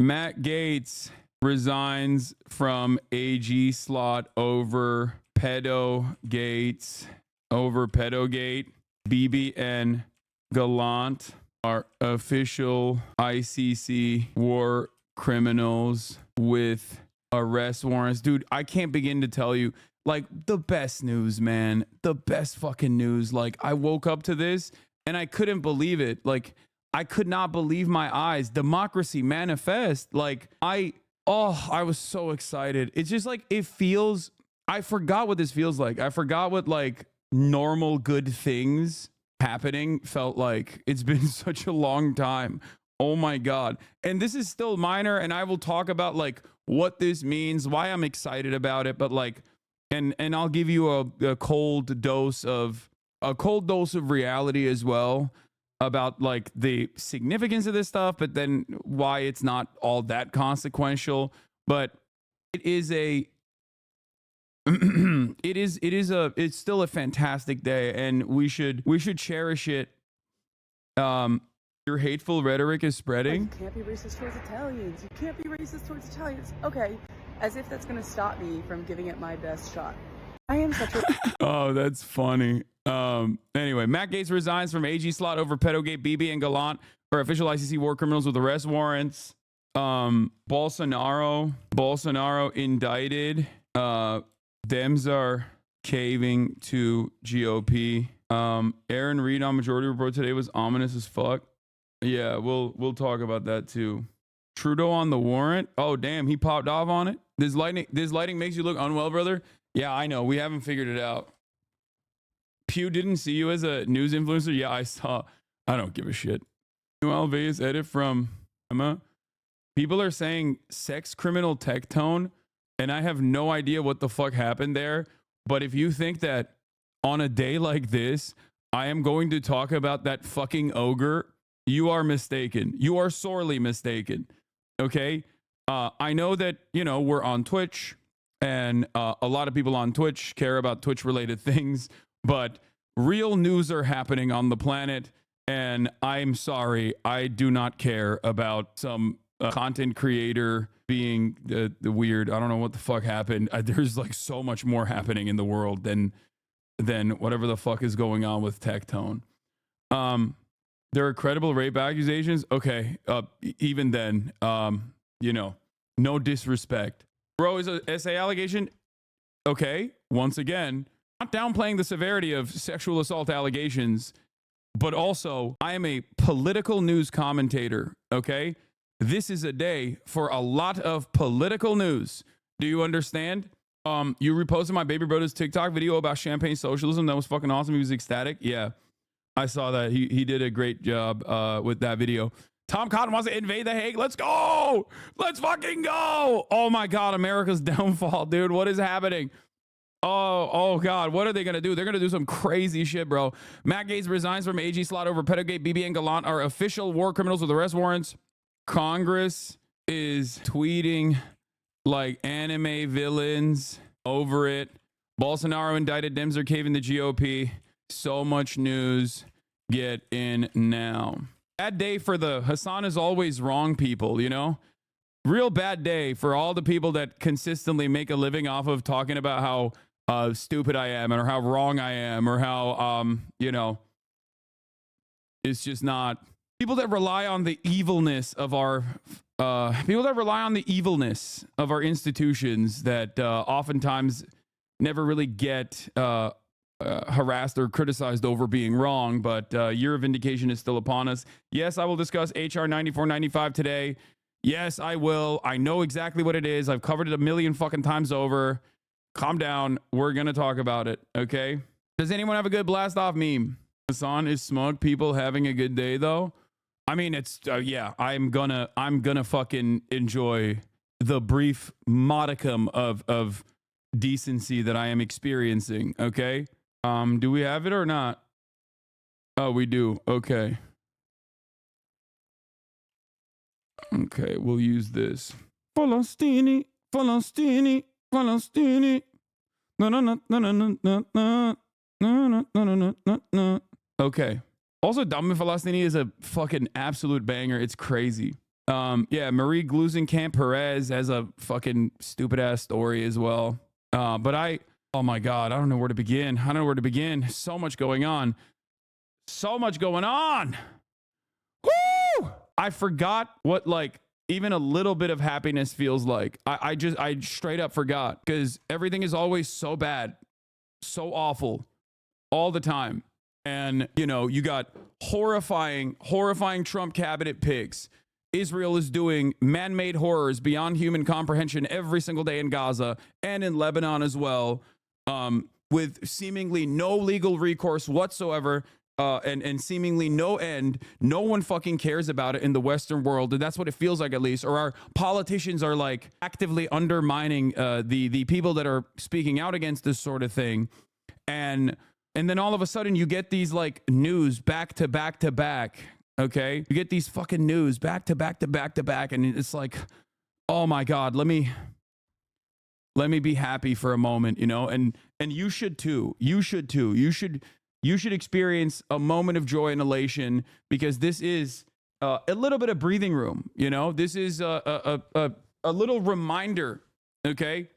Matt Gaetz resigns from AG slot over pedogate. Bibi and Gallant are official ICC war criminals with arrest warrants. Dude, I can't begin to tell you, like, the best news, man. The best fucking news. Like, I woke up to this and I couldn't believe it. Like, I could not believe my eyes. Democracy manifest. Like, I was so excited. It's just like, it feels, I forgot what this feels like. I forgot what like normal good things happening felt like. It's been such a long time. Oh my God. And this is still minor, and I will talk about like what this means, why I'm excited about it, but like, and I'll give you a cold dose of reality as well about like the significance of this stuff, but then why it's not all that consequential. But it is it's still a fantastic day, and we should cherish it. Your hateful rhetoric is spreading. You can't be racist towards Italians. You can't be racist towards Italians. Okay, as if that's going to stop me from giving it my best shot. I am such a... Oh, that's funny. Anyway, Matt Gaetz resigns from AG slot over pedogate. Bibi and Gallant are official ICC war criminals with arrest warrants. Bolsonaro indicted. Dems are caving to GOP. Aaron Reed on Majority Report today was ominous as fuck. Yeah, we'll talk about that too. Trudeau on the warrant. Oh damn, he popped off on it. This lighting makes you look unwell, brother. Yeah, I know. We haven't figured it out. Pew didn't see you as a news influencer. Yeah, I saw. I don't give a shit. New Alves edit from Emma. People are saying sex criminal tech tone, and I have no idea what the fuck happened there. But if you think that on a day like this, I am going to talk about that fucking ogre, you are mistaken. You are sorely mistaken. Okay? I know that, you know, we're on Twitch, and a lot of people on Twitch care about Twitch-related things, but real news are happening on the planet, and I'm sorry, I do not care about some content creator being the weird. I don't know what the fuck happened. There's like so much more happening in the world than whatever the fuck is going on with Tectone. There are credible rape accusations. Okay, even then, you know, no disrespect. Bro, is a SA allegation. Okay, once again, not downplaying the severity of sexual assault allegations, but also I am a political news commentator. Okay, this is a day for a lot of political news. Do you understand? You reposted my baby brother's TikTok video about champagne socialism. That was fucking awesome. He was ecstatic. Yeah, I saw that. He did a great job with that video. Tom Cotton wants to invade the Hague. Let's go. Let's fucking go. Oh my God, America's downfall, dude. What is happening? Oh God, what are they gonna do? They're gonna do some crazy shit, bro. Matt Gaetz resigns from AG slot over pedogate. Bibi and Gallant are official war criminals with arrest warrants. Congress is tweeting like anime villains over it. Bolsonaro indicted. Dems are caving the GOP. So much news. Get in now. Bad day for the Hassan is always wrong people, you know? Real bad day for all the people that consistently make a living off of talking about how stupid I am or how wrong I am or how, you know, it's just not. People that rely on the evilness of our institutions that oftentimes never really get harassed or criticized over being wrong, but year of vindication is still upon us. Yes, I will discuss HR 9495 today. Yes, I will. I know exactly what it is. I've covered it a million fucking times over. Calm down. We're going to talk about it, okay? Does anyone have a good blast off meme? Hassan is smug. People having a good day though. I mean, it's yeah, I'm gonna fucking enjoy the brief modicum of decency that I am experiencing, okay? Do we have it or not? Oh, we do. Okay. Okay, we'll use this. Falastini, Falastini, Falastini. No. Okay. Also, Dame Falastini is a fucking absolute banger. It's crazy. Yeah, Marie Glusenkamp Perez has a fucking stupid ass story as well. But oh my God, I don't know where to begin. I don't know where to begin. So much going on. So much going on. Woo! I forgot what like even a little bit of happiness feels like. I straight up forgot because everything is always so bad, so awful all the time. And, you know, you got horrifying Trump cabinet picks. Israel is doing man-made horrors beyond human comprehension every single day in Gaza and in Lebanon as well, with seemingly no legal recourse whatsoever, and seemingly no end. No one fucking cares about it in the Western world, and that's what it feels like, at least. Or our politicians are like actively undermining the people that are speaking out against this sort of thing, and then all of a sudden you get these like news back to back to back. Okay, you get these fucking news back to back to back to back, and it's like, oh my God, let me be happy for a moment, you know, and you should too. You should experience a moment of joy and elation, because this is a little bit of breathing room, you know. This is a little reminder, okay,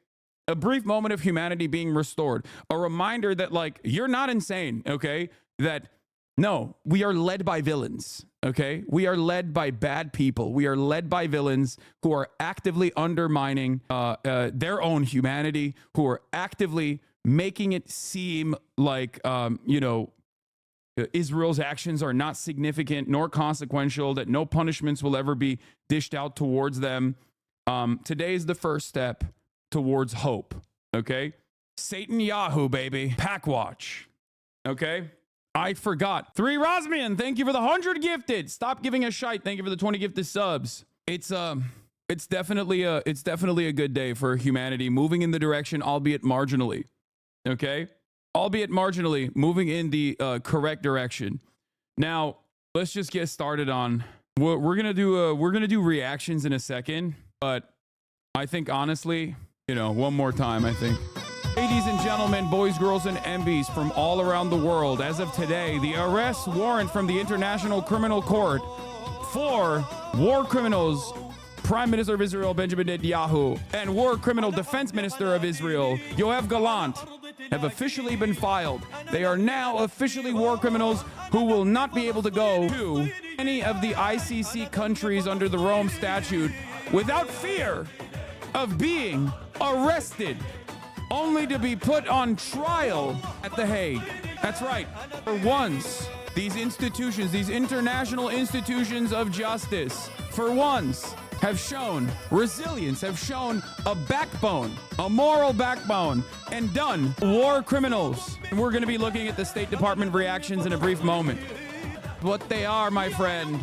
a brief moment of humanity being restored, a reminder that like you're not insane, okay, that no, we are led by villains. Okay, we are led by bad people. We are led by villains who are actively undermining their own humanity, who are actively making it seem like, you know, Israel's actions are not significant nor consequential, that no punishments will ever be dished out towards them. Today is the first step towards hope. Okay, Satan Yahoo, baby. Pack watch. Okay. I forgot. 3 Rosmian, thank you for the 100 gifted. Stop giving a shite. Thank you for the 20 gifted subs. It's definitely a good day for humanity, moving in the direction, albeit marginally. Okay, albeit marginally, moving in the correct direction. Now let's just get started on. We're gonna do reactions in a second, but I think honestly, you know, one more time, I think. Ladies and gentlemen, boys, girls, and MBs from all around the world, as of today, the arrest warrant from the International Criminal Court for war criminals, Prime Minister of Israel, Benjamin Netanyahu, and war criminal Defense Minister of Israel, Yoav Gallant, have officially been filed. They are now officially war criminals who will not be able to go to any of the ICC countries under the Rome Statute without fear of being arrested, only to be put on trial at The Hague. That's right. For once, these institutions, these international institutions of justice, for once, have shown resilience, have shown a backbone, a moral backbone, and done war criminals. And we're going to be looking at the State Department reactions in a brief moment. What they are, my friend.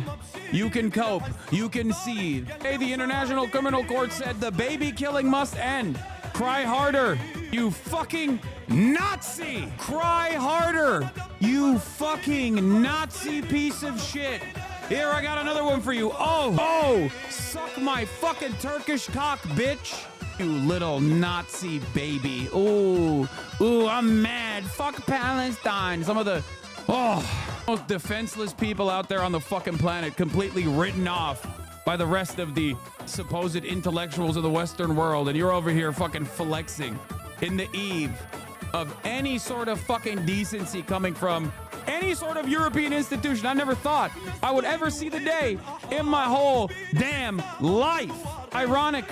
You can cope. You can seethe. Hey, the International Criminal Court said the baby killing must end. Cry harder, you fucking Nazi! Cry harder, you fucking Nazi piece of shit! Here, I got another one for you. Oh, suck my fucking Turkish cock, bitch! You little Nazi baby. Ooh, I'm mad. Fuck Palestine. Some of the most defenseless people out there on the fucking planet, completely written off by the rest of the supposed intellectuals of the Western world, and you're over here fucking flexing in the eve of any sort of fucking decency coming from any sort of European institution. I never thought I would ever see the day in my whole damn life. Ironic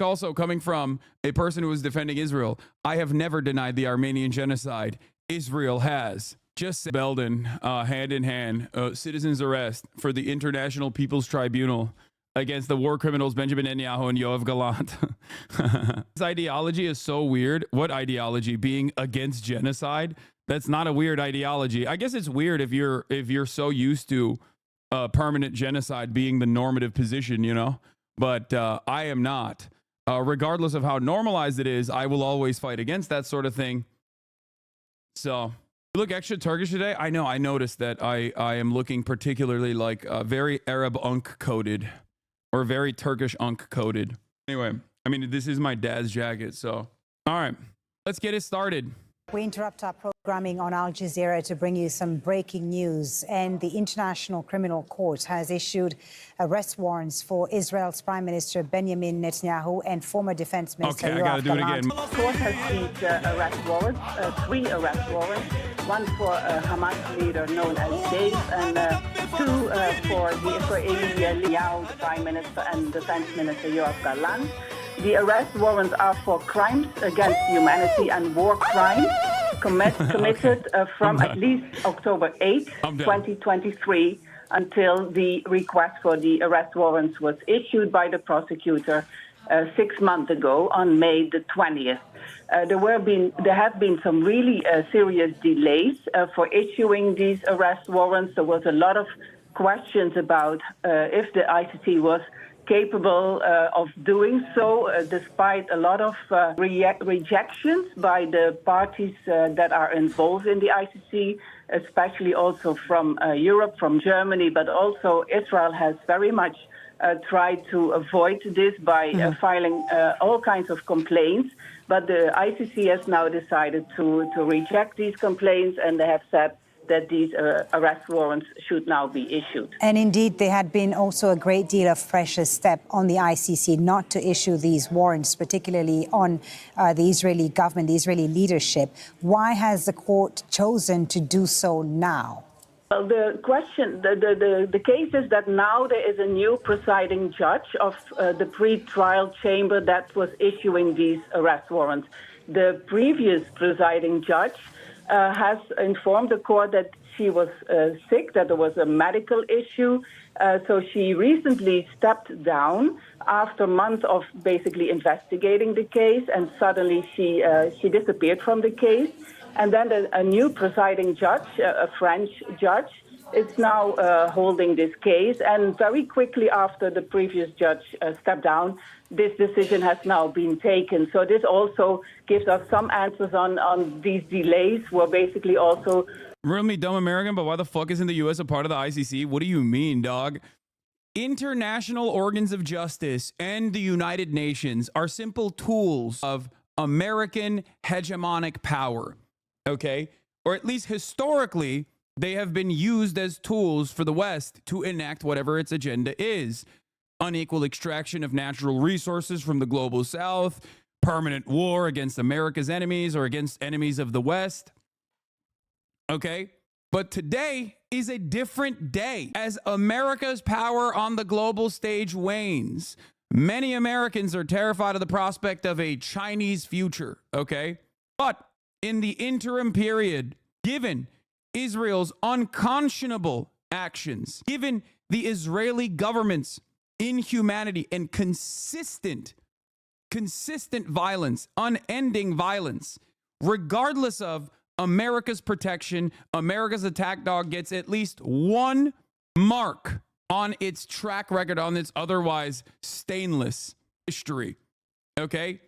also coming from a person who was defending Israel. I have never denied the Armenian genocide. Israel has. Just Belden, hand in hand, citizens arrest for the International People's Tribunal against the war criminals Benjamin Netanyahu and Yoav Gallant. This ideology is so weird. What ideology? Being against genocide? That's not a weird ideology. I guess it's weird if you're so used to permanent genocide being the normative position, you know. But I am not. Regardless of how normalized it is, I will always fight against that sort of thing. So. You look extra Turkish today. I know. I noticed that I am looking particularly like very Arab Unk coded, or very Turkish Unk coded. Anyway, I mean, this is my dad's jacket. So, all right, let's get it started. We interrupt our program programming on Al Jazeera to bring you some breaking news. And the International Criminal Court has issued arrest warrants for Israel's Prime Minister Benjamin Netanyahu and former Defense Minister Okay, I gotta do it again. The court has issued arrest warrants, 3 arrest warrants, one for Hamas leader known as Dave, and 2 for the Israeli Netanyahu, the Prime Minister, and Defense Minister Yoav Gallant. The arrest warrants are for crimes against humanity and war crimes committed from at least October 8, 2023, until the request for the arrest warrants was issued by the prosecutor 6 months ago on May the 20th. There have been some really serious delays for issuing these arrest warrants. There was a lot of questions about if the ICC was capable of doing so, despite a lot of rejections by the parties that are involved in the ICC, especially also from Europe, from Germany, but also Israel has very much tried to avoid this by filing all kinds of complaints. But the ICC has now decided to reject these complaints, and they have said that these arrest warrants should now be issued. And indeed, there had been also a great deal of pressure step on the ICC not to issue these warrants, particularly on the Israeli government, the Israeli leadership. Why has the court chosen to do so now? Well, the case is that now there is a new presiding judge of the pre-trial chamber that was issuing these arrest warrants. The previous presiding judge has informed the court that she was sick, that there was a medical issue. So she recently stepped down after months of basically investigating the case, and suddenly she disappeared from the case. And then a new presiding judge, a French judge, is now holding this case. And very quickly after the previous judge stepped down, this decision has now been taken. So this also gives us some answers on these delays, where basically also... Really dumb American, but why the fuck isn't the U.S. a part of the ICC? What do you mean, dog? International organs of justice and the United Nations are simple tools of American hegemonic power, okay? Or at least historically, they have been used as tools for the West to enact whatever its agenda is. Unequal extraction of natural resources from the global South, permanent war against America's enemies or against enemies of the West. Okay? But today is a different day. As America's power on the global stage wanes, many Americans are terrified of the prospect of a Chinese future. Okay? But in the interim period, given Israel's unconscionable actions, given the Israeli government's inhumanity and consistent violence, unending violence, regardless of America's protection, America's attack dog gets at least one mark on its track record, on its otherwise stainless history. Okay?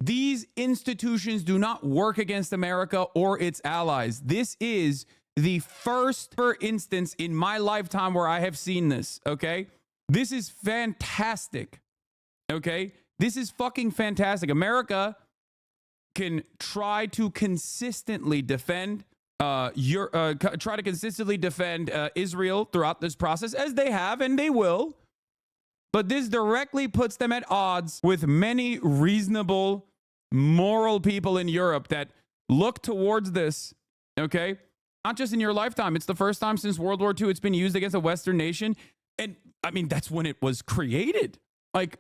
These institutions do not work against America or its allies. This is the first instance in my lifetime where I have seen this, okay? This is fantastic, okay? This is fucking fantastic. America can try to consistently defend Israel throughout this process, as they have and they will. But this directly puts them at odds with many reasonable, moral people in Europe that look towards this, okay? Not just in your lifetime. It's the first time since World War II it's been used against a Western nation. And I mean, that's when it was created. Like,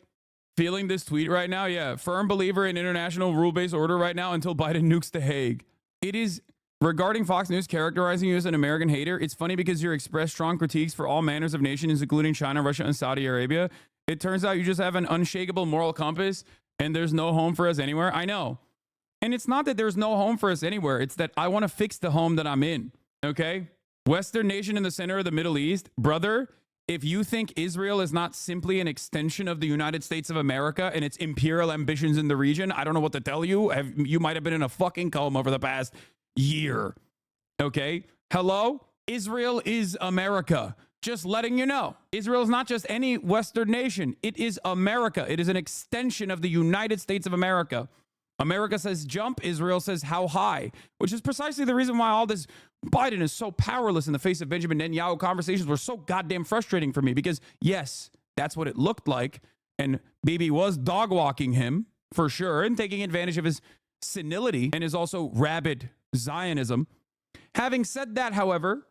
feeling this tweet right now? Yeah, firm believer in international rule-based order right now until Biden nukes the Hague. It is... Regarding Fox News characterizing you as an American hater, it's funny because you express strong critiques for all manners of nations, including China, Russia, and Saudi Arabia. It turns out you just have an unshakable moral compass and there's no home for us anywhere. I know. And it's not that there's no home for us anywhere. It's that I want to fix the home that I'm in. Okay? Western nation in the center of the Middle East. Brother, if you think Israel is not simply an extension of the United States of America and its imperial ambitions in the region, I don't know what to tell you. You might have been in a fucking coma over the past year. Okay? Hello? Israel is America. Just letting you know. Israel is not just any Western nation. It is America. It is an extension of the United States of America. America says jump, Israel says how high, which is precisely the reason why all this Biden is so powerless in the face of Benjamin Netanyahu. Conversations were so goddamn frustrating for me because, yes, that's what it looked like. And Bibi was dog walking him for sure and taking advantage of his senility and his also rabid Zionism. Having said that, however,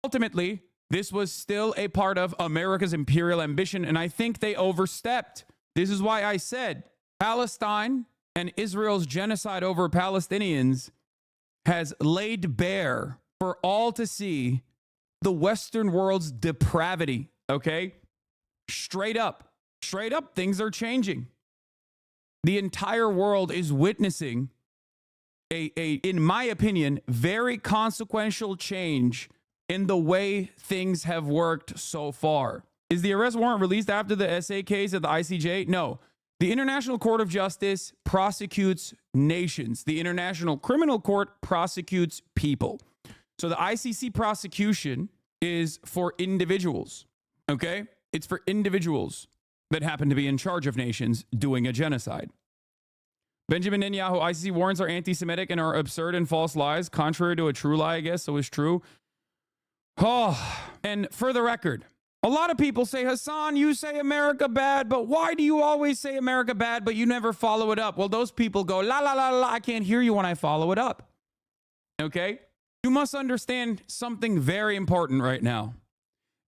ultimately, this was still a part of America's imperial ambition, and I think they overstepped. This is why I said Palestine and Israel's genocide over Palestinians has laid bare for all to see the Western world's depravity, okay? Straight up, things are changing. The entire world is witnessing in my opinion, very consequential change in the way things have worked so far. Is the arrest warrant released after the SA case at the ICJ? No. The International Court of Justice prosecutes nations. The International Criminal Court prosecutes people. So the ICC prosecution is for individuals, okay? It's for individuals that happen to be in charge of nations doing a genocide. Benjamin Netanyahu, ICC warrants are anti-Semitic and are absurd and false lies, contrary to a true lie, I guess, so it's true. Oh, and for the record, a lot of people say, Hassan, you say America bad, but why do you always say America bad, but you never follow it up? Well, those people go, la, la, la, la, I can't hear you when I follow it up. Okay? You must understand something very important right now.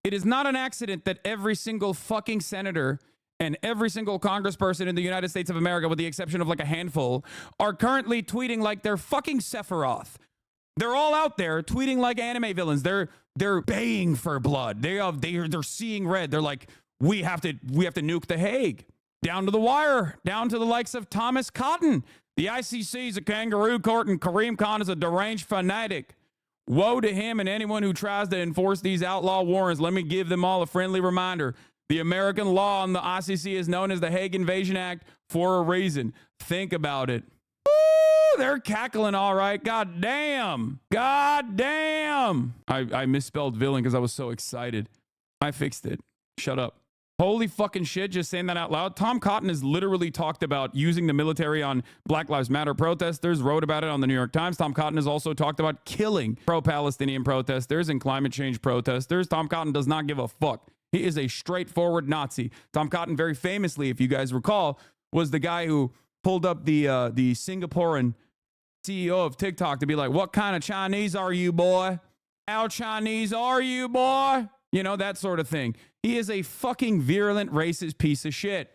It is not an accident that every single fucking senator and every single congressperson in the United States of America, with the exception of like a handful, are currently tweeting like they're fucking Sephiroth. They're all out there tweeting like anime villains. They're baying for blood. They're seeing red. They're like, we have to nuke the Hague. Down to the wire, down to the likes of Thomas Cotton. The ICC is a kangaroo court and Kareem Khan is a deranged fanatic. Woe to him and anyone who tries to enforce these outlaw warrants. Let me give them all a friendly reminder. The American law on the ICC is known as the Hague Invasion Act for a reason. Think about it. Woo, they're cackling all right. God damn. God damn. I misspelled villain because I was so excited. I fixed it. Shut up. Holy fucking shit, just saying that out loud. Tom Cotton has literally talked about using the military on Black Lives Matter protesters, wrote about it on the New York Times. Tom Cotton has also talked about killing pro-Palestinian protesters and climate change protesters. Tom Cotton does not give a fuck. He is a straightforward Nazi. Tom Cotton, very famously, if you guys recall, was the guy who pulled up the Singaporean CEO of TikTok to be like, what kind of Chinese are you, boy? How Chinese are you, boy? You know, that sort of thing. He is a fucking virulent, racist piece of shit.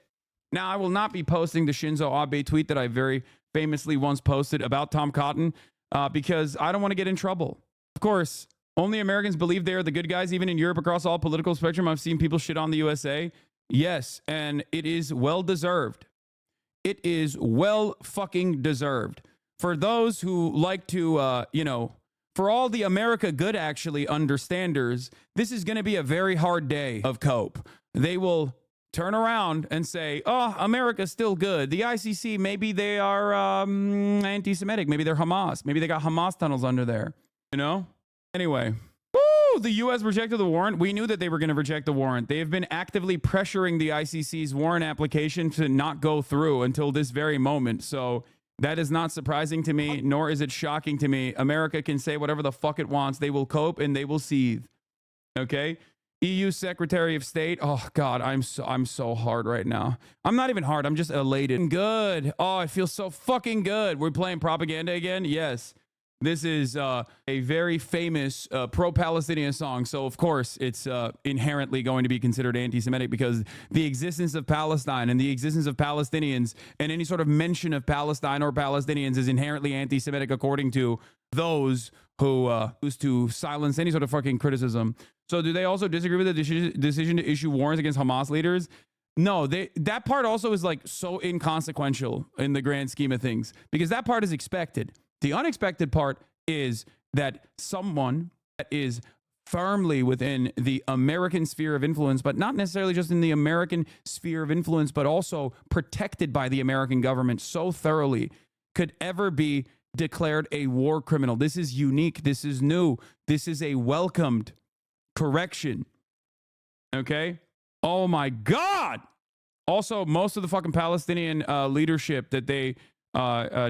Now, I will not be posting the Shinzo Abe tweet that I very famously once posted about Tom Cotton because I don't want to get in trouble. Of course, only Americans believe they are the good guys, even in Europe, across all political spectrum. I've seen people shit on the USA. Yes, and it is well deserved. It is well fucking deserved. For those who like to, for all the America good actually understanders, this is going to be a very hard day of cope. They will turn around and say, oh, America's still good. The ICC, maybe they are anti-Semitic. Maybe they're Hamas. Maybe they got Hamas tunnels under there, you know? Anyway, woo, the U.S. rejected the warrant. We knew that they were going to reject the warrant. They have been actively pressuring the ICC's warrant application to not go through until this very moment. So that is not surprising to me, nor is it shocking to me. America can say whatever the fuck it wants. They will cope and they will seethe. Okay? EU Secretary of State. Oh God, I'm so hard right now. I'm not even hard. I'm just elated. Good. Oh, I feel so fucking good. We're playing propaganda again. Yes. This is a very famous pro-Palestinian song. So, of course, it's inherently going to be considered anti-Semitic because the existence of Palestine and the existence of Palestinians and any sort of mention of Palestine or Palestinians is inherently anti-Semitic according to those who choose to silence any sort of fucking criticism. So do they also disagree with the decision to issue warrants against Hamas leaders? No, that part also is like so inconsequential in the grand scheme of things because that part is expected. The unexpected part is that someone that is firmly within the American sphere of influence, but not necessarily just in the American sphere of influence, but also protected by the American government so thoroughly, could ever be declared a war criminal. This is unique. This is new. This is a welcomed correction. Okay? Oh my God. Also, most of the fucking Palestinian leadership that they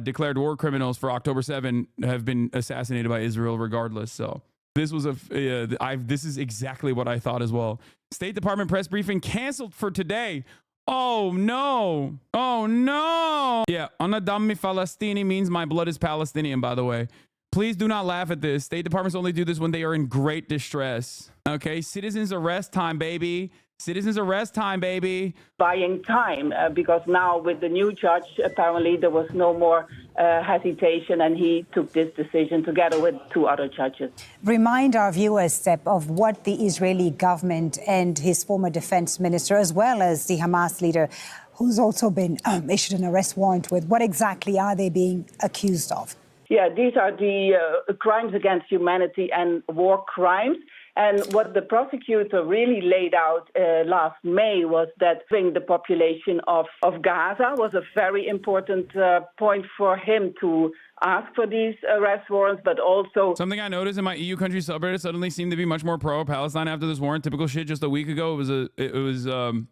declared war criminals for October 7 have been assassinated by Israel regardless. So this was this is exactly what I thought as well. State Department press briefing canceled for today. Oh no. Oh no. Yeah, Ana dammi Falastini means my blood is Palestinian, by the way. Please do not laugh at this. State departments only do this when they are in great distress. Okay, citizens arrest time, baby. Citizens arrest time, baby. Buying time, because now with the new judge, apparently there was no more hesitation, and he took this decision together with 2 other judges. Remind our viewers, Step, of what the Israeli government and his former defense minister, as well as the Hamas leader, who's also been issued an arrest warrant with, what exactly are they being accused of? Yeah, these are the crimes against humanity and war crimes. And what the prosecutor really laid out last May was that the population of Gaza was a very important point for him to ask for these arrest warrants, but also... Something I noticed in my EU country subreddit suddenly seemed to be much more pro-Palestine after this warrant. Typical shit just a week ago. It was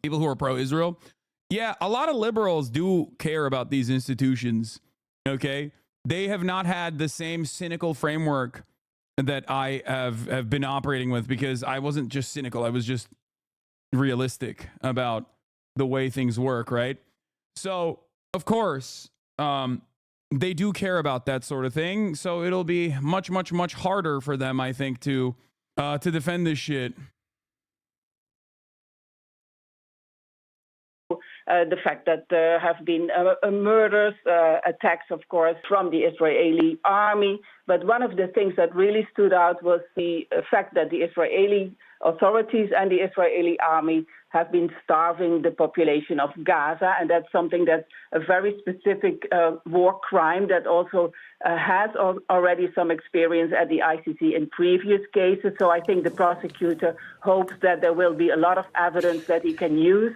people who are pro-Israel. Yeah, a lot of liberals do care about these institutions, okay? They have not had the same cynical framework that I have been operating with, because I wasn't just cynical. I was just realistic about the way things work, right? So, of course, they do care about that sort of thing. So it'll be much, much, much harder for them, I think, to defend this shit. The fact that there have been murders, attacks, of course, from the Israeli army. But one of the things that really stood out was the fact that the Israeli authorities and the Israeli army have been starving the population of Gaza. And that's something that's a very specific war crime that also has already some experience at the ICC in previous cases. So I think the prosecutor hopes that there will be a lot of evidence that he can use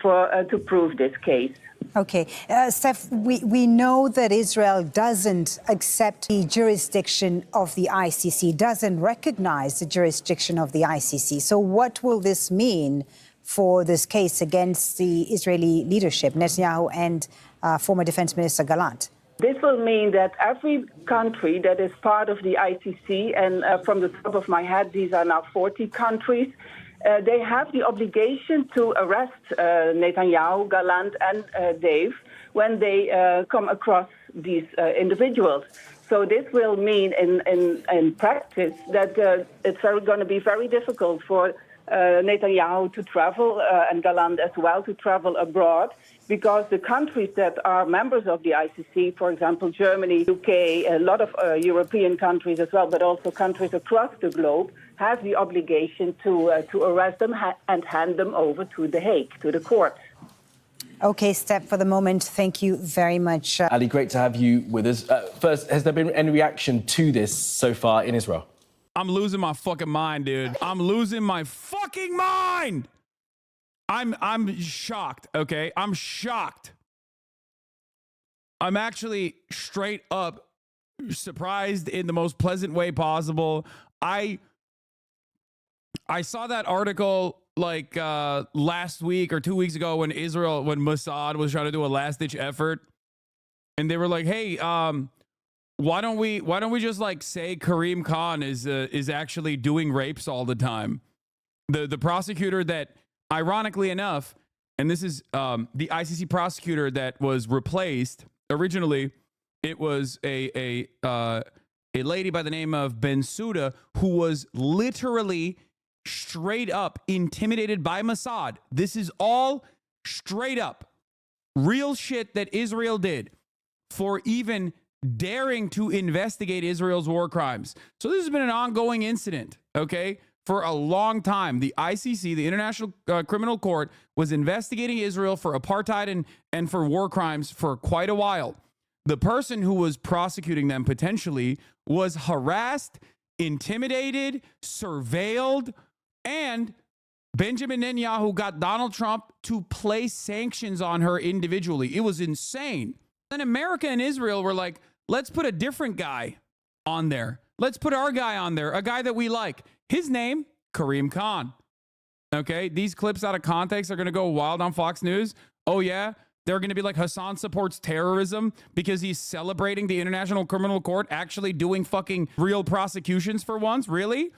to prove this case. Okay. Steph, we know that Israel doesn't accept the jurisdiction of the ICC, doesn't recognize the jurisdiction of the ICC. So what will this mean for this case against the Israeli leadership, Netanyahu and former Defense Minister Gallant? This will mean that every country that is part of the ICC, and from the top of my head, these are now 40 countries, they have the obligation to arrest Netanyahu, Gallant, and Dave when they come across these individuals. So this will mean in practice that it's going to be very difficult for Netanyahu to travel and Gallant as well to travel abroad, because the countries that are members of the ICC, for example, Germany, UK, a lot of European countries as well, but also countries across the globe, have the obligation to arrest them and hand them over to The Hague, to the court. Okay, Step, for the moment, thank you very much. Ali, great to have you with us. First, has there been any reaction to this so far in Israel? I'm losing my fucking mind, dude. I'm losing my fucking mind. I'm shocked, okay? I'm shocked. I'm actually straight up surprised in the most pleasant way possible. I saw that article like last week or 2 weeks ago when Mossad was trying to do a last-ditch effort, and they were like, "Hey, why don't we just like say Karim Khan is actually doing rapes all the time?" The prosecutor that, ironically enough, and this is the ICC prosecutor that was replaced originally, it was a lady by the name of Bensouda, who was literally straight up intimidated by Mossad. This is all straight up real shit that Israel did for even daring to investigate Israel's war crimes. So this has been an ongoing incident, okay, for a long time. The ICC, the International Criminal Court, was investigating Israel for apartheid and for war crimes for quite a while. The person who was prosecuting them potentially was harassed, intimidated, surveilled, and Benjamin Netanyahu got Donald Trump to place sanctions on her individually. It was insane. Then America and Israel were like, let's put a different guy on there. Let's put our guy on there, a guy that we like. His name, Karim Khan. Okay, these clips out of context are going to go wild on Fox News. Oh yeah, they're going to be like, Hassan supports terrorism because he's celebrating the International Criminal Court actually doing fucking real prosecutions for once. Really?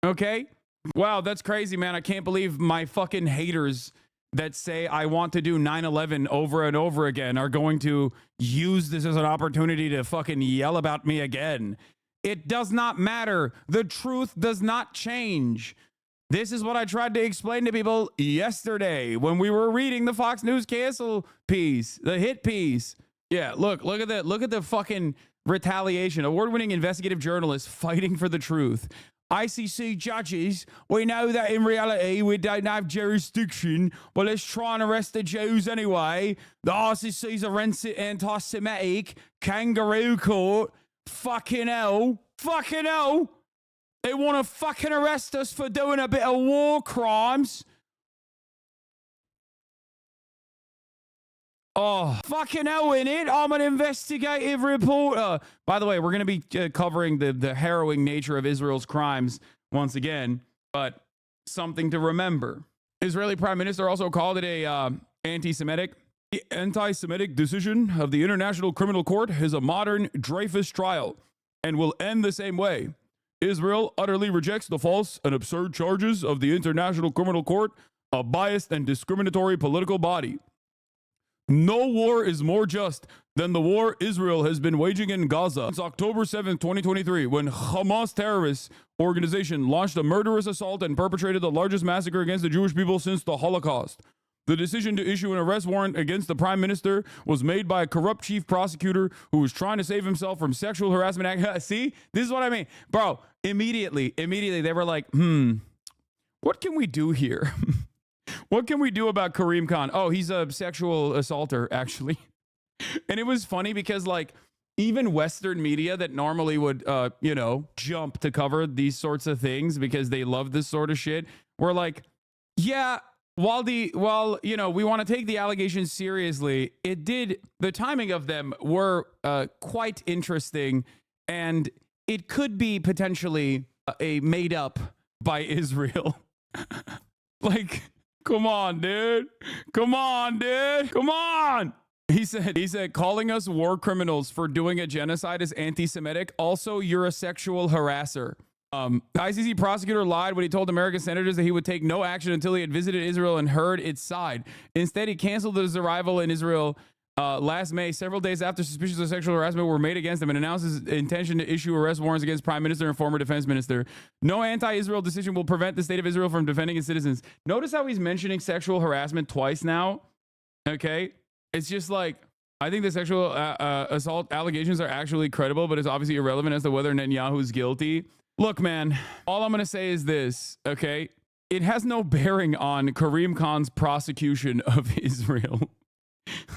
Okay. Wow, that's crazy, man. I can't believe my fucking haters that say I want to do 9/11 over and over again are going to use this as an opportunity to fucking yell about me again. It does not matter. The truth does not change. This is what I tried to explain to people yesterday when we were reading the Fox News cancel piece, the hit piece. Yeah, look at that. Look at the fucking retaliation. Award-winning investigative journalists fighting for the truth. ICC judges, we know that in reality we don't have jurisdiction, but let's try and arrest the Jews anyway. The ICC's a anti-Semitic kangaroo court. Fucking hell. Fucking hell. They want to fucking arrest us for doing a bit of war crimes. Oh, fucking hell in it. I'm an investigative reporter. By the way, we're going to be covering the harrowing nature of Israel's crimes once again, but something to remember. Israeli Prime Minister also called it a anti-Semitic. The anti-Semitic decision of the International Criminal Court is a modern Dreyfus trial and will end the same way. Israel utterly rejects the false and absurd charges of the International Criminal Court, a biased and discriminatory political body. No war is more just than the war Israel has been waging in Gaza since October 7, 2023, when Hamas terrorist organization launched a murderous assault and perpetrated the largest massacre against the Jewish people since the Holocaust. The decision to issue an arrest warrant against the prime minister was made by a corrupt chief prosecutor who was trying to save himself from sexual harassment. See, this is what I mean. Bro, immediately, they were like, what can we do here? What can we do about Karim Khan? Oh, he's a sexual assaulter, actually. And it was funny because, like, even Western media that normally would, jump to cover these sorts of things because they love this sort of shit, were like, yeah, while we want to take the allegations seriously, the timing of them were quite interesting, and it could be potentially a made up by Israel. Like, come on, dude. Come on. He said, calling us war criminals for doing a genocide is anti-Semitic. Also, you're a sexual harasser. The ICC prosecutor lied when he told American senators that he would take no action until he had visited Israel and heard its side. Instead, he canceled his arrival in Israel last May, several days after suspicions of sexual harassment were made against him, and announced his intention to issue arrest warrants against Prime Minister and former defense minister. No anti-Israel decision will prevent the state of Israel from defending its citizens. Notice how he's mentioning sexual harassment twice now. Okay? It's just like, I think the sexual assault allegations are actually credible, but it's obviously irrelevant as to whether Netanyahu is guilty. Look, man, all I'm going to say is this, okay? It has no bearing on Karim Khan's prosecution of Israel.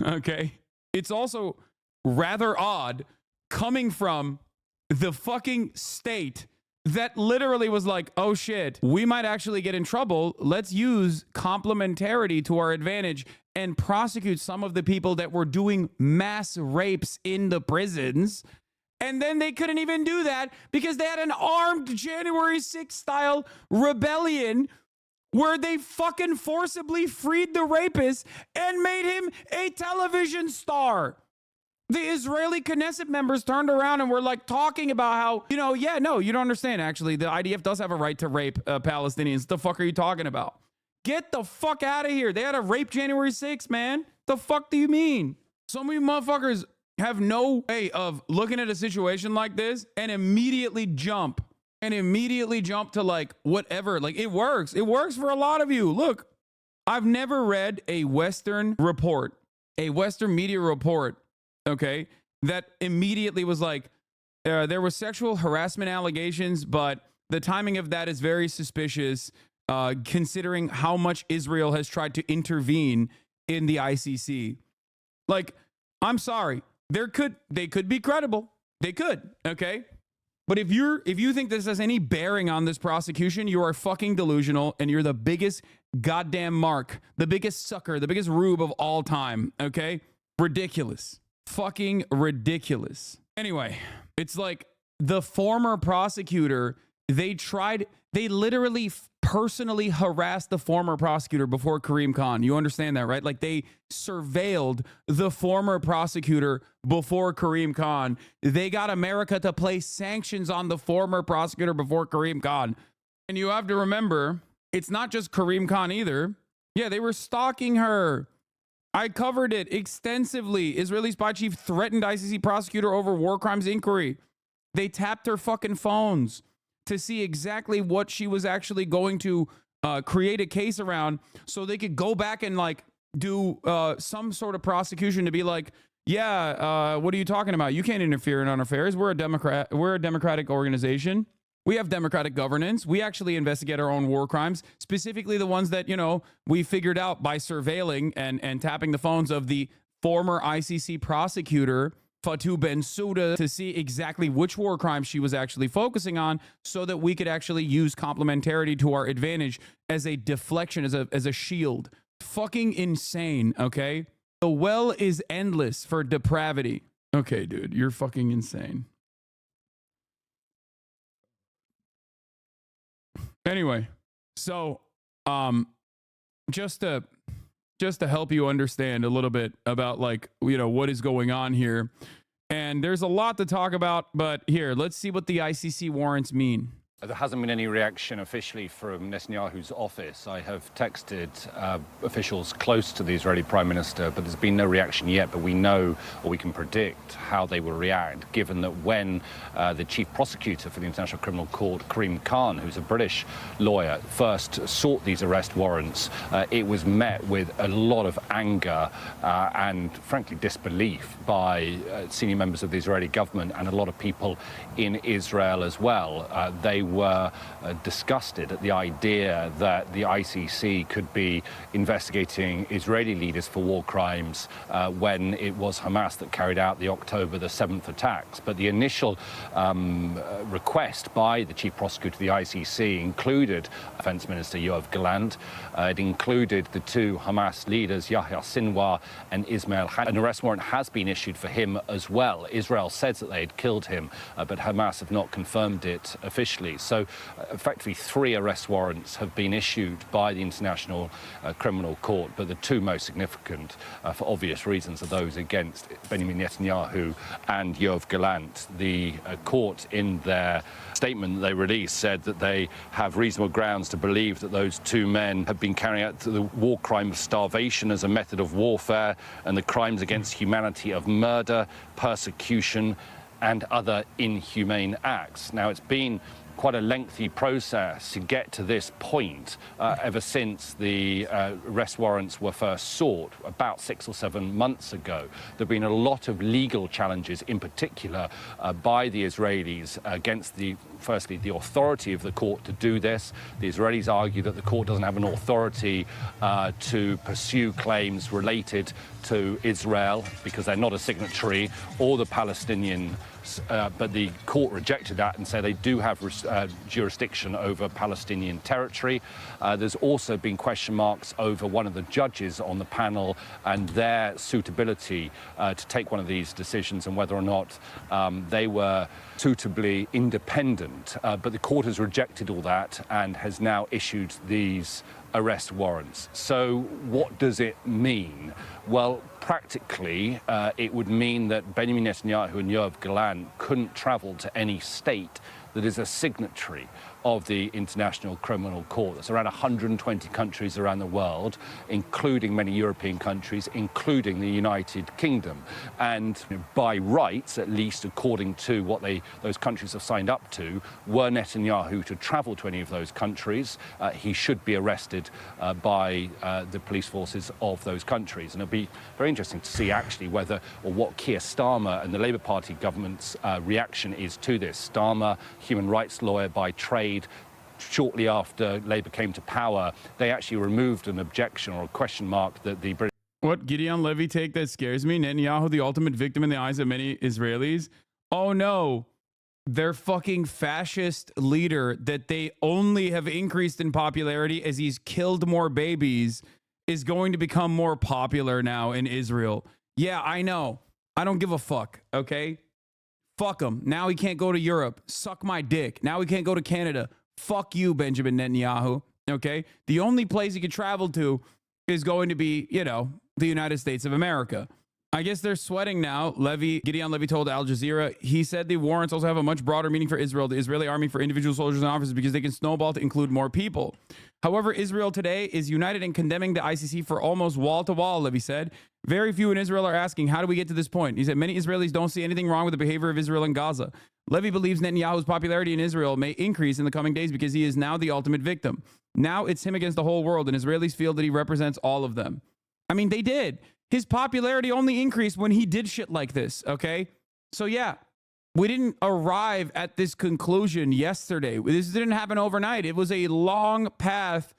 Okay? It's also rather odd coming from the fucking state that literally was like, oh shit, we might actually get in trouble. Let's use complementarity to our advantage and prosecute some of the people that were doing mass rapes in the prisons. And then they couldn't even do that because they had an armed January 6th style rebellion where they fucking forcibly freed the rapist and made him a television star. The Israeli Knesset members turned around and were like talking about how, you don't understand, actually. The IDF does have a right to rape Palestinians. The fuck are you talking about? Get the fuck out of here. They had a rape January 6th, man. The fuck do you mean? Some of you motherfuckers have no way of looking at a situation like this and immediately jump to like whatever. Like, it works. It works for a lot of you. Look, I've never read a Western media report, okay, that immediately was like, there was sexual harassment allegations, but the timing of that is very suspicious, considering how much Israel has tried to intervene in the ICC. Like, I'm sorry. They could be credible. They could, okay? But if you think this has any bearing on this prosecution, you are fucking delusional, and you're the biggest goddamn mark, the biggest sucker, the biggest rube of all time, okay? Ridiculous. Fucking ridiculous. Anyway, it's like the former prosecutor, they tried They literally personally harassed the former prosecutor before Karim Khan. You understand that, right? Like they surveilled the former prosecutor before Karim Khan. They got America to place sanctions on the former prosecutor before Karim Khan. And you have to remember, it's not just Karim Khan either. Yeah, they were stalking her. I covered it extensively. Israeli spy chief threatened ICC prosecutor over war crimes inquiry. They tapped her fucking phones to see exactly what she was actually going to create a case around, so they could go back and like do some sort of prosecution to be like, yeah, what are you talking about? You can't interfere in our affairs. We're a democratic organization. We have democratic governance. We actually investigate our own war crimes, specifically the ones that, you know, we figured out by surveilling and tapping the phones of the former ICC prosecutor, Fatou Bensouda, to see exactly which war crimes she was actually focusing on, so that we could actually use complementarity to our advantage as a deflection, as a shield. Fucking insane, okay? The well is endless for depravity. Okay, dude, you're fucking insane. Anyway, so just to help you understand a little bit about, like, you know, what is going on here. And there's a lot to talk about, but here, let's see what the ICC warrants mean. There hasn't been any reaction officially from Netanyahu's office. I have texted officials close to the Israeli Prime Minister, but there's been no reaction yet. But we know, or we can predict, how they will react, given that when the chief prosecutor for the International Criminal Court, Karim Khan, who's a British lawyer, first sought these arrest warrants, it was met with a lot of anger and, frankly, disbelief by senior members of the Israeli government and a lot of people in Israel as well. They were disgusted at the idea that the ICC could be investigating Israeli leaders for war crimes when it was Hamas that carried out the October the 7th attacks. But the initial request by the chief prosecutor of the ICC included Defense Minister Yoav Gallant. It included the two Hamas leaders, Yahya Sinwar and Ismail Haniyeh. An arrest warrant has been issued for him as well. Israel says that they had killed him, but Hamas have not confirmed it officially. So effectively 3 arrest warrants have been issued by the International Criminal Court, but the 2 most significant, for obvious reasons, are those against Benjamin Netanyahu and Yoav Gallant. The court, in their statement that they released, said that they have reasonable grounds to believe that those 2 men have been carrying out the war crime of starvation as a method of warfare and the crimes against humanity of murder, persecution and other inhumane acts. Now, it's been quite a lengthy process to get to this point ever since the arrest warrants were first sought about 6 or 7 months ago. There have been a lot of legal challenges, in particular by the Israelis, against firstly the authority of the court to do this. The Israelis argue that the court doesn't have an authority to pursue claims related to Israel because they're not a signatory, or the Palestinian. But the court rejected that and said they do have jurisdiction over Palestinian territory. There's also been question marks over one of the judges on the panel and their suitability to take one of these decisions and whether or not they were suitably independent. But the court has rejected all that and has now issued these arrest warrants. So what does it mean? Well, practically, it would mean that Benjamin Netanyahu and Yoav Gallant couldn't travel to any state that is a signatory of the International Criminal Court. There's around 120 countries around the world, including many European countries, including the United Kingdom. And by rights, at least according to what those countries have signed up to, were Netanyahu to travel to any of those countries, he should be arrested by the police forces of those countries. And it'll be very interesting to see actually whether or what Keir Starmer and the Labour Party government's reaction is to this. Starmer, human rights lawyer by trade, shortly after Labour came to power, they actually removed an objection or a question mark that the British... What Gideon Levy take that scares me? Netanyahu, the ultimate victim in the eyes of many Israelis? Oh no, their fucking fascist leader that they only have increased in popularity as he's killed more babies is going to become more popular now in Israel. Yeah, I know. I don't give a fuck, okay? Fuck him. Now he can't go to Europe. Suck my dick. Now he can't go to Canada. Fuck you, Benjamin Netanyahu. Okay? The only place he could travel to is going to be, you know, the United States of America. I guess they're sweating now. Gideon Levy told Al Jazeera, he said the warrants also have a much broader meaning for Israel, the Israeli army, for individual soldiers and officers, because they can snowball to include more people. However, Israel today is united in condemning the ICC for almost wall to wall, Levy said. Very few in Israel are asking, how do we get to this point? He said, many Israelis don't see anything wrong with the behavior of Israel in Gaza. Levy believes Netanyahu's popularity in Israel may increase in the coming days because he is now the ultimate victim. Now it's him against the whole world, and Israelis feel that he represents all of them. I mean, they did. His popularity only increased when he did shit like this, okay? So yeah, we didn't arrive at this conclusion yesterday. This didn't happen overnight. It was a long path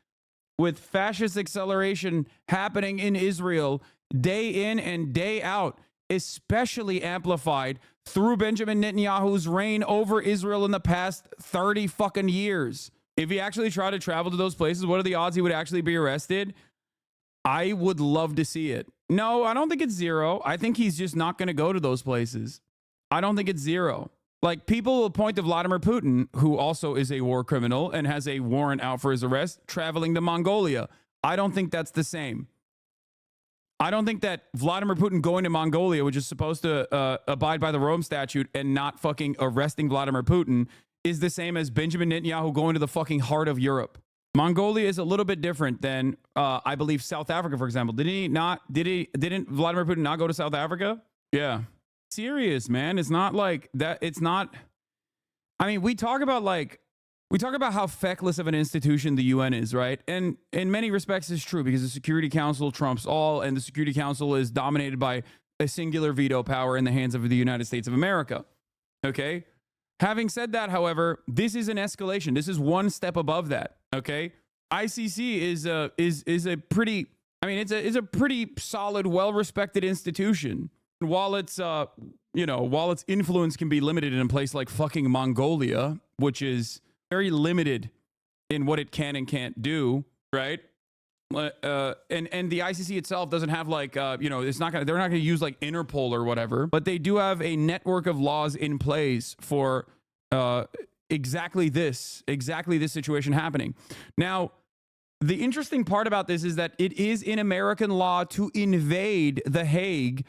with fascist acceleration happening in Israel day in and day out, especially amplified through Benjamin Netanyahu's reign over Israel in the past 30 fucking years. If he actually tried to travel to those places, what are the odds he would actually be arrested? I would love to see it. No, I don't think it's zero. I think he's just not going to go to those places. I don't think it's zero. Like, people will point to Vladimir Putin, who also is a war criminal and has a warrant out for his arrest, traveling to Mongolia. I don't think that's the same. I don't think that Vladimir Putin going to Mongolia, which is supposed to abide by the Rome Statute and not fucking arresting Vladimir Putin, is the same as Benjamin Netanyahu going to the fucking heart of Europe. Mongolia is a little bit different than, I believe, South Africa, for example. Didn't Vladimir Putin not go to South Africa? Yeah. Serious, man. It's not like that. It's not. I mean, we talk about how feckless of an institution the UN is, right? And in many respects, it's true because the Security Council trumps all, and the Security Council is dominated by a singular veto power in the hands of the United States of America. Okay? Having said that, however, this is an escalation. This is one step above that. Okay, ICC is a pretty. I mean, it's a pretty solid, well-respected institution. While its while its influence can be limited in a place like fucking Mongolia, which is very limited in what it can and can't do, right? And the ICC itself doesn't have like it's not gonna. They're not gonna use like Interpol or whatever, but they do have a network of laws in place for exactly this situation happening. Now, the interesting part about this is that it is in American law to invade the Hague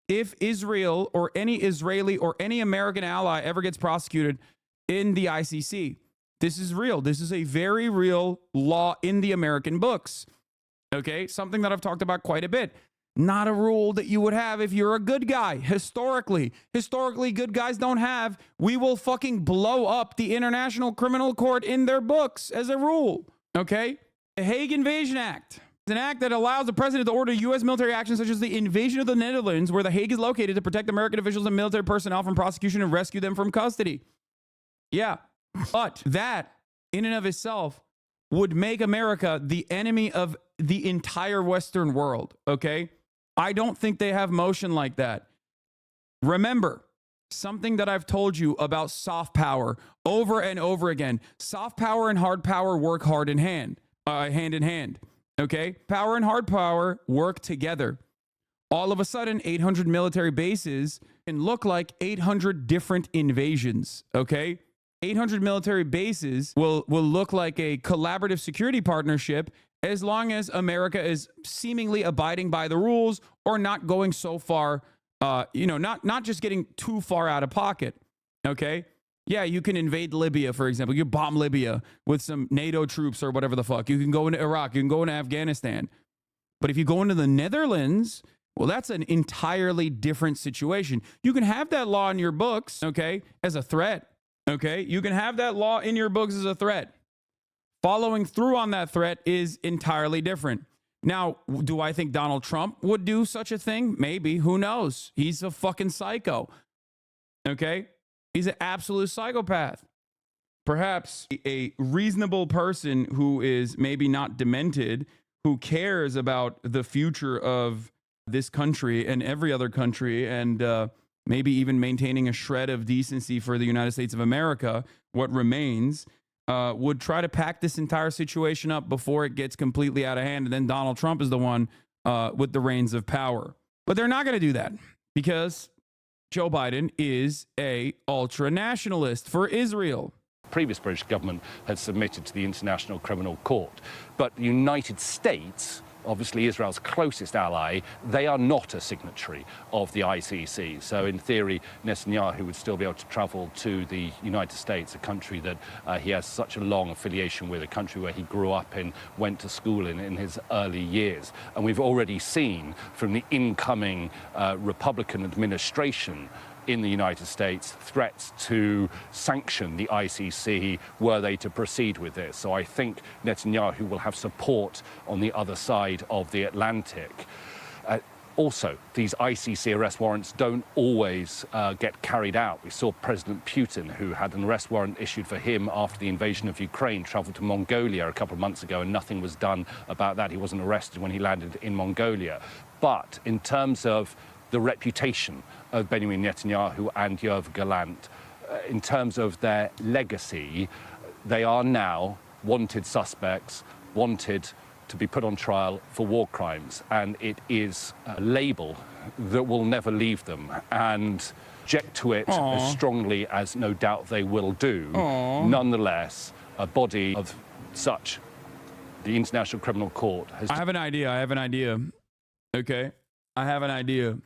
if Israel or any Israeli or any American ally ever gets prosecuted in the ICC. This is real. This is a very real law in the American books. Okay, something that I've talked about quite a bit. Not a rule that you would have if you're a good guy. Historically, good guys don't have. We will fucking blow up the International Criminal Court in their books as a rule. Okay? The Hague Invasion Act is an act that allows the president to order U.S. military action such as the invasion of the Netherlands, where the Hague is located, to protect American officials and military personnel from prosecution and rescue them from custody. Yeah. But that, in and of itself, would make America the enemy of the entire Western world. Okay? I don't think they have motion like that. Remember, something that I've told you about soft power over and over again. Soft power and hard power work hand in hand. Okay? Power and hard power work together. All of a sudden, 800 military bases can look like 800 different invasions. Okay? 800 military bases will look like a collaborative security partnership as long as America is seemingly abiding by the rules or not going so far, not just getting too far out of pocket. Okay? Yeah, you can invade Libya, for example. You bomb Libya with some NATO troops or whatever the fuck. You can go into Iraq. You can go into Afghanistan. But if you go into the Netherlands, well, that's an entirely different situation. You can have that law in your books, okay, as a threat. Okay? You can have that law in your books as a threat. Following through on that threat is entirely different. Now, do I think Donald Trump would do such a thing? Maybe. Who knows? He's a fucking psycho. Okay? He's an absolute psychopath. Perhaps a reasonable person who is maybe not demented, who cares about the future of this country and every other country, and maybe even maintaining a shred of decency for the United States of America, what remains, would try to pack this entire situation up before it gets completely out of hand. And then Donald Trump is the one with the reins of power. But they're not going to do that because Joe Biden is a ultra nationalist for Israel. previous British government had submitted to the International Criminal Court. But the United States, obviously Israel's closest ally, they are not a signatory of the ICC. So in theory, Netanyahu would still be able to travel to the United States, a country that he has such a long affiliation with, a country where he grew up in, went to school in his early years. And we've already seen from the incoming Republican administration in the United States threats to sanction the ICC were they to proceed with this. So I think Netanyahu will have support on the other side of the Atlantic. Also, these ICC arrest warrants don't always get carried out. We saw President Putin, who had an arrest warrant issued for him after the invasion of Ukraine, traveled to Mongolia a couple of months ago, and nothing was done about that. He wasn't arrested when he landed in Mongolia. But in terms of the reputation of Benjamin Netanyahu and Yoav Gallant, in terms of their legacy, they are now wanted suspects, wanted to be put on trial for war crimes. And it is a label that will never leave them. And object to it as strongly as no doubt they will do. Nonetheless, a body of such, the International Criminal Court has... I have an idea. Okay? I have an idea.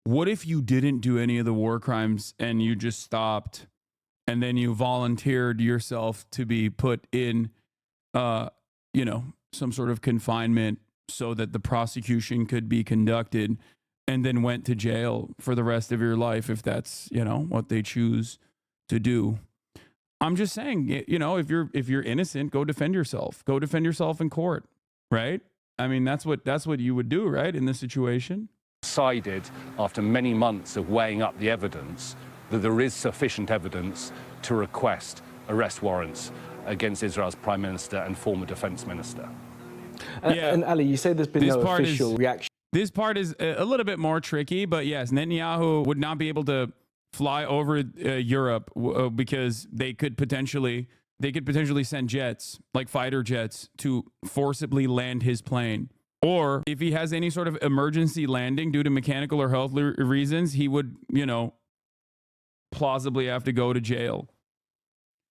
What if you didn't do any of the war crimes and you just stopped and then you volunteered yourself to be put in, some sort of confinement so that the prosecution could be conducted and then went to jail for the rest of your life if that's, what they choose to do. I'm just saying, if you're innocent, go defend yourself. Go defend yourself in court, right? I mean, that's what you would do, right, in this situation? Decided after many months of weighing up the evidence that there is sufficient evidence to request arrest warrants against Israel's Prime Minister and former Defense Minister. And Ali, you say there's been no official reaction. This part is a little bit more tricky, but yes, Netanyahu would not be able to fly over Europe because they could potentially send jets, like fighter jets, to forcibly land his plane. Or if he has any sort of emergency landing due to mechanical or health reasons, he would, plausibly have to go to jail.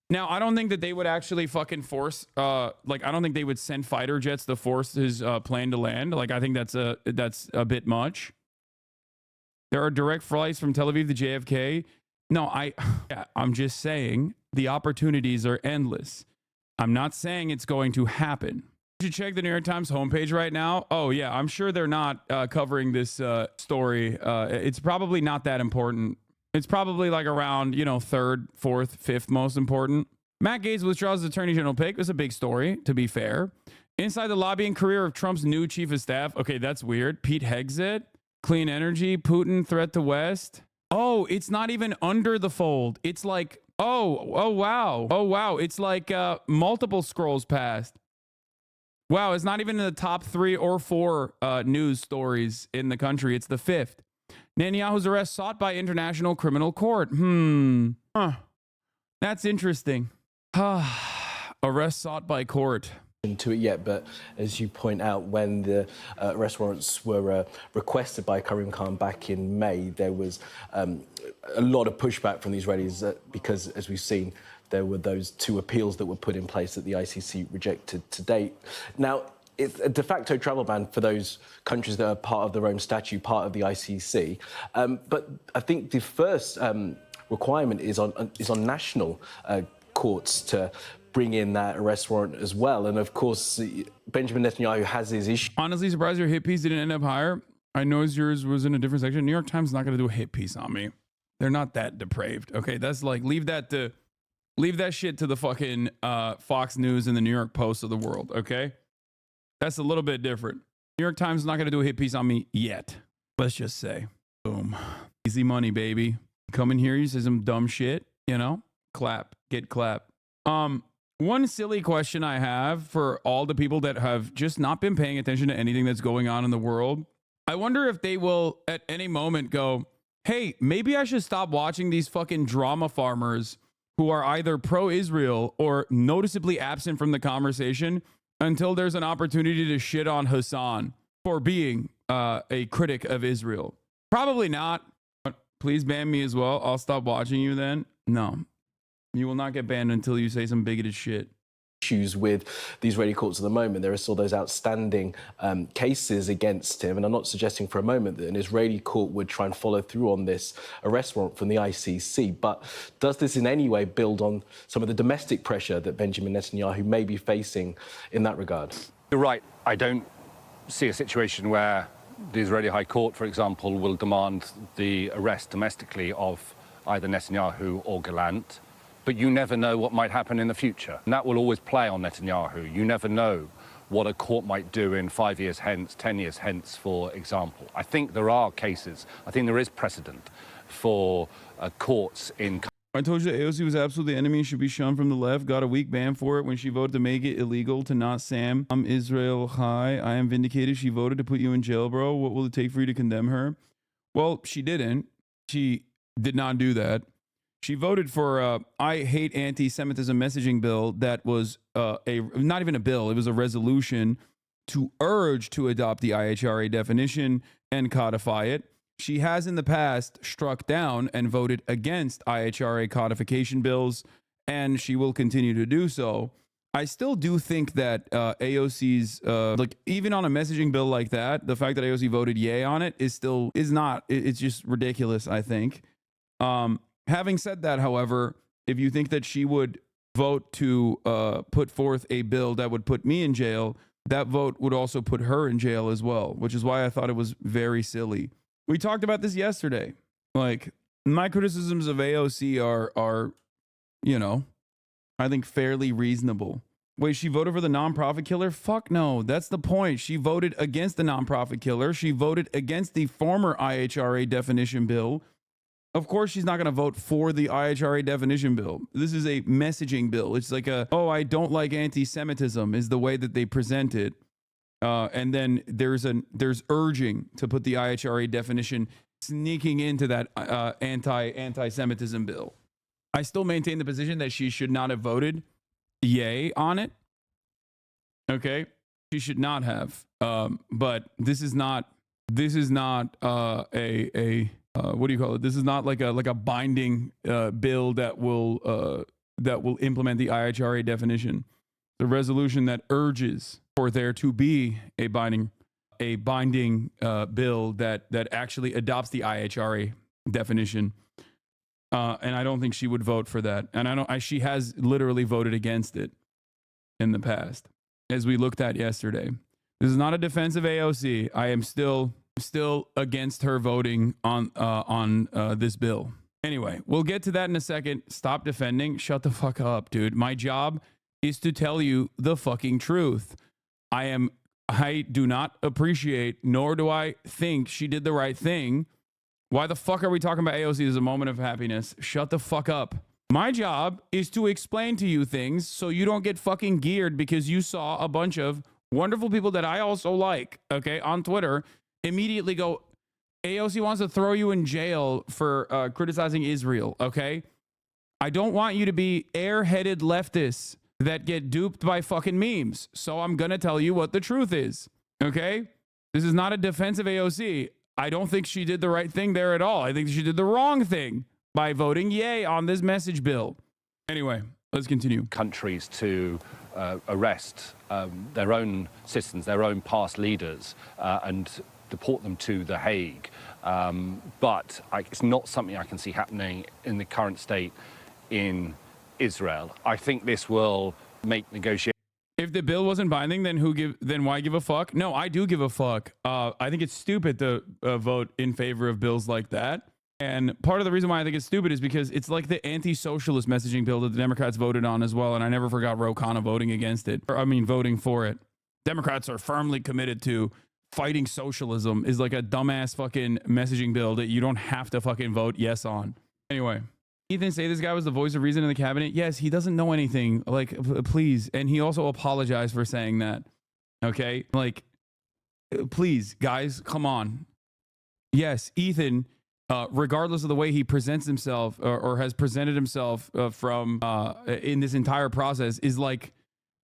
Now, I don't think that they would actually fucking force, I don't think they would send fighter jets to force his plane to land. Like, I think that's a bit much. There are direct flights from Tel Aviv to JFK. No, I'm just saying the opportunities are endless. I'm not saying it's going to happen. You should check the New York Times homepage right now. Oh, yeah, I'm sure they're not covering this story. It's probably not that important. It's probably like around, third, fourth, fifth most important. Matt Gaetz withdraws as Attorney General pick. It's a big story, to be fair. Inside the lobbying career of Trump's new chief of staff. Okay, that's weird. Pete Hegseth, clean energy, Putin, threat to West. Oh, it's not even under the fold. It's like, oh, wow. It's like multiple scrolls past. Wow, it's not even in the top 3 or 4 news stories in the country. It's the 5th. Netanyahu's arrest sought by International Criminal Court. That's interesting. Arrest sought by court. To it yet, but as you point out, when the arrest warrants were requested by Karim Khan back in May, there was a lot of pushback from the Israelis because, as we've seen, there were those 2 appeals that were put in place that the ICC rejected to date. Now, it's a de facto travel ban for those countries that are part of the Rome Statute, part of the ICC. But I think the first requirement is on national courts to bring in that arrest warrant as well. And of course, Benjamin Netanyahu has his issue. Honestly, surprised your hit piece didn't end up higher. I know yours was in a different section. New York Times is not going to do a hit piece on me. They're not that depraved. Okay, that's like, leave that shit to the fucking Fox News and the New York Post of the world, okay? That's a little bit different. New York Times is not going to do a hit piece on me yet. Let's just say. Boom. Easy money, baby. Come in here, you say some dumb shit, clap, get clap. One silly question I have for all the people that have just not been paying attention to anything that's going on in the world. I wonder if they will at any moment go, hey, maybe I should stop watching these fucking drama farmers who are either pro-Israel or noticeably absent from the conversation until there's an opportunity to shit on Hassan for being a critic of Israel. Probably not. Please ban me as well. I'll stop watching you then. No. You will not get banned until you say some bigoted shit. Issues with the Israeli courts at the moment. There are still those outstanding cases against him, and I'm not suggesting for a moment that an Israeli court would try and follow through on this arrest warrant from the ICC. But does this in any way build on some of the domestic pressure that Benjamin Netanyahu may be facing in that regard? You're right. I don't see a situation where the Israeli High Court, for example, will demand the arrest domestically of either Netanyahu or Gallant. But you never know what might happen in the future. And that will always play on Netanyahu. You never know what a court might do in 5 years hence, 10 years hence, for example. I think there are cases, I think there is precedent for courts in... I told you AOC was absolutely the enemy, should be shunned from the left, got a weak ban for it when she voted to make it illegal to not Sam. I'm Israel High. I am vindicated. She voted to put you in jail, bro. What will it take for you to condemn her? Well, she didn't. She did not do that. She voted for I hate anti-Semitism messaging bill that was not even a bill. It was a resolution to urge to adopt the IHRA definition and codify it. She has in the past struck down and voted against IHRA codification bills, and she will continue to do so. I still do think that AOC's, like even on a messaging bill like that, the fact that AOC voted yay on it is not, it's just ridiculous, I think. Having said that, however, if you think that she would vote to put forth a bill that would put me in jail, that vote would also put her in jail as well, which is why I thought it was very silly. We talked about this yesterday. Like, my criticisms of AOC are, you know, I think fairly reasonable. Wait, she voted for the nonprofit killer? Fuck no. That's the point. She voted against the nonprofit killer. She voted against the former IHRA definition bill. Of course, she's not going to vote for the IHRA definition bill. This is a messaging bill. It's like oh, I don't like anti-Semitism is the way that they present it. And then there's urging to put the IHRA definition sneaking into that anti-Semitism bill. I still maintain the position that she should not have voted yay on it. Okay, she should not have. But this is not a what do you call it? This is not like a binding bill that will implement the IHRA definition. The resolution that urges for there to be a binding bill that actually adopts the IHRA definition. And I don't think she would vote for that. And she has literally voted against it in the past, as we looked at yesterday. This is not a defense of AOC. I am still against her voting on this bill. Anyway, we'll get to that in a second. Stop defending. Shut the fuck up, dude. My job is to tell you the fucking truth. I do not appreciate, nor do I think she did the right thing. Why the fuck are we talking about AOC as a moment of happiness? Shut the fuck up. My job is to explain to you things so you don't get fucking geared because you saw a bunch of wonderful people that I also like, okay, on Twitter immediately go, AOC wants to throw you in jail for criticizing Israel, okay? I don't want you to be airheaded leftists that get duped by fucking memes. So I'm going to tell you what the truth is, okay? This is not a defense of AOC. I don't think she did the right thing there at all. I think she did the wrong thing by voting yay on this message bill. Anyway, let's continue. Countries to arrest their own citizens, their own past leaders, and deport them to The Hague. But it's not something I can see happening in the current state in Israel. I think this will make negotiations. If the bill wasn't binding, then why give a fuck? No, I do give a fuck. I think it's stupid to vote in favor of bills like that. And part of the reason why I think it's stupid is because it's like the anti-socialist messaging bill that the Democrats voted on as well. And I never forgot Ro Khanna voting against it. Voting for it. Democrats are firmly committed to fighting socialism is like a dumbass fucking messaging bill that you don't have to fucking vote yes on. Anyway, Ethan say this guy was the voice of reason in the cabinet. Yes, he doesn't know anything. Like, please. And he also apologized for saying that. Okay? Like, please, guys, come on. Yes, Ethan, regardless of the way he presents himself or has presented himself from in this entire process is like,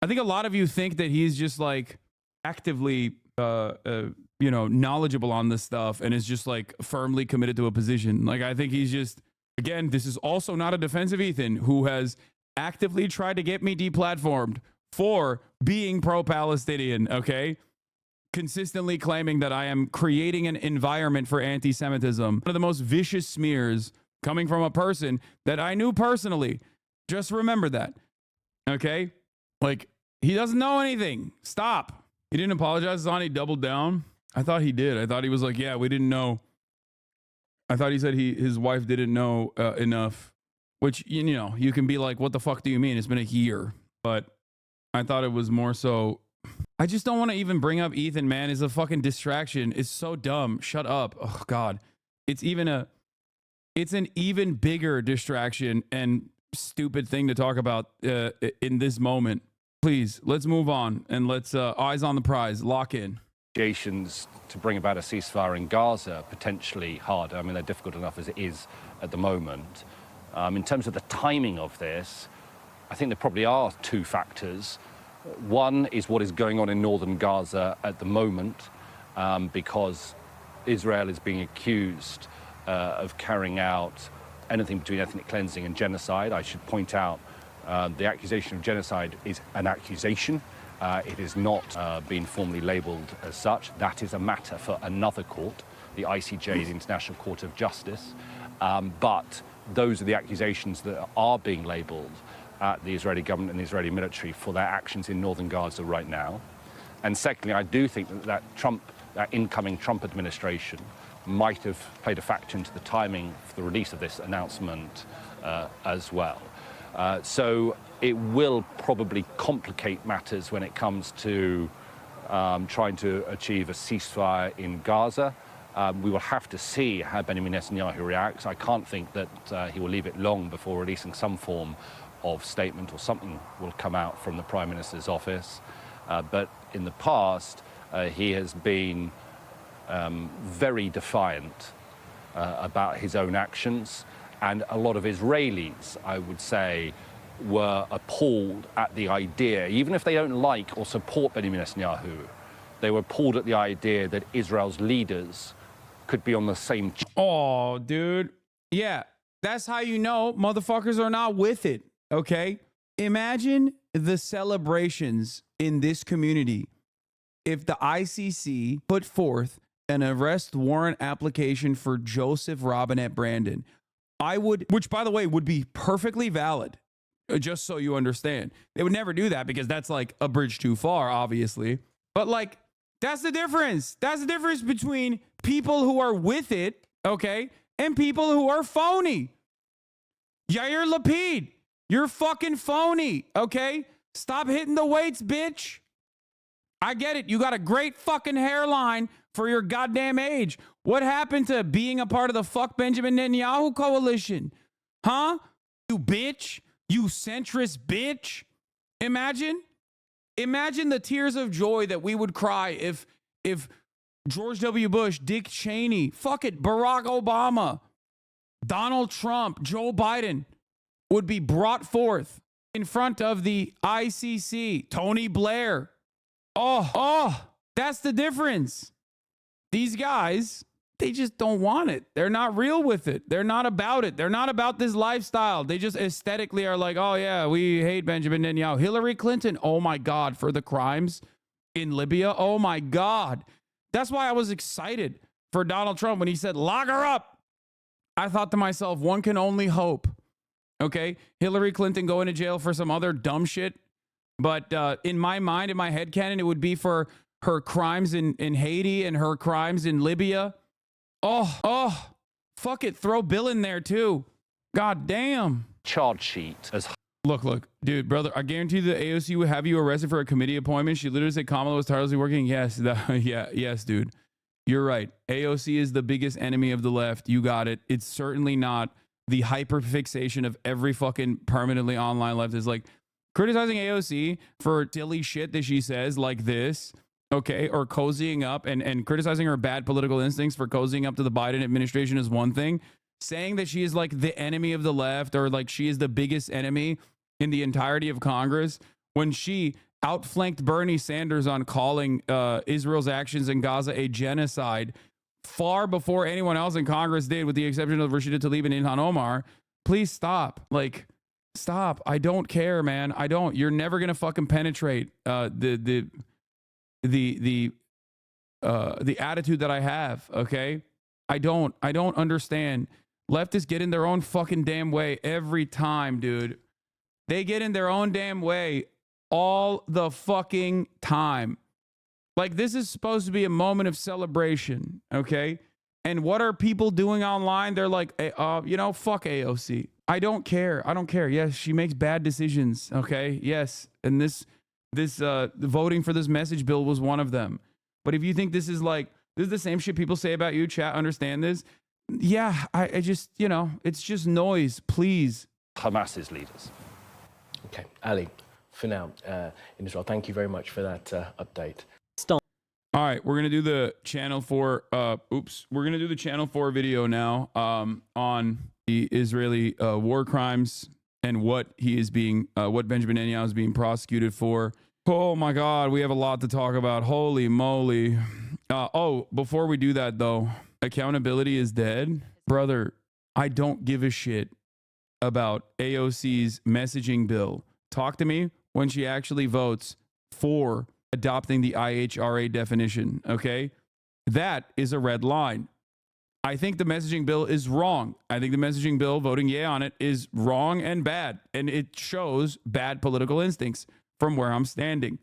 I think a lot of you think that he's just like actively knowledgeable on this stuff and is just like firmly committed to a position. Like, I think he's just Again, this is also not a defense of Ethan, who has actively tried to get me deplatformed for being pro-Palestinian, okay? Consistently claiming that I am creating an environment for anti-Semitism. One of the most vicious smears coming from a person that I knew personally. Just remember that, okay? Like, he doesn't know anything. Stop. He didn't apologize, Zan. He doubled down. I thought he did. I thought he was like, yeah, we didn't know. I thought he said his wife didn't know enough, which, you know, you can be like, what the fuck do you mean? It's been a year. But I thought it was more so, I just don't want to even bring up Ethan, man. It's a fucking distraction. It's so dumb. Shut up. Oh, God. It's an even bigger distraction and stupid thing to talk about in this moment. Please, let's move on and let's eyes on the prize. Lock in. Negotiations to bring about a ceasefire in Gaza potentially harder. I mean, they're difficult enough as it is at the moment. In terms of the timing of this, I think there probably are two factors. One is what is going on in northern Gaza at the moment, because Israel is being accused of carrying out anything between ethnic cleansing and genocide. I should point out the accusation of genocide is an accusation. It is not been formally labelled as such. That is a matter for another court, the ICJ, the International Court of Justice. But those are the accusations that are being labelled at the Israeli government and the Israeli military for their actions in northern Gaza right now. And secondly, I do think that that incoming Trump administration might have played a factor into the timing for the release of this announcement as well. So it will probably complicate matters when it comes to trying to achieve a ceasefire in Gaza. We will have to see how Benjamin Netanyahu reacts. I can't think that he will leave it long before releasing some form of statement, or something will come out from the Prime Minister's office. But in the past, he has been very defiant about his own actions. And a lot of Israelis, I would say, were appalled at the idea, even if they don't like or support Benjamin Netanyahu, they were appalled at the idea that Israel's leaders could be on the same. Oh, dude. Yeah, that's how you know motherfuckers are not with it, okay? Imagine the celebrations in this community if the ICC put forth an arrest warrant application for Joseph Robinette Brandon. I would, which by the way, would be perfectly valid, just so you understand. They would never do that because that's like a bridge too far, obviously. But like, that's the difference. That's the difference between people who are with it, okay, and people who are phony. Yair Lapid, you're fucking phony, okay? Stop hitting the weights, bitch. I get it. You got a great fucking hairline for your goddamn age. What happened to being a part of the fuck Benjamin Netanyahu coalition? Huh? You bitch. You centrist bitch. Imagine the tears of joy that we would cry if George W. Bush, Dick Cheney, fuck it, Barack Obama, Donald Trump, Joe Biden would be brought forth in front of the ICC. Tony Blair. Oh, that's the difference. These guys, they just don't want it. They're not real with it. They're not about it. They're not about this lifestyle. They just aesthetically are like, oh yeah, we hate Benjamin Netanyahu. Hillary Clinton, oh my God, for the crimes in Libya. Oh my God. That's why I was excited for Donald Trump when he said, lock her up. I thought to myself, one can only hope. Okay, Hillary Clinton going to jail for some other dumb shit. But in my mind, in my headcanon, it would be for her crimes in Haiti and her crimes in Libya. Oh, fuck it. Throw Bill in there too. God damn. Charge sheet as. Look, dude, brother, I guarantee the AOC would have you arrested for a committee appointment. She literally said Kamala was tirelessly working. Yes, yes, dude. You're right. AOC is the biggest enemy of the left. You got it. It's certainly not the hyperfixation of every fucking permanently online left. Is like criticizing AOC for silly shit that she says like this, okay, or cozying up and criticizing her bad political instincts for cozying up to the Biden administration is one thing. Saying that she is like the enemy of the left or like she is the biggest enemy in the entirety of Congress when she outflanked Bernie Sanders on calling Israel's actions in Gaza a genocide far before anyone else in Congress did, with the exception of Rashida Tlaib and Ilhan Omar. Please stop. Like, stop. I don't care, man. I don't. You're never gonna fucking penetrate the attitude that I have. Okay, I don't understand. Leftists get in their own fucking damn way every time, dude. They get in their own damn way all the fucking time. Like, this is supposed to be a moment of celebration, okay? And what are people doing online? They're like, fuck AOC. I don't care. I don't care. Yes, she makes bad decisions, okay? Yes. And this voting for this message bill was one of them. But if you think this is the same shit people say about you, chat, understand this? Yeah, I just, it's just noise, please. Hamas's leaders. Okay, Ali, for now, in Israel, thank you very much for that update. All right, we're gonna do the channel 4. We're gonna do the channel 4 video now on the Israeli war crimes and what Benjamin Netanyahu is being prosecuted for. Oh my God, we have a lot to talk about. Holy moly! Before we do that though, accountability is dead, brother. I don't give a shit about AOC's messaging bill. Talk to me when she actually votes for adopting the IHRA definition, okay? That is a red line. I think the messaging bill is wrong. I think the messaging bill, voting yay on it, is wrong and bad. And it shows bad political instincts from where I'm standing,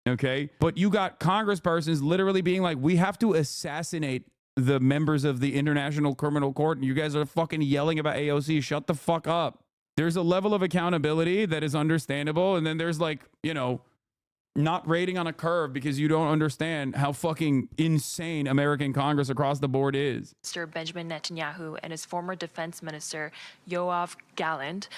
okay? But you got congresspersons literally being like, we have to assassinate the members of the International Criminal Court, and you guys are fucking yelling about AOC. Shut the fuck up. There's a level of accountability that is understandable, and then there's not rating on a curve because you don't understand how fucking insane American Congress across the board is. Mr. Benjamin Netanyahu and his former defense minister, Yoav Gallant,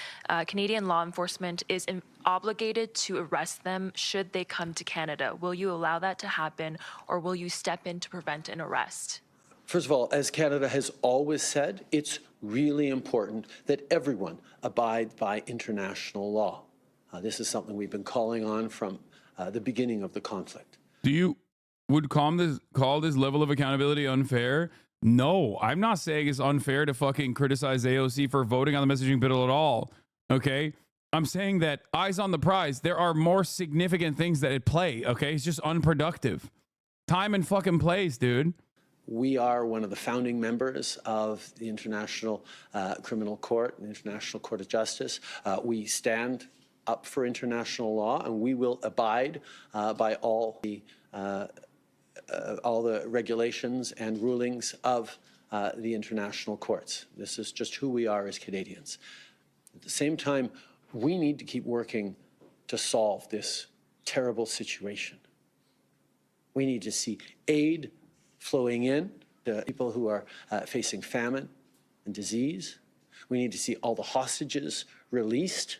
Canadian law enforcement is obligated to arrest them should they come to Canada. Will you allow that to happen, or will you step in to prevent an arrest? First of all, as Canada has always said, it's really important that everyone abide by international law. This is something we've been calling on from the beginning of the conflict. Would call this level of accountability unfair? No, I'm not saying it's unfair to fucking criticize AOC for voting on the messaging bill at all. Okay, I'm saying that eyes on the prize. There are more significant things that at play. Okay, it's just unproductive. Time and fucking place, dude. We are one of the founding members of the International Criminal Court, the International Court of Justice. We stand up for international law, and we will abide by all the regulations and rulings of the international courts. This is just who we are as Canadians. At the same time, we need to keep working to solve this terrible situation. We need to see aid flowing in to people who are facing famine and disease. We need to see all the hostages released.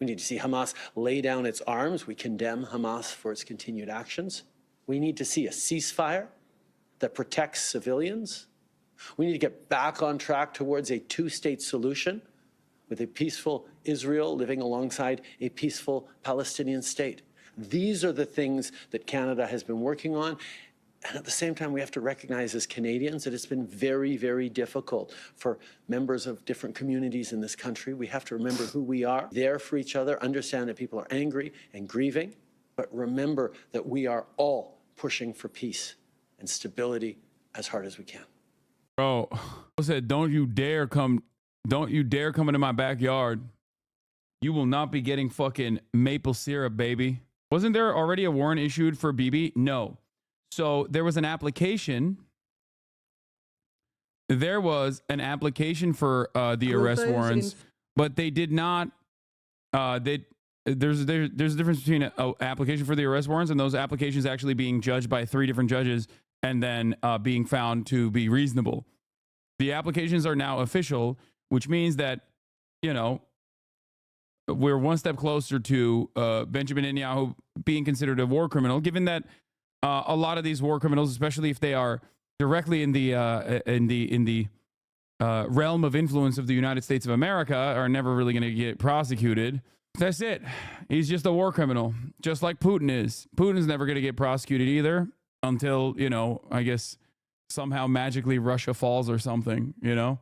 We need to see Hamas lay down its arms. We condemn Hamas for its continued actions. We need to see a ceasefire that protects civilians. We need to get back on track towards a two-state solution with a peaceful Israel living alongside a peaceful Palestinian state. These are the things that Canada has been working on. And at the same time, we have to recognize as Canadians that it's been very, very difficult for members of different communities in this country. We have to remember who we are, there for each other, understand that people are angry and grieving, but remember that we are all pushing for peace and stability as hard as we can. Bro, I said, don't you dare come into my backyard. You will not be getting fucking maple syrup, baby. Wasn't there already a warrant issued for Bibi? No. So there was an application. There was an application for the arrest warrants, but they did not. There's a difference between an application for the arrest warrants and those applications actually being judged by 3 different judges and then being found to be reasonable. The applications are now official, which means that, we're one step closer to Benjamin Netanyahu being considered a war criminal, given that a lot of these war criminals, especially if they are directly in the realm of influence of the United States of America, are never really going to get prosecuted. That's it. He's just a war criminal, just like Putin is. Putin's never going to get prosecuted either until, I guess somehow magically Russia falls or something, you know?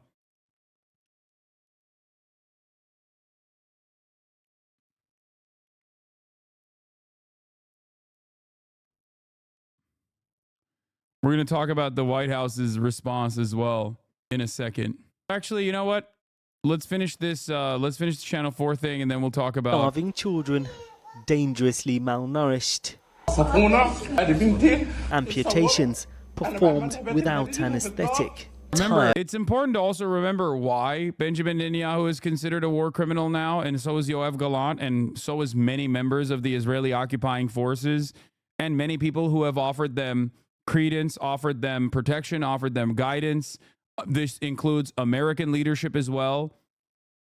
We're going to talk about the White House's response as well in a second. Actually, you know what? Let's finish this. Let's finish the Channel 4 thing, and then we'll talk about starving children, dangerously malnourished, amputations performed without anaesthetic. Remember, it's important to also remember why Benjamin Netanyahu is considered a war criminal now, and so is Yoav Gallant, and so is many members of the Israeli occupying forces, and many people who have offered them credence, offered them protection, offered them guidance. This includes American leadership as well.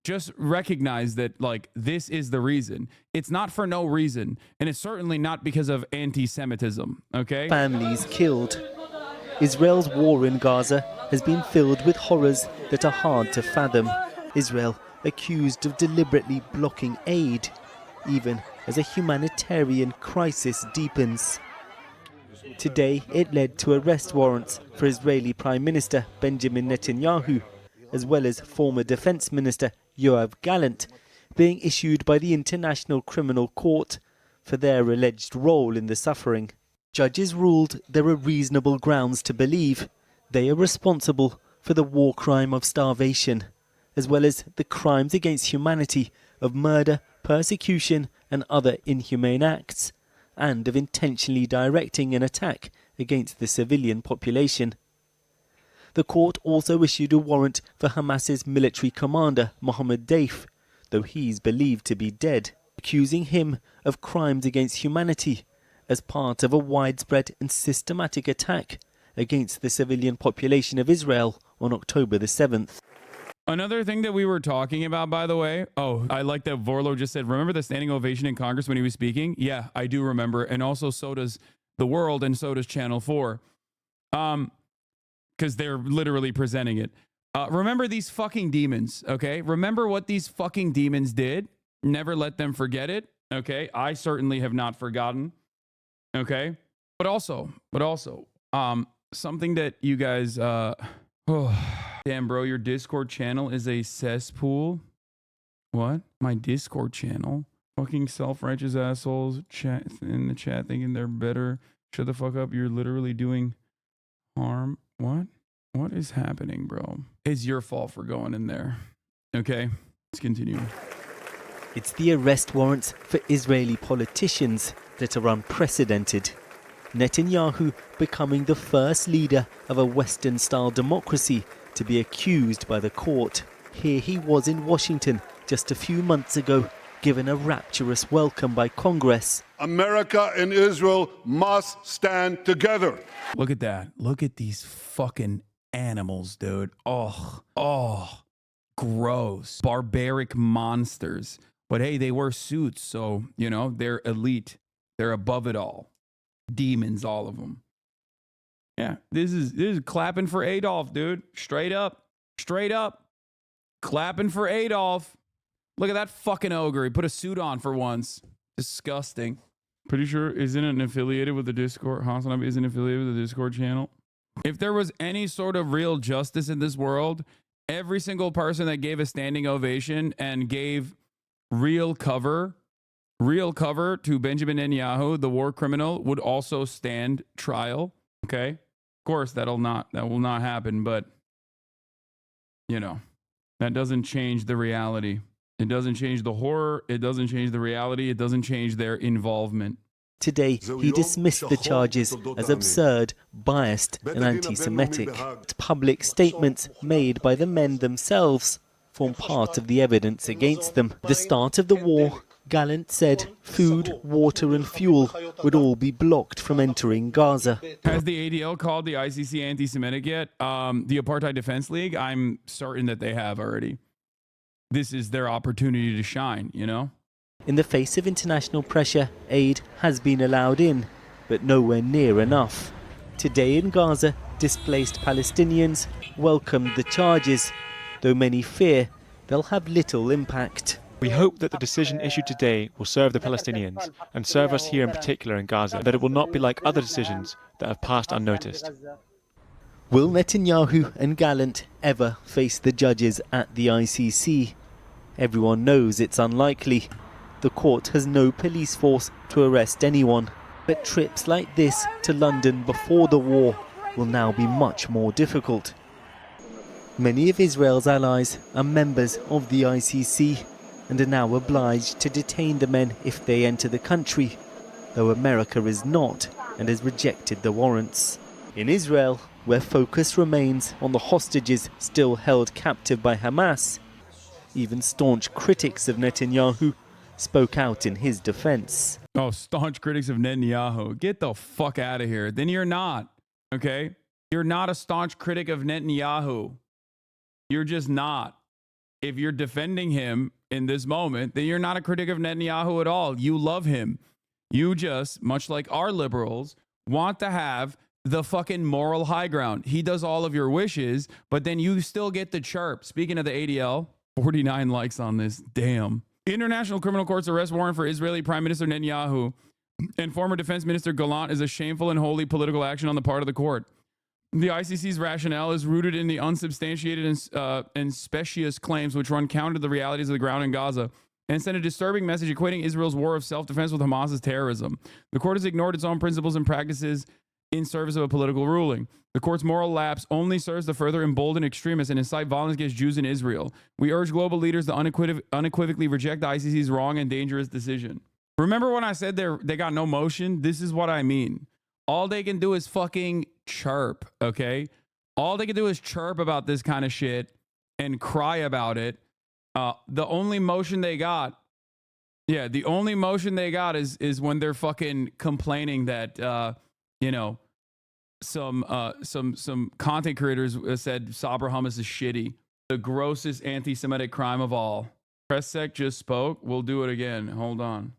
Just recognize that, like, this is the reason. It's not for no reason, and it's certainly not because of anti-Semitism, okay? Families killed. Israel's war in Gaza has been filled with horrors that are hard to fathom. Israel accused of deliberately blocking aid, even as a humanitarian crisis deepens. Today, it led to arrest warrants for Israeli Prime Minister Benjamin Netanyahu, as well as former Defense Minister Yoav Gallant, being issued by the International Criminal Court for their alleged role in the suffering. Judges ruled there are reasonable grounds to believe they are responsible for the war crime of starvation, as well as the crimes against humanity of murder, persecution and other inhumane acts, and of intentionally directing an attack against the civilian population. The court also issued a warrant for Hamas's military commander, Mohammed Deif, though he's believed to be dead, accusing him of crimes against humanity as part of a widespread and systematic attack against the civilian population of Israel on October the 7th. Another thing that we were talking about, by the way, I like that Vorlo just said, remember the standing ovation in Congress when he was speaking? Yeah, I do remember. And also so does the world, and so does Channel 4. Because they're literally presenting it. Remember these fucking demons, okay? Remember what these fucking demons did. Never let them forget it, okay? I certainly have not forgotten, okay? But also, something that you guys, damn, bro, your Discord channel is a cesspool. What? My Discord channel? Fucking self-righteous assholes chat in the chat thinking they're better. Shut the fuck up. You're literally doing harm. What? What is happening, bro? It's your fault for going in there. Okay, let's continue. It's the arrest warrants for Israeli politicians that are unprecedented. Netanyahu becoming the first leader of a Western-style democracy to be accused by the court. Here he was in Washington just a few months ago, given a rapturous welcome by Congress. America and Israel must stand together. Look at that. Look at these fucking animals, dude. Oh, gross. Barbaric monsters. But hey, they wear suits, so, you know, they're elite. They're above it all. Demons, all of them. Yeah, this is clapping for Adolf, dude. Straight up. Clapping for Adolf. Look at that fucking ogre. He put a suit on for once. Disgusting. Pretty sure isn't it affiliated with the Discord? Hasanabi isn't affiliated with the Discord channel. If there was any sort of real justice in this world, every single person that gave a standing ovation and gave real cover to Benjamin Netanyahu, the war criminal, would also stand trial. Okay, of course that will not happen, but you know, that doesn't change the reality. It doesn't change the horror. It doesn't change the reality. It doesn't change their involvement. Today, he dismissed the charges as absurd, biased and anti-Semitic. Public statements made by the men themselves form part of the evidence against them. At the start of the war, Gallant said food, water and fuel would all be blocked from entering Gaza. Has the ADL called the ICC anti-Semitic yet? The Apartheid Defense League? I'm certain that they have already. This is their opportunity to shine, you know? In the face of international pressure, aid has been allowed in, but nowhere near enough. Today in Gaza, displaced Palestinians welcomed the charges, though many fear they'll have little impact. We hope that the decision issued today will serve the Palestinians, and serve us here in particular in Gaza, that it will not be like other decisions that have passed unnoticed. Will Netanyahu and Gallant ever face the judges at the ICC? Everyone knows it's unlikely. The court has no police force to arrest anyone. But trips like this to London before the war will now be much more difficult. Many of Israel's allies are members of the ICC and are now obliged to detain the men if they enter the country, though America is not and has rejected the warrants. In Israel, where focus remains on the hostages still held captive by Hamas, even staunch critics of Netanyahu spoke out in his defense. Oh, staunch critics of Netanyahu. Get the fuck out of here. Then you're not, okay? You're not a staunch critic of Netanyahu. You're just not. If you're defending him in this moment, then you're not a critic of Netanyahu at all. You love him. You just, much like our liberals, want to have the fucking moral high ground. He does all of your wishes, but then you still get the chirp. Speaking of the ADL, 49 likes on this. Damn. International Criminal Court's arrest warrant for Israeli Prime Minister Netanyahu and former Defense Minister Gallant is a shameful and wholly political action on the part of the court. The ICC's rationale is rooted in the unsubstantiated and specious claims which run counter to the realities of the ground in Gaza and send a disturbing message equating Israel's war of self-defense with Hamas's terrorism. The court has ignored its own principles and practices in service of a political ruling. The court's moral lapse only serves to further embolden extremists and incite violence against Jews in Israel. We urge global leaders to unequivocally reject the ICC's wrong and dangerous decision. Remember when I said they got no motion? This is what I mean. All they can do is fucking chirp, okay? All they can do is chirp about this kind of shit and cry about it. The only motion they got, the only motion they got is when they're fucking complaining that, some content creators said Sabra hummus is shitty. The grossest anti-Semitic crime of all. Press Sec just spoke. We'll do it again. Hold on.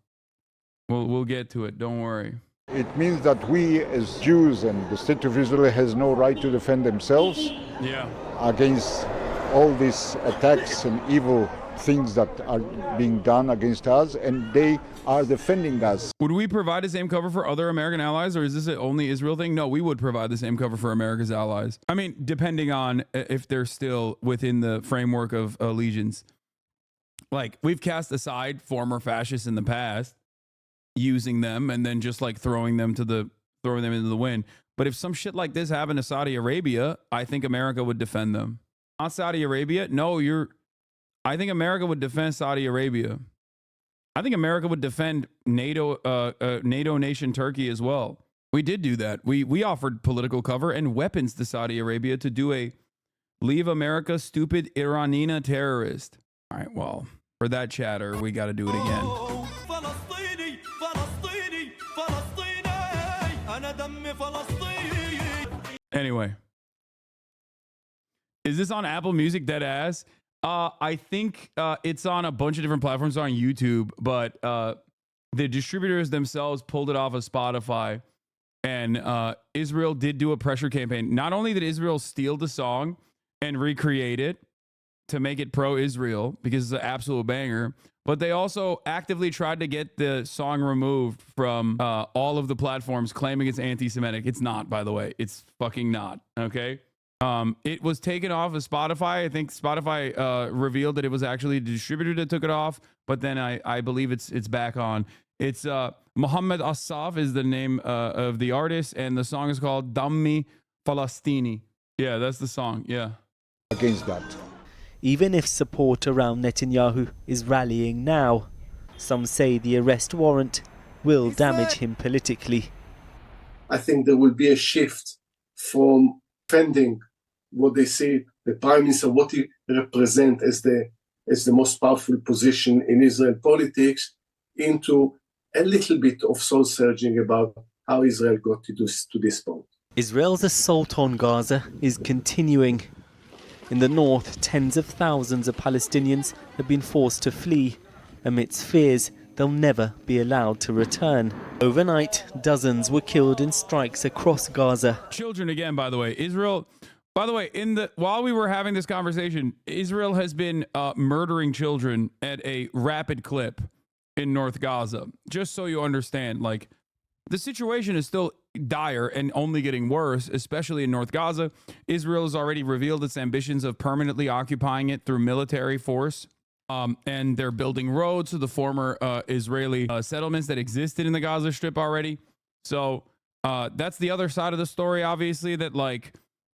We'll get to it. Don't worry. It means that we as Jews and the state of Israel has no right to defend themselves against all these attacks and evil things that are being done against us, and they are defending us. Would we provide the same cover for other American allies, or is this an only Israel thing? No, we would provide the same cover for America's allies. I mean, depending on if they're still within the framework of allegiance. Like, we've cast aside former fascists in the past, using them and then just like throwing them into the wind. But if some shit like this happened to Saudi Arabia, I think America would defend them. Not Saudi Arabia. No, I think America would defend Saudi Arabia. I think America would defend NATO nation Turkey as well. We did do that. We offered political cover and weapons to Saudi Arabia to do a leave America stupid Iranina terrorist. All right, well, for that chatter, we got to do it again. Anyway, is this on Apple Music, dead ass? I think it's on a bunch of different platforms. It's on YouTube, but the distributors themselves pulled it off of Spotify, and Israel did do a pressure campaign. Not only did Israel steal the song and recreate it to make it pro-Israel because it's an absolute banger, but they also actively tried to get the song removed from all of the platforms, claiming it's anti-Semitic. It's not, by the way. It's fucking not, okay? It was taken off of Spotify. I think Spotify revealed that it was actually the distributor that took it off, but then I believe it's back on. It's Mohammed Assaf is the name of the artist, and the song is called Dammi Falastini. Yeah, that's the song, yeah. Against that. Even if support around Netanyahu is rallying now, some say the arrest warrant will damage him politically. I think there will be a shift from defending what they say the Prime Minister, what he represents as the most powerful position in Israel politics, into a little bit of soul-searching about how Israel got to this point. Israel's assault on Gaza is continuing. In the north, tens of thousands of Palestinians have been forced to flee amidst fears they'll never be allowed to return. Overnight, dozens were killed in strikes across Gaza. Children again, by the way. Israel, by the way, while we were having this conversation, Israel has been murdering children at a rapid clip in North Gaza. Just so you understand, like, the situation is still dire and only getting worse, especially in North Gaza. Israel has already revealed its ambitions of permanently occupying it through military force. And they're building roads to the former Israeli settlements that existed in the Gaza Strip already. So that's the other side of the story, obviously, that like,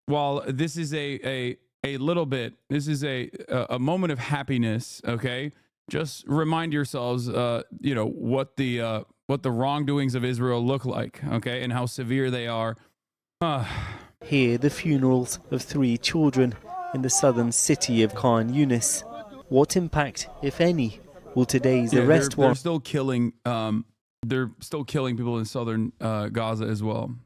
while this is a little bit, this is a moment of happiness, okay? Just remind yourselves, you know, what the wrongdoings of Israel look like, okay? And how severe they are. Here, the funerals of 3 children in the southern city of Khan Yunis. What impact, if any, will today's arrest they're still killing. They're still killing people in southern Gaza as well.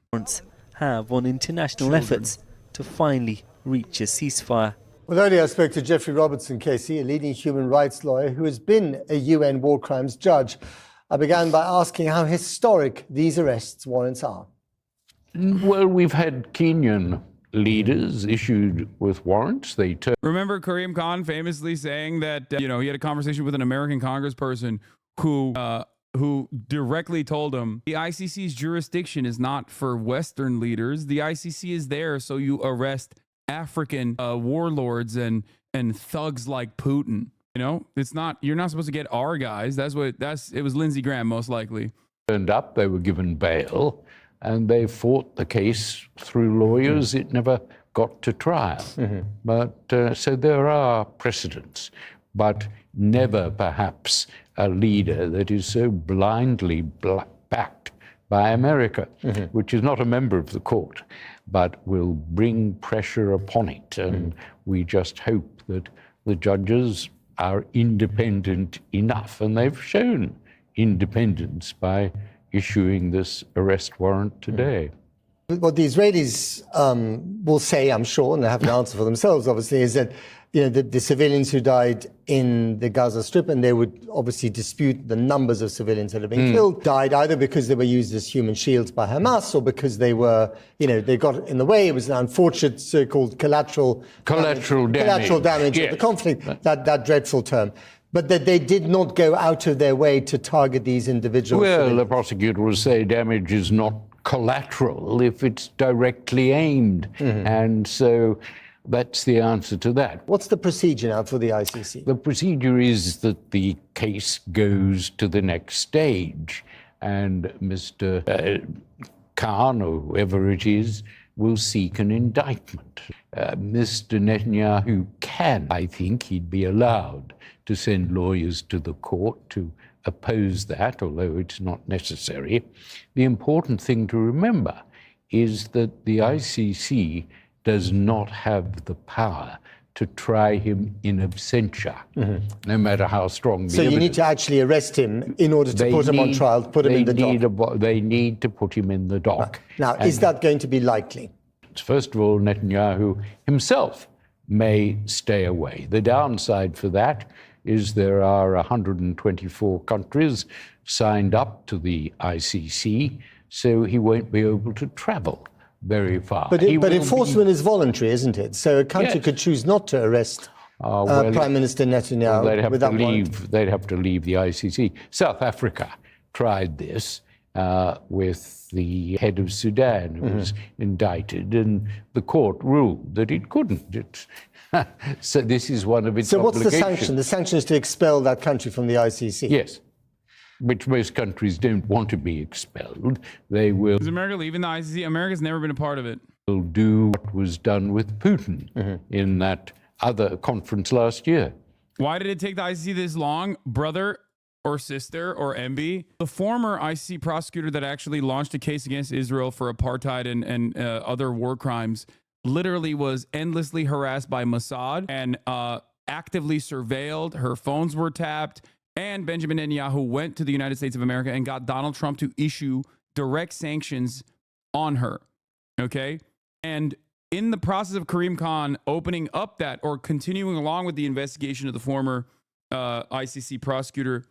Have on international efforts to finally reach a ceasefire? Well, earlier I spoke to Jeffrey Robertson, Casey, a leading human rights lawyer who has been a UN war crimes judge. I began by asking how historic these arrests warrants are. Well, we've had Kenyan leaders issued with warrants. Remember Karim Khan famously saying that he had a conversation with an American congressperson who directly told him the ICC's jurisdiction is not for Western leaders. The ICC is there so you arrest African warlords and thugs like Putin. You know, it's not. You're not supposed to get our guys. It was Lindsey Graham most likely. Turned up. They were given bail. And they fought the case through lawyers. It never got to trial. But so there are precedents, but never perhaps a leader that is so blindly backed by America, which is not a member of the court, but will bring pressure upon it. And we just hope that the judges are independent enough, and they've shown independence by issuing this arrest warrant today. What the Israelis will say, I'm sure, and they have an answer for themselves, obviously, is that the civilians who died in the Gaza Strip, and they would obviously dispute the numbers of civilians that have been killed, died either because they were used as human shields by Hamas or because they were, they got in the way. It was an unfortunate so-called collateral damage of the conflict, that dreadful term. But that they did not go out of their way to target these individuals. Well, the prosecutor will say damage is not collateral if it's directly aimed. And so that's the answer to that. What's the procedure now for the ICC? The procedure is that the case goes to the next stage, and Mr. Khan, or whoever it is, will seek an indictment. Mr. Netanyahu can, I think he'd be allowed to send lawyers to the court to oppose that, although it's not necessary. The important thing to remember is that the ICC does not have the power to try him in absentia, no matter how strong the evidence. So you need to actually arrest him in order to put him on trial, put him in the dock. They need to put him in the dock. Now, is that going to be likely? First of all, Netanyahu himself may stay away. The downside for that is there are 124 countries signed up to the ICC, so he won't be able to travel very far. But enforcement is voluntary, isn't it? So a country could choose not to arrest Prime Minister Netanyahu without warrant. They'd have to leave the ICC. South Africa tried this with the head of Sudan, who was indicted, and the court ruled that it couldn't. So this is one of its obligations. What's the sanction? The sanction is to expel that country from the ICC? Yes, which most countries don't want to be expelled. They will. Is America leaving the ICC? America's never been a part of it. Will do what was done with Putin in that other conference last year. Why did it take the ICC this long, brother or sister or MB? The former ICC prosecutor that actually launched a case against Israel for apartheid and other war crimes literally was endlessly harassed by Mossad and actively surveilled. Her phones were tapped. And Benjamin Netanyahu went to the United States of America and got Donald Trump to issue direct sanctions on her. Okay? And in the process of Karim Khan opening up that, or continuing along with the investigation of the former ICC prosecutor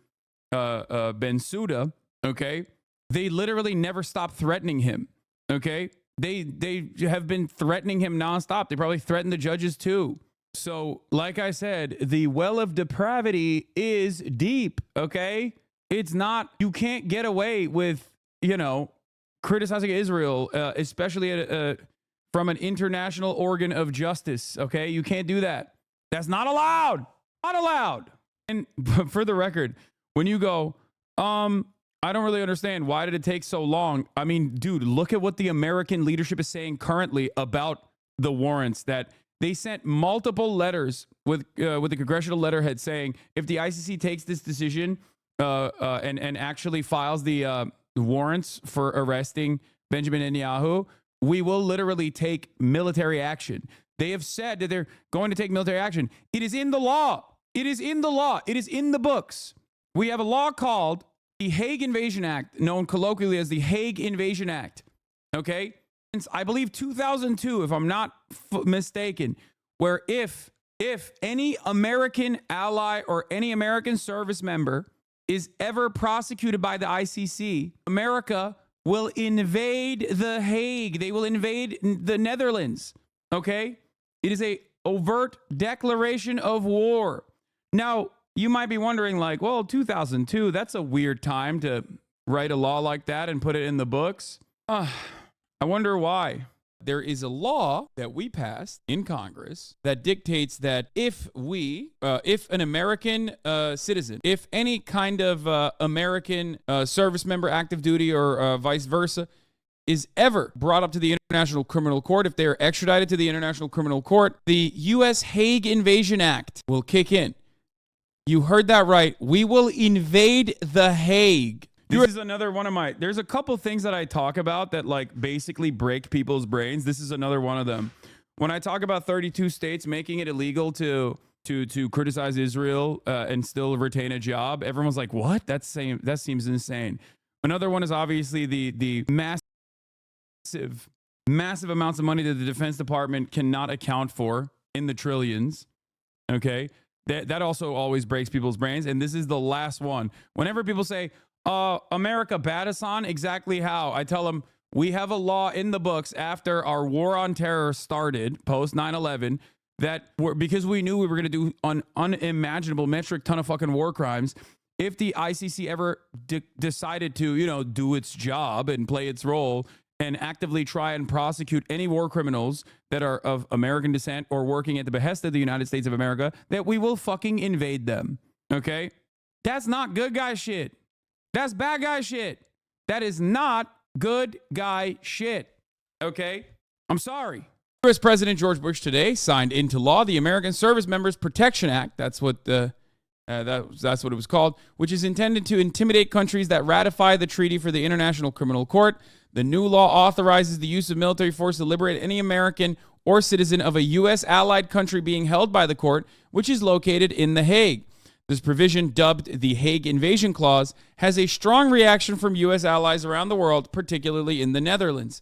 Bensouda, okay, they literally never stopped threatening him. Okay? They have been threatening him nonstop. They probably threatened the judges too. So, like I said, the well of depravity is deep, okay? It's not, you can't get away with, criticizing Israel, especially from an international organ of justice. Okay, you can't do that. That's not allowed. Not allowed. And for the record, when you go, I don't really understand. Why did it take so long? I mean, dude, look at what the American leadership is saying currently about the warrants, that they sent multiple letters with the congressional letterhead saying if the ICC takes this decision and actually files the warrants for arresting Benjamin Netanyahu, we will literally take military action. They have said that they're going to take military action. It is in the law. It is in the law. It is in the books. We have a law called the Hague Invasion Act, known colloquially as the Hague Invasion Act. Okay? Since I believe 2002, if I'm not mistaken, where if any American ally or any American service member is ever prosecuted by the ICC, America will invade the Hague. They will invade the Netherlands. Okay? It is a overt declaration of war. Now, you might be wondering, like, well, 2002, that's a weird time to write a law like that and put it in the books. I wonder why. There is a law that we passed in Congress that dictates that if an American citizen, if any kind of American service member, active duty, or vice versa, is ever brought up to the International Criminal Court, if they are extradited to the International Criminal Court, the U.S. Hague Invasion Act will kick in. You heard that right. We will invade the Hague. This is another one of my, there's a couple things that I talk about that like basically break people's brains. This is another one of them. When I talk about 32 states making it illegal to criticize Israel and still retain a job, everyone's like, what? That seems insane. Another one is obviously the massive amounts of money that the Defense Department cannot account for in the trillions. Okay? That also always breaks people's brains. And this is the last one. Whenever people say, America bat us on, exactly how? I tell them, we have a law in the books after our war on terror started, post 9/11, that because we knew we were going to do an unimaginable metric ton of fucking war crimes, if the ICC ever decided to, do its job and play its role and actively try and prosecute any war criminals that are of American descent or working at the behest of the United States of America, that we will fucking invade them. Okay? That's not good guy shit. That's bad guy shit. That is not good guy shit. Okay? I'm sorry. U.S. President George Bush today signed into law the American Service Members Protection Act. That's what that's what it was called, which is intended to intimidate countries that ratify the treaty for the International Criminal Court. The new law authorizes the use of military force to liberate any American or citizen of a U.S. allied country being held by the court, which is located in The Hague. This provision, dubbed the Hague Invasion Clause, has a strong reaction from U.S. allies around the world, particularly in the Netherlands.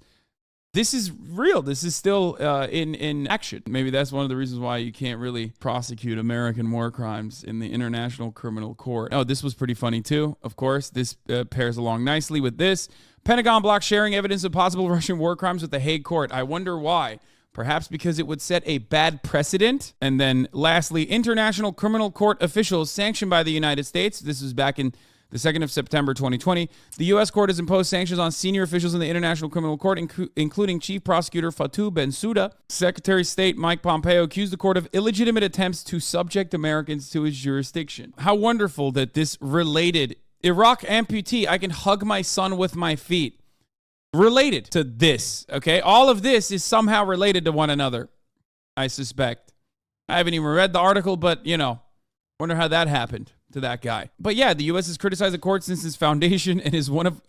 This is real. This is still in action. Maybe that's one of the reasons why you can't really prosecute American war crimes in the International Criminal Court. Oh, this was pretty funny too. Of course, this pairs along nicely with this. Pentagon blocks sharing evidence of possible Russian war crimes with the Hague Court. I wonder why. Perhaps because it would set a bad precedent. And then lastly, International Criminal Court officials sanctioned by the United States. This was back in the 2nd of September 2020. The U.S. court has imposed sanctions on senior officials in the International Criminal Court, including Chief Prosecutor Fatou Bensouda. Secretary of State Mike Pompeo accused the court of illegitimate attempts to subject Americans to his jurisdiction. How wonderful that this related Iraq amputee, I can hug my son with my feet. Related to this, okay? All of this is somehow related to one another, I suspect. I haven't even read the article, but, wonder how that happened to that guy. But yeah, the U.S. has criticized the court since its foundation and is one of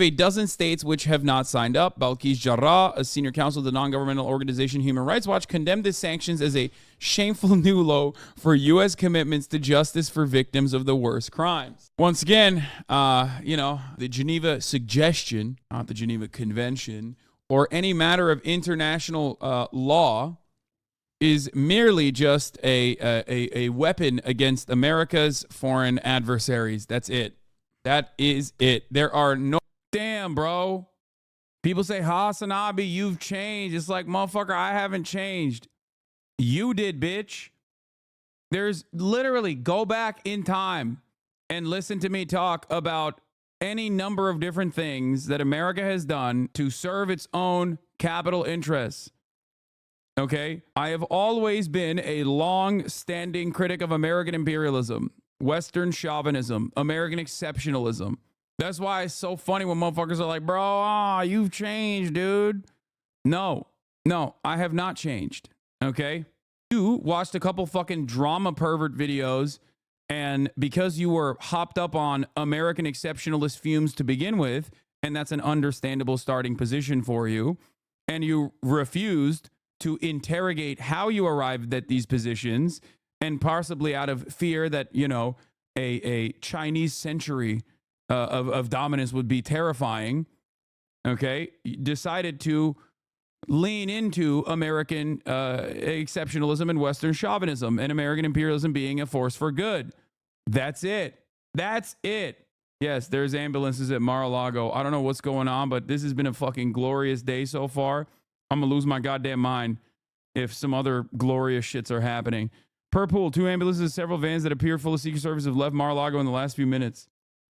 a dozen states which have not signed up. Balkis Jarrah, a senior counsel of the non-governmental organization Human Rights Watch, condemned the sanctions as a shameful new low for U.S. commitments to justice for victims of the worst crimes. Once again, the Geneva Suggestion, not the Geneva Convention, or any matter of international law is merely just a weapon against America's foreign adversaries. That's it. That is it. There are no... Damn, bro. People say, Hasanabi, you've changed. It's like, motherfucker, I haven't changed. You did, bitch. There's literally, go back in time and listen to me talk about any number of different things that America has done to serve its own capital interests. Okay? I have always been a long-standing critic of American imperialism, Western chauvinism, American exceptionalism. That's why it's so funny when motherfuckers are like, bro, you've changed, dude. No, I have not changed. Okay? You watched a couple fucking drama pervert videos, and because you were hopped up on American exceptionalist fumes to begin with, and that's an understandable starting position for you, and you refused to interrogate how you arrived at these positions, and possibly out of fear that, you know, a Chinese century of dominance would be terrifying, okay, decided to lean into American exceptionalism and Western chauvinism and American imperialism being a force for good. That's it. That's it. Yes, there's ambulances at Mar-a-Lago. I don't know what's going on, but this has been a fucking glorious day so far. I'm going to lose my goddamn mind if some other glorious shits are happening. Per pool, 2 ambulances, several vans that appear full of Secret Service have left Mar-a-Lago in the last few minutes.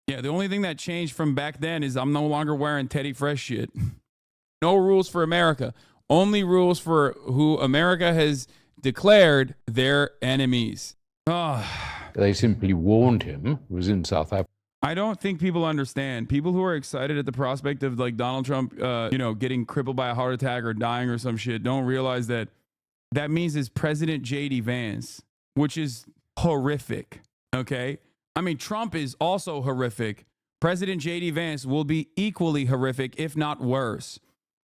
Yeah, the only thing that changed from back then is I'm no longer wearing Teddy Fresh shit. No rules for America. Only rules for who America has declared their enemies. They simply warned him. It was in South Africa. I don't think people understand. People who are excited at the prospect of like Donald Trump, getting crippled by a heart attack or dying or some shit, don't realize that that means it's President J.D. Vance, which is horrific. Okay? I mean, Trump is also horrific. President J.D. Vance will be equally horrific, if not worse,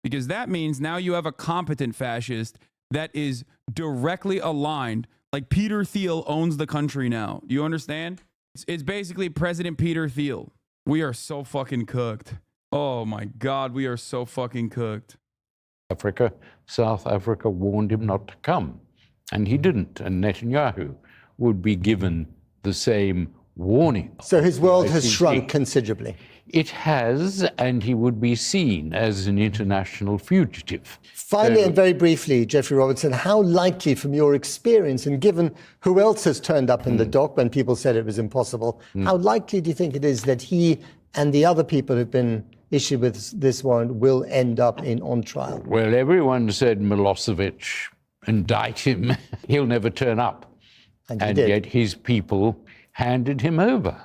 because that means now you have a competent fascist that is directly aligned. Like Peter Thiel owns the country now. Do you understand? It's basically President Peter Thiel. We are so fucking cooked. Oh my God, we are so fucking cooked. South Africa warned him not to come, and he didn't. And Netanyahu would be given the same warning. So his world has shrunk considerably. It has, and he would be seen as an international fugitive. Finally, and very briefly, Jeffrey Robertson, how likely from your experience, and given who else has turned up in the dock when people said it was impossible, how likely do you think it is that he and the other people who've been issued with this warrant will end up on trial? Well, everyone said Milosevic, indict him. He'll never turn up. And yet his people handed him over.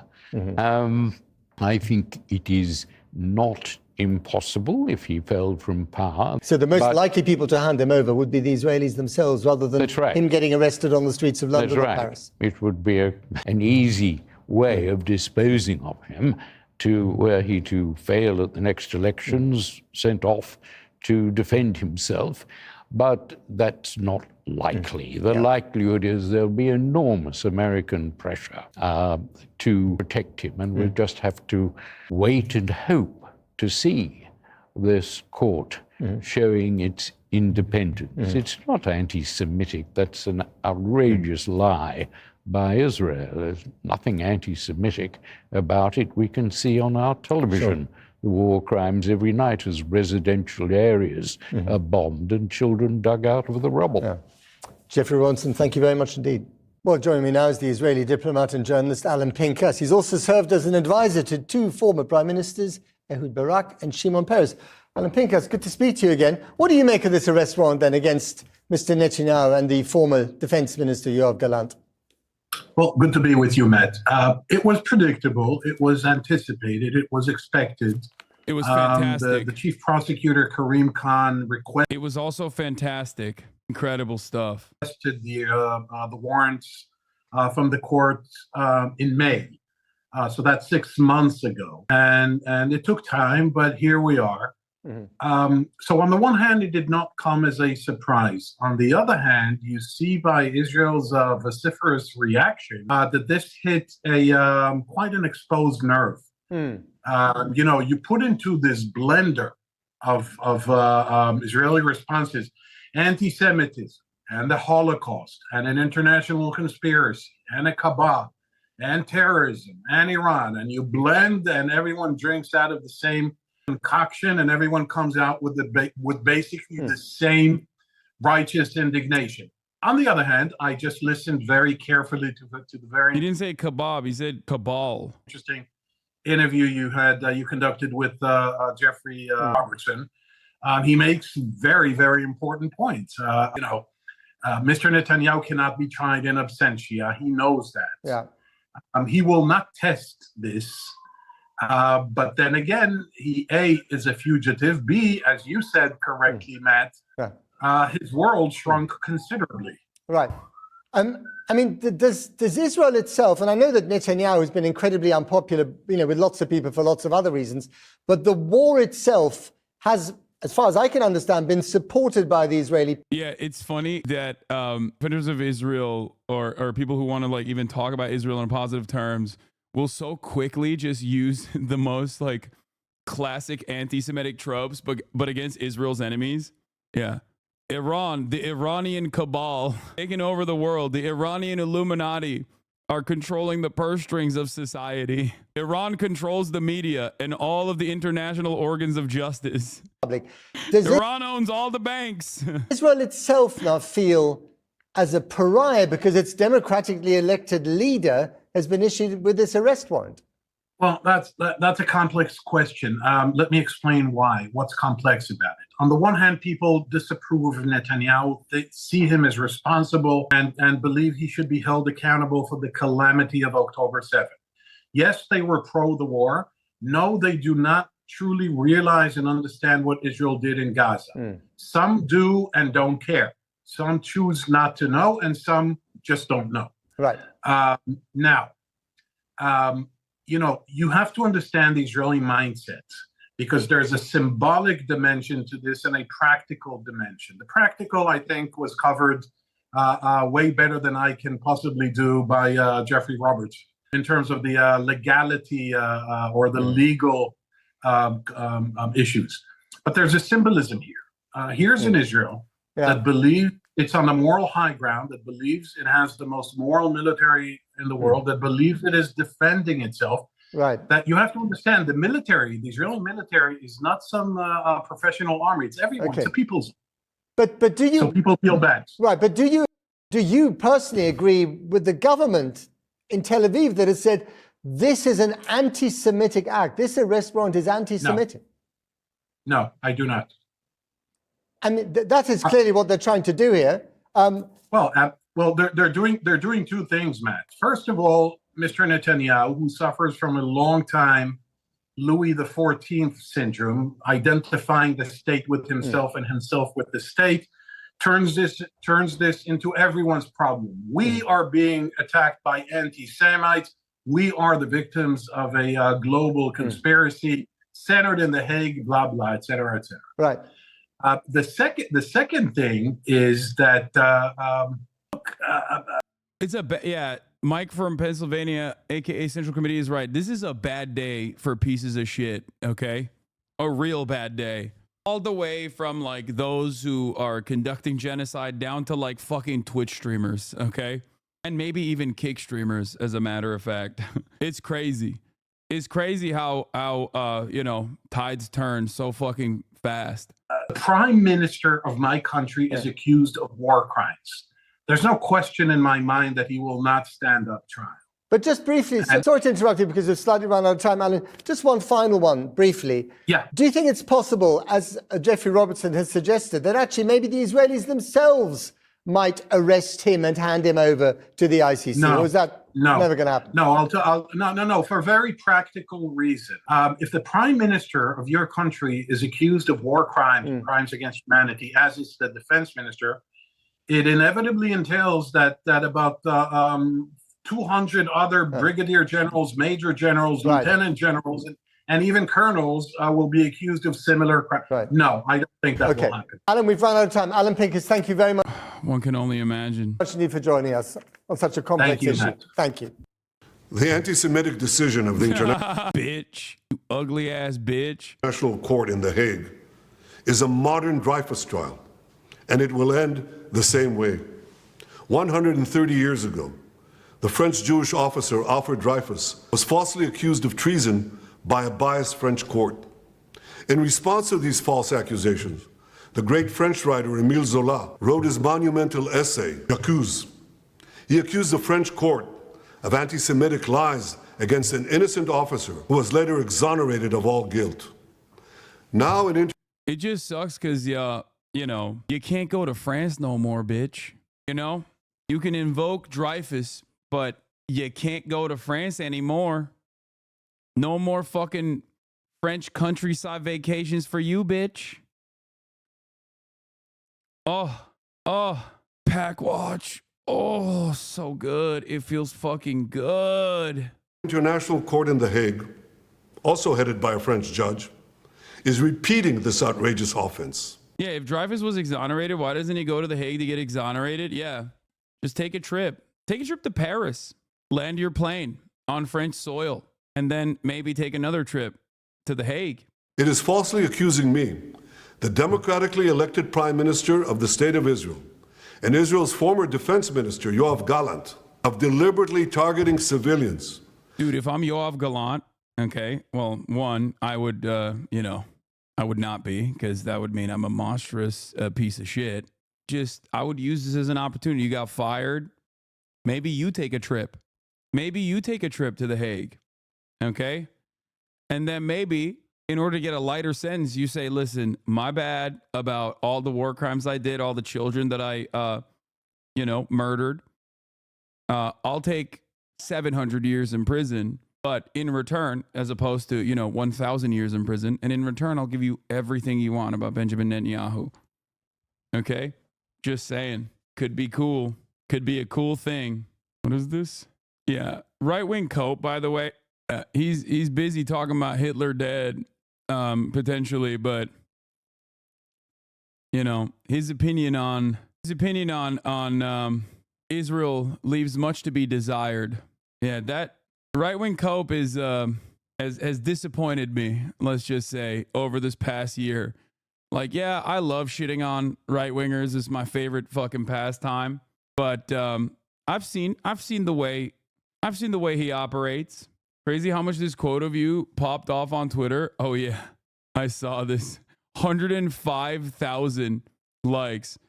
I think it is not impossible if he fell from power. So the most likely people to hand him over would be the Israelis themselves, rather than him getting arrested on the streets of London or Paris. It would be an easy way of disposing of him, were he to fail at the next elections, sent off to defend himself. But that's not likely. The likelihood is there'll be enormous American pressure to protect him, and we'll just have to wait and hope to see this court showing its independence. It's not anti-Semitic. That's an outrageous lie by Israel. There's nothing anti-Semitic about it. We can see on our television the war crimes every night as residential areas are bombed and children dug out of the rubble. Jeffrey Robertson, thank you very much indeed. Well, joining me now is the Israeli diplomat and journalist Alan Pinkas. He's also served as an advisor to 2 former prime ministers, Ehud Barak and Shimon Peres. Alan Pinkas, good to speak to you again. What do you make of this arrest warrant then against Mr. Netanyahu and the former defense minister, Yoav Gallant? Well, good to be with you, Matt. It was predictable. It was anticipated. It was expected. It was fantastic. The chief prosecutor, Karim Khan, requested. It was also fantastic. Incredible stuff. The warrants from the court in May. So that's 6 months ago. And it took time, but here we are. So on the one hand, it did not come as a surprise. On the other hand, you see by Israel's vociferous reaction that this hit quite an exposed nerve. You put into this blender of Israeli responses anti-Semitism and the Holocaust and an international conspiracy and a cabal and terrorism and Iran, and you blend and everyone drinks out of the same concoction, and everyone comes out with basically the same righteous indignation. On the other hand, I just listened very carefully to the very. He didn't say kebab. He said cabal. Interesting interview you conducted with Jeffrey Robertson, he makes very, very important points. Mr. Netanyahu cannot be tried in absentia. He knows that. Yeah. He will not test this. But then again, he A, is a fugitive. B, as you said correctly, Matt, his world shrunk considerably. Right. I mean, does Israel itself, and I know that Netanyahu has been incredibly unpopular, with lots of people for lots of other reasons, but the war itself has, as far as I can understand, been supported by the Israeli. Yeah, it's funny that defenders of Israel or people who want to even talk about Israel in positive terms will so quickly just use the most classic anti-Semitic tropes, but against Israel's enemies. Yeah. Iran, the Iranian cabal, taking over the world. The Iranian Illuminati are controlling the purse strings of society. Iran controls the media and all of the international organs of justice. Iran owns all the banks. Israel itself now feel as a pariah because its democratically elected leader has been issued with this arrest warrant. Well, that's a complex question. Let me explain why. What's complex about it? On the one hand, people disapprove of Netanyahu. They see him as responsible and believe he should be held accountable for the calamity of October 7th. Yes, they were pro the war. No, they do not truly realize and understand what Israel did in Gaza. Some do and don't care. Some choose not to know, and some just don't know. Right. You have to understand the Israeli mindset, because there's a symbolic dimension to this and a practical dimension. The practical, I think, was covered way better than I can possibly do by Jeffrey Roberts in terms of the legality or the legal issues. But there's a symbolism here. Here's an Israel that believes it's on the moral high ground, that believes it has the most moral military in the world, that believes it is defending itself. Right. That you have to understand, the Israeli military is not some professional army. It's everyone. Okay. It's a people's. But do you? So people feel bad. Right. But do you personally agree with the government in Tel Aviv that has said this is an anti-Semitic act? This arrest warrant is anti-Semitic. No, I do not. I mean, that is clearly what they're trying to do here. They're doing two things, Matt. First of all, Mr. Netanyahu, who suffers from a long time Louis XIV syndrome, identifying the state with himself and himself with the state, turns this into everyone's problem. We are being attacked by anti-Semites. We are the victims of a global conspiracy centered in the Hague, blah blah, et cetera, et cetera. Right. The second thing is that Mike from Pennsylvania, aka Central Committee, is right. This is a bad day for pieces of shit. Okay, a real bad day. All the way from those who are conducting genocide down to fucking Twitch streamers. Okay, and maybe even kick streamers. As a matter of fact, it's crazy. It's crazy how tides turn so fucking fast. The prime minister of my country is accused of war crimes. There's no question in my mind that he will not stand up trial. But just briefly, sorry to interrupt you because we've slightly run out of time, Alan. Just one final one, briefly. Yeah. Do you think it's possible, as Jeffrey Robertson has suggested, that actually maybe the Israelis themselves might arrest him and hand him over to the ICC? No. Or is that never going to happen? No, no, for a very practical reason. If the prime minister of your country is accused of war crimes, crimes against humanity, as is the defense minister, it inevitably entails that about 200 other brigadier generals, major generals, lieutenant generals, and even colonels will be accused of similar crimes. Right. No, I don't think that will happen. Alan, we've run out of time. Alan Pincus, thank you very much. One can only imagine. Much need for joining us on such a complex issue. Matt. Thank you. The anti-Semitic decision of the bitch, you ugly ass bitch. International Court in The Hague is a modern Dreyfus trial, and it will end the same way. 130 years ago, the French Jewish officer Alfred Dreyfus was falsely accused of treason by a biased French court. In response to these false accusations, the great French writer Émile Zola wrote his monumental essay, J'accuse. He accused the French court of anti-Semitic lies against an innocent officer who was later exonerated of all guilt. Now it just sucks because, you know, you can't go to France no more, bitch. You know, you can invoke Dreyfus, but you can't go to France anymore. No more fucking French countryside vacations for you, bitch. Oh, Pack Watch. Oh, so good. It feels fucking good. International Court in The Hague, also headed by a French judge, is repeating this outrageous offense. Yeah, if Dreyfus was exonerated, why doesn't he go to The Hague to get exonerated? Yeah, just take a trip. Take a trip to Paris. Land your plane on French soil. And then maybe take another trip to The Hague. It is falsely accusing me, the democratically elected Prime Minister of the State of Israel, and Israel's former Defense Minister, Yoav Gallant, of deliberately targeting civilians. Dude, if I'm Yoav Gallant, okay, well, one, I would, you know, I would not be, because that would mean I'm a monstrous piece of shit. Just, I would use this as an opportunity. You got fired. Maybe you take a trip. Maybe you take a trip to The Hague. Okay? And then maybe, in order to get a lighter sentence, you say, listen, my bad about all the war crimes I did, all the children that I, you know, murdered. I'll take 700 years in prison, but in return, as opposed to, you know, 1,000 years in prison, and in return, I'll give you everything you want about Benjamin Netanyahu. Okay? Just saying. Could be cool. Could be a cool thing. What is this? Yeah. Right-wing Cope, by the way, he's busy talking about Hitler dead, potentially, but, you know, his opinion on Israel leaves much to be desired. Yeah, that right-wing Cope is has disappointed me, let's just say, over this past year. Like, yeah, I love shitting on right-wingers. It's my favorite fucking pastime. But I've seen the way he operates. Crazy how much this quote of you popped off on Twitter. Oh yeah, I saw this. 105,000 likes.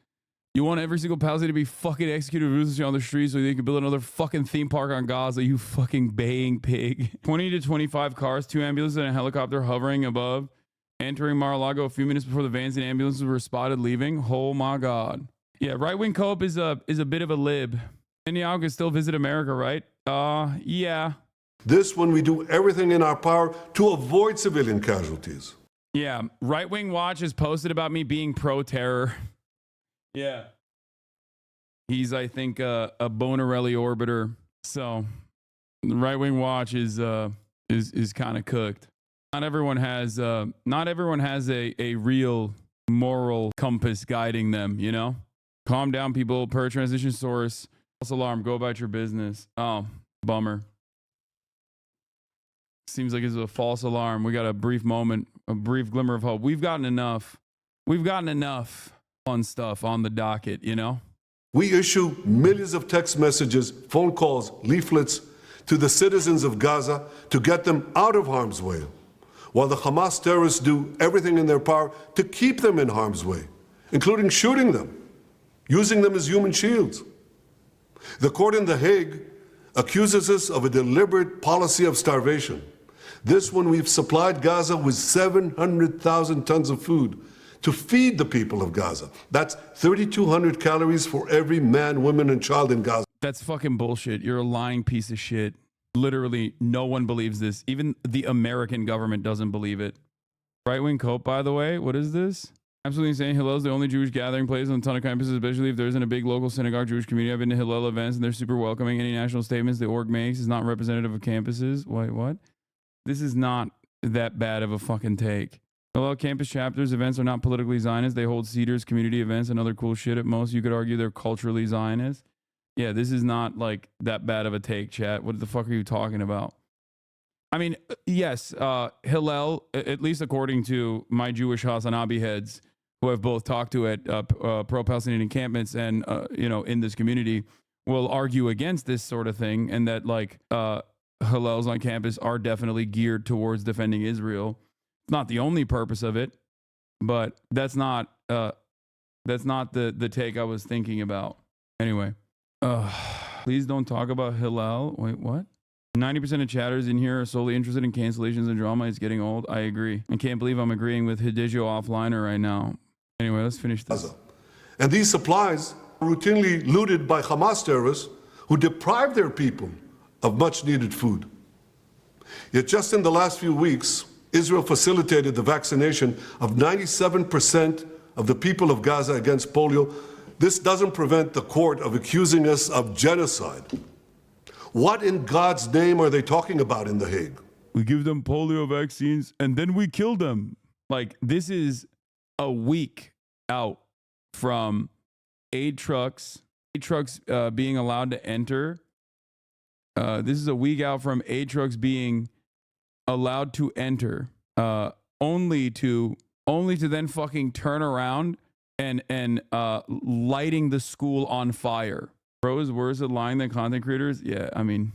You want every single Palestinian to be fucking executed ruthlessly on the streets so they can build another fucking theme park on Gaza, you fucking baying pig. 20 to 25 cars, 2 ambulances, and a helicopter hovering above, entering Mar-a-Lago a few minutes before the vans and ambulances were spotted leaving. Oh my God. Yeah, right-wing Cope is a bit of a lib. Netanyahu can still visit America, right? Yeah. This when we do everything in our power to avoid civilian casualties. Yeah, Right-Wing Watch has posted about me being pro-terror. Yeah. He's, I think, a Bonarelli orbiter. So, Right-Wing Watch is kind of cooked. Not everyone has a real moral compass guiding them, you know? Calm down, people. Per transition source. False alarm. Go about your business. Oh, bummer. Seems like it's a false alarm. We got a brief moment, a brief glimmer of hope. We've gotten enough fun stuff on the docket, you know? We issue millions of text messages, phone calls, leaflets to the citizens of Gaza to get them out of harm's way, while the Hamas terrorists do everything in their power to keep them in harm's way, including shooting them, using them as human shields. The court in The Hague accuses us of a deliberate policy of starvation. This when we've supplied Gaza with 700,000 tons of food to feed the people of Gaza. That's 3,200 calories for every man, woman, and child in Gaza. That's fucking bullshit. You're a lying piece of shit. Literally, no one believes this. Even the American government doesn't believe it. Right-wing Cope, by the way, what is this? Absolutely insane. Hillel's the only Jewish gathering place on a ton of campuses, especially if there isn't a big local synagogue Jewish community. I've been to Hillel events and they're super welcoming. Any national statements the org makes is not representative of campuses. Wait, what? This is not that bad of a fucking take. Hillel campus chapters events are not politically Zionist. They hold Cedars community events and other cool shit. At most, you could argue they're culturally Zionist. Yeah, this is not like that bad of a take, chat. What the fuck are you talking about? I mean, yes, Hillel, at least according to my Jewish Hasanabi heads, who I've both talked to at pro-Palestinian encampments and, you know, in this community, will argue against this sort of thing, and that, like, Hillels on campus are definitely geared towards defending Israel. It's not the only purpose of it, but that's not the take I was thinking about. Anyway, please don't talk about Hillel. Wait, what? 90% of chatters in here are solely interested in cancellations and drama. It's getting old. I agree. I can't believe I'm agreeing with Hidegio offliner right now. Anyway, let's finish this. And these supplies are routinely looted by Hamas terrorists who deprive their people of much needed food. Yet just in the last few weeks, Israel facilitated the vaccination of 97% of the people of Gaza against polio. This doesn't prevent the court of accusing us of genocide. What in God's name are they talking about in The Hague? We give them polio vaccines and then we kill them. Like, this is a week out from aid trucks being allowed to enter. This is a week out from aid trucks being allowed to enter, only to then fucking turn around and lighting the school on fire. Bro is worse at lying than content creators. Yeah, I mean,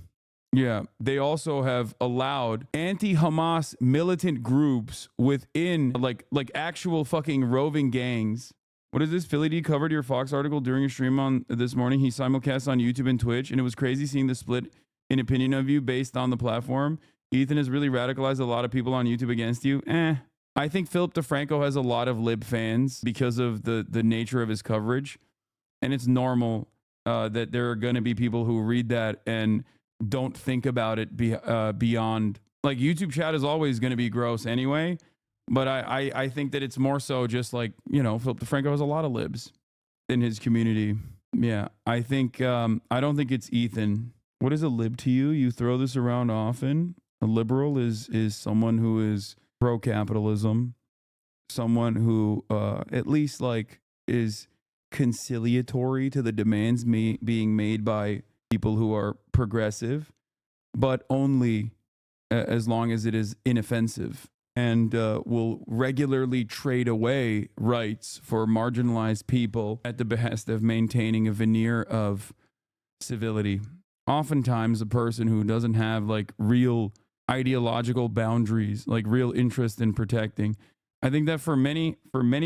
yeah. They also have allowed anti-Hamas militant groups within like actual fucking roving gangs. What is this? Philly D covered your Fox article during a stream on this morning. He simulcast on YouTube and Twitch, and it was crazy seeing the split in opinion of you based on the platform. Ethan has really radicalized a lot of people on YouTube against you. I think Philip DeFranco has a lot of lib fans because of the nature of his coverage, and it's normal that there are going to be people who read that and don't think about it beyond. Like, YouTube chat is always going to be gross anyway, but I think that it's more so just like, you know, Philip DeFranco has a lot of libs in his community. Yeah, I think I don't think it's Ethan. What is a lib to you? You throw this around often. A liberal is someone who is pro-capitalism, someone who at least like is conciliatory to the demands being made by people who are progressive, but only as long as it is inoffensive, and will regularly trade away rights for marginalized people at the behest of maintaining a veneer of civility. Oftentimes a person who doesn't have like real ideological boundaries, like real interest in protecting. I think that for many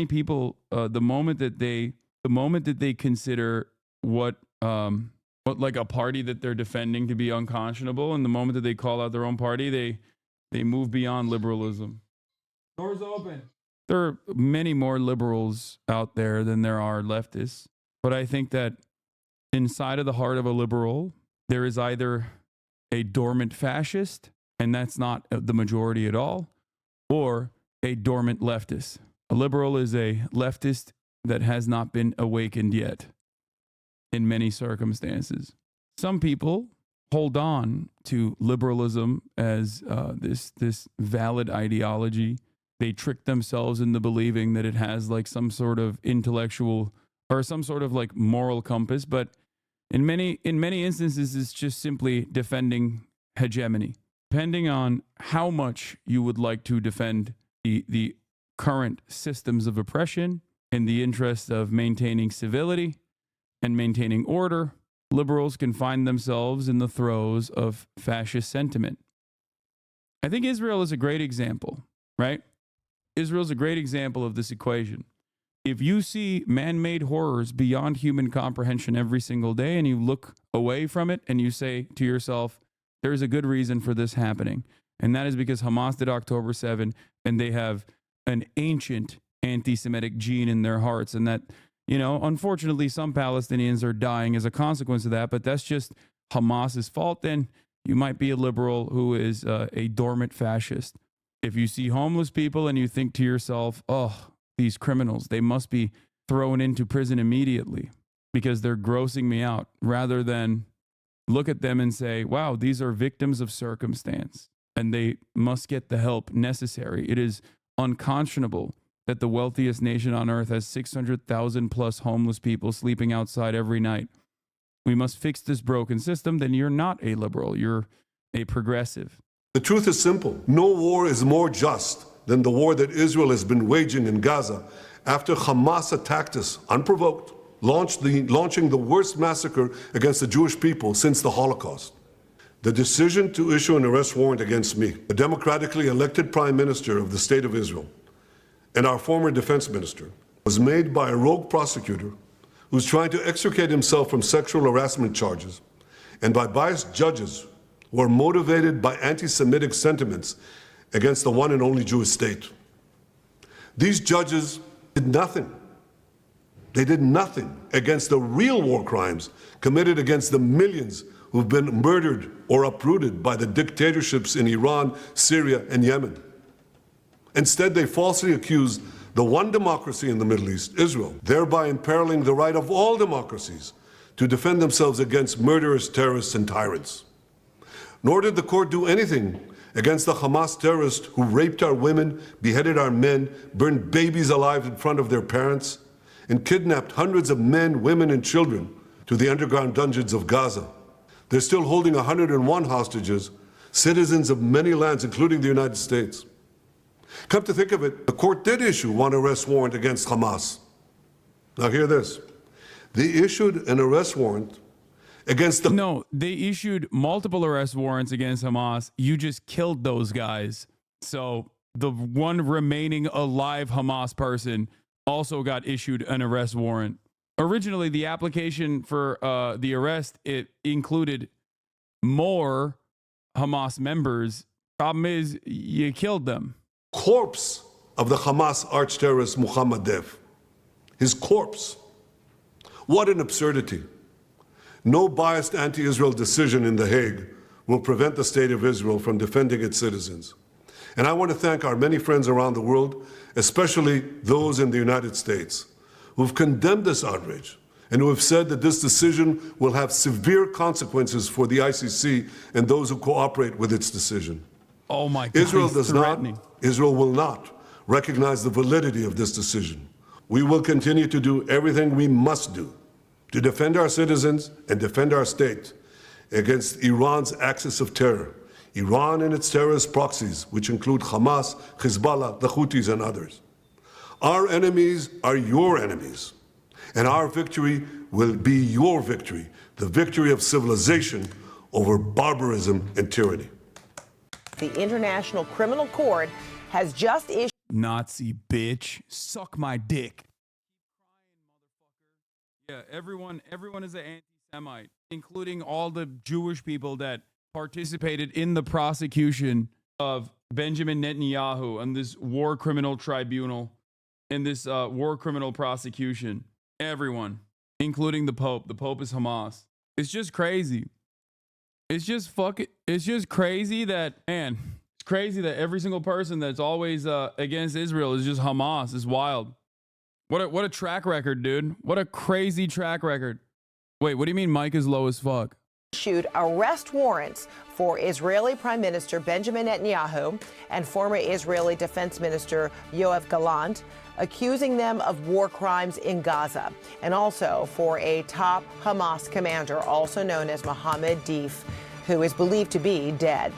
people, the moment that they consider what like a party that they're defending to be unconscionable, and the moment that they call out their own party, they move beyond liberalism. Doors open. There are many more liberals out there than there are leftists, but I think that inside of the heart of a liberal, there is either a dormant fascist, and that's not the majority at all, or a dormant leftist. A liberal is a leftist that has not been awakened yet in many circumstances. Some people hold on to liberalism as this valid ideology. They trick themselves into believing that it has like some sort of intellectual or some sort of like moral compass, but in many instances, it's just simply defending hegemony. Depending on how much you would like to defend the current systems of oppression in the interest of maintaining civility and maintaining order, liberals can find themselves in the throes of fascist sentiment. I think Israel is a great example, right? Israel is a great example of this equation. If you see man-made horrors beyond human comprehension every single day and you look away from it and you say to yourself, there's a good reason for this happening. And that is because Hamas did October 7 and they have an ancient anti-Semitic gene in their hearts. And that, you know, unfortunately, some Palestinians are dying as a consequence of that, but that's just Hamas's fault. Then you might be a liberal who is a dormant fascist. If you see homeless people and you think to yourself, oh, these criminals, they must be thrown into prison immediately because they're grossing me out, rather than look at them and say, wow, these are victims of circumstance and they must get the help necessary. It is unconscionable that the wealthiest nation on earth has 600,000 plus homeless people sleeping outside every night. We must fix this broken system. Then you're not a liberal, you're a progressive. The truth is simple. No war is more just than the war that Israel has been waging in Gaza after Hamas attacked us unprovoked, launching the worst massacre against the Jewish people since the Holocaust. The decision to issue an arrest warrant against me, a democratically elected prime minister of the state of Israel, and our former defense minister, was made by a rogue prosecutor who's trying to extricate himself from sexual harassment charges, and by biased judges were motivated by anti-Semitic sentiments against the one and only Jewish state. These judges did nothing. They did nothing against the real war crimes committed against the millions who've been murdered or uprooted by the dictatorships in Iran, Syria, and Yemen. Instead, they falsely accused the one democracy in the Middle East, Israel, thereby imperiling the right of all democracies to defend themselves against murderous terrorists and tyrants. Nor did the court do anything against the Hamas terrorists who raped our women, beheaded our men, burned babies alive in front of their parents, and kidnapped hundreds of men, women, and children to the underground dungeons of Gaza. They're still holding 101 hostages, citizens of many lands, including the United States. Come to think of it, the court did issue one arrest warrant against Hamas. Now hear this. They issued an arrest warrant against the... No, they issued multiple arrest warrants against Hamas. You just killed those guys. So the one remaining alive Hamas person also got issued an arrest warrant. Originally, the application for the arrest, it included more Hamas members. Problem is, you killed them. Corpse of the Hamas arch-terrorist Muhammad Dev. His corpse. What an absurdity. No biased anti-Israel decision in The Hague will prevent the state of Israel from defending its citizens. And I want to thank our many friends around the world, especially those in the United States, who've condemned this outrage and who have said that this decision will have severe consequences for the ICC and those who cooperate with its decision. Oh my God, Israel will not recognize the validity of this decision. We will continue to do everything we must do to defend our citizens and defend our state against Iran's axis of terror, Iran and its terrorist proxies, which include Hamas, Hezbollah, the Houthis, and others. Our enemies are your enemies, and our victory will be your victory, the victory of civilization over barbarism and tyranny. The International Criminal Court has just issued... Nazi bitch, suck my dick. Yeah, everyone is an anti-Semite, including all the Jewish people that participated in the prosecution of Benjamin Netanyahu and this war criminal tribunal and this war criminal prosecution. Everyone, including the Pope. The Pope is Hamas. It's just crazy. It's just crazy that, man, it's crazy that every single person that's always against Israel is just Hamas. It's wild. What a track record, dude. What a crazy track record. Wait, what do you mean Mike is low as fuck? Issued arrest warrants for Israeli Prime Minister Benjamin Netanyahu and former Israeli Defense Minister Yoav Gallant, accusing them of war crimes in Gaza, and also for a top Hamas commander, also known as Mohammed Deif, who is believed to be dead.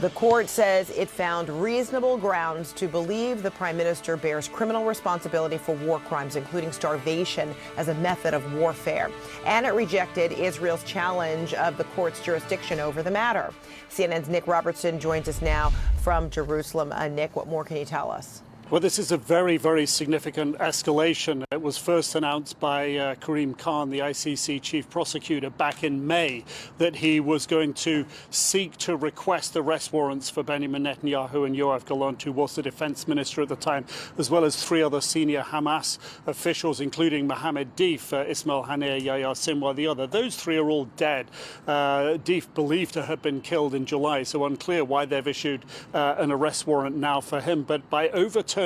The court says it found reasonable grounds to believe the prime minister bears criminal responsibility for war crimes, including starvation as a method of warfare. And it rejected Israel's challenge of the court's jurisdiction over the matter. CNN's Nick Robertson joins us now from Jerusalem. Nick, what more can you tell us? Well, this is a very, very significant escalation. It was first announced by Karim Khan, the ICC chief prosecutor, back in May, that he was going to seek to request arrest warrants for Benjamin Netanyahu and Yoav Gallant, who was the defense minister at the time, as well as 3 other senior Hamas officials, including Mohammed Deif, Ismail Haniyeh, Yahya Sinwar, the other. Those 3 are all dead. Deif believed to have been killed in July, so unclear why they've issued an arrest warrant now for him. But by overturning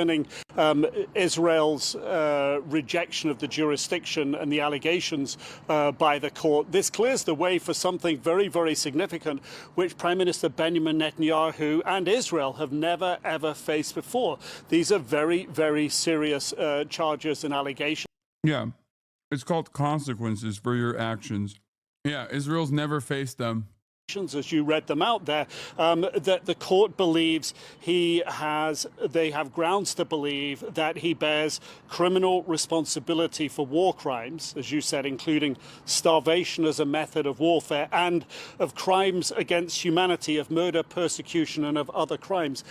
Israel's rejection of the jurisdiction and the allegations by the court, this clears the way for something very, very significant, which Prime Minister Benjamin Netanyahu and Israel have never, ever faced before. These are very, very serious charges and allegations. Yeah, it's called consequences for your actions. Yeah, Israel's never faced them. As you read them out there, that the court believes they have grounds to believe that he bears criminal responsibility for war crimes, as you said, including starvation as a method of warfare and of crimes against humanity, of murder, persecution, and of other crimes.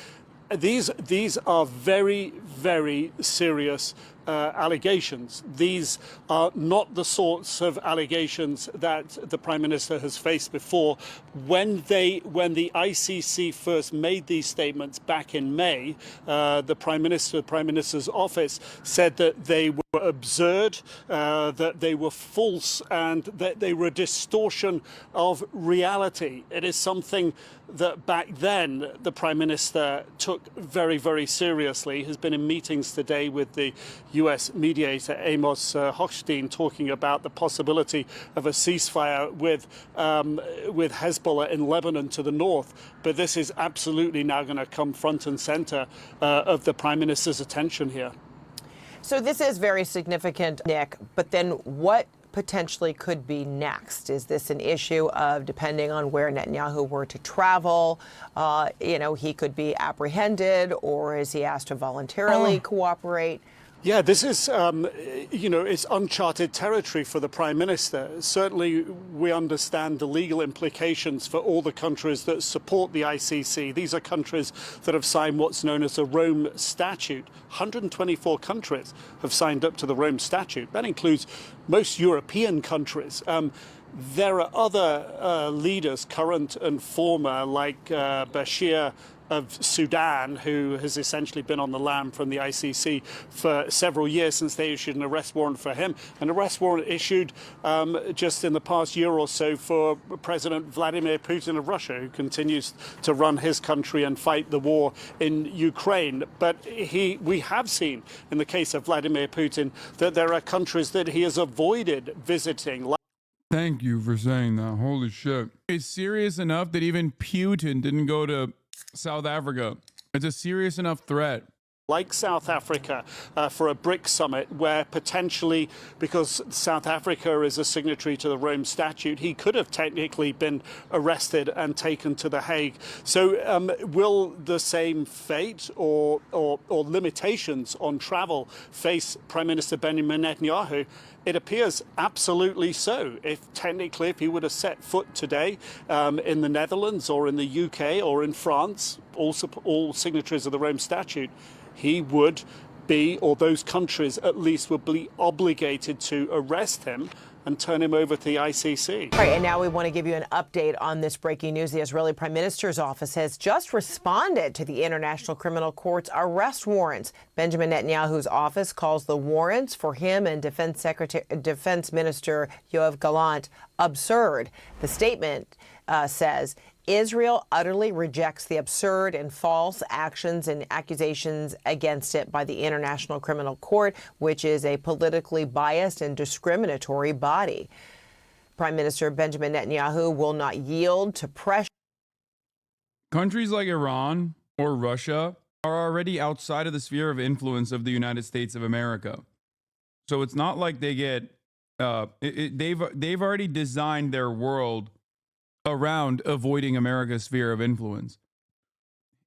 These are very, very serious allegations. These are not the sorts of allegations that the Prime Minister has faced before. When the ICC first made these statements back in May, the Prime Minister's office said that they were absurd, that they were false, and that they were a distortion of reality. It is something that back then the Prime Minister took very, very seriously. Has been in meetings today with the US mediator Amos Hochstein, talking about the possibility of a ceasefire with Hezbollah in Lebanon to the north. But this is absolutely now going to come front and center of the Prime Minister's attention here. So this is very significant, Nick, but then what potentially could be next? Is this an issue of, depending on where Netanyahu were to travel, he could be apprehended, or is he asked to voluntarily cooperate? Yeah, this is, it's uncharted territory for the Prime Minister. Certainly, we understand the legal implications for all the countries that support the ICC. These are countries that have signed what's known as the Rome Statute. 124 countries have signed up to the Rome Statute. That includes most European countries. There are other leaders, current and former, like Bashir of Sudan, who has essentially been on the lam from the ICC for several years since they issued an arrest warrant for him. An arrest warrant issued just in the past year or so for President Vladimir Putin of Russia, who continues to run his country and fight the war in Ukraine. But we have seen in the case of Vladimir Putin that there are countries that he has avoided visiting. Thank you for saying that. Holy shit. It's serious enough that even Putin didn't go to South Africa. It's a serious enough threat. Like South Africa for a BRICS summit, where potentially, because South Africa is a signatory to the Rome Statute, he could have technically been arrested and taken to The Hague. So will the same fate or limitations on travel face Prime Minister Benjamin Netanyahu? It appears absolutely so. If he would have set foot today in the Netherlands or in the UK or in France, all signatories of the Rome Statute, he would be, or those countries at least would be obligated to arrest him and turn him over to the ICC. All right, and now we want to give you an update on this breaking news. The Israeli Prime Minister's office has just responded to the International Criminal Court's arrest warrants. Benjamin Netanyahu's office calls the warrants for him and Defense Minister Yoav Gallant absurd. The statement says, Israel utterly rejects the absurd and false actions and accusations against it by the International Criminal Court, which is a politically biased and discriminatory body. Prime Minister Benjamin Netanyahu will not yield to pressure. Countries like Iran or Russia are already outside of the sphere of influence of the United States of America. So it's not like they get, they've already designed their world around avoiding America's sphere of influence.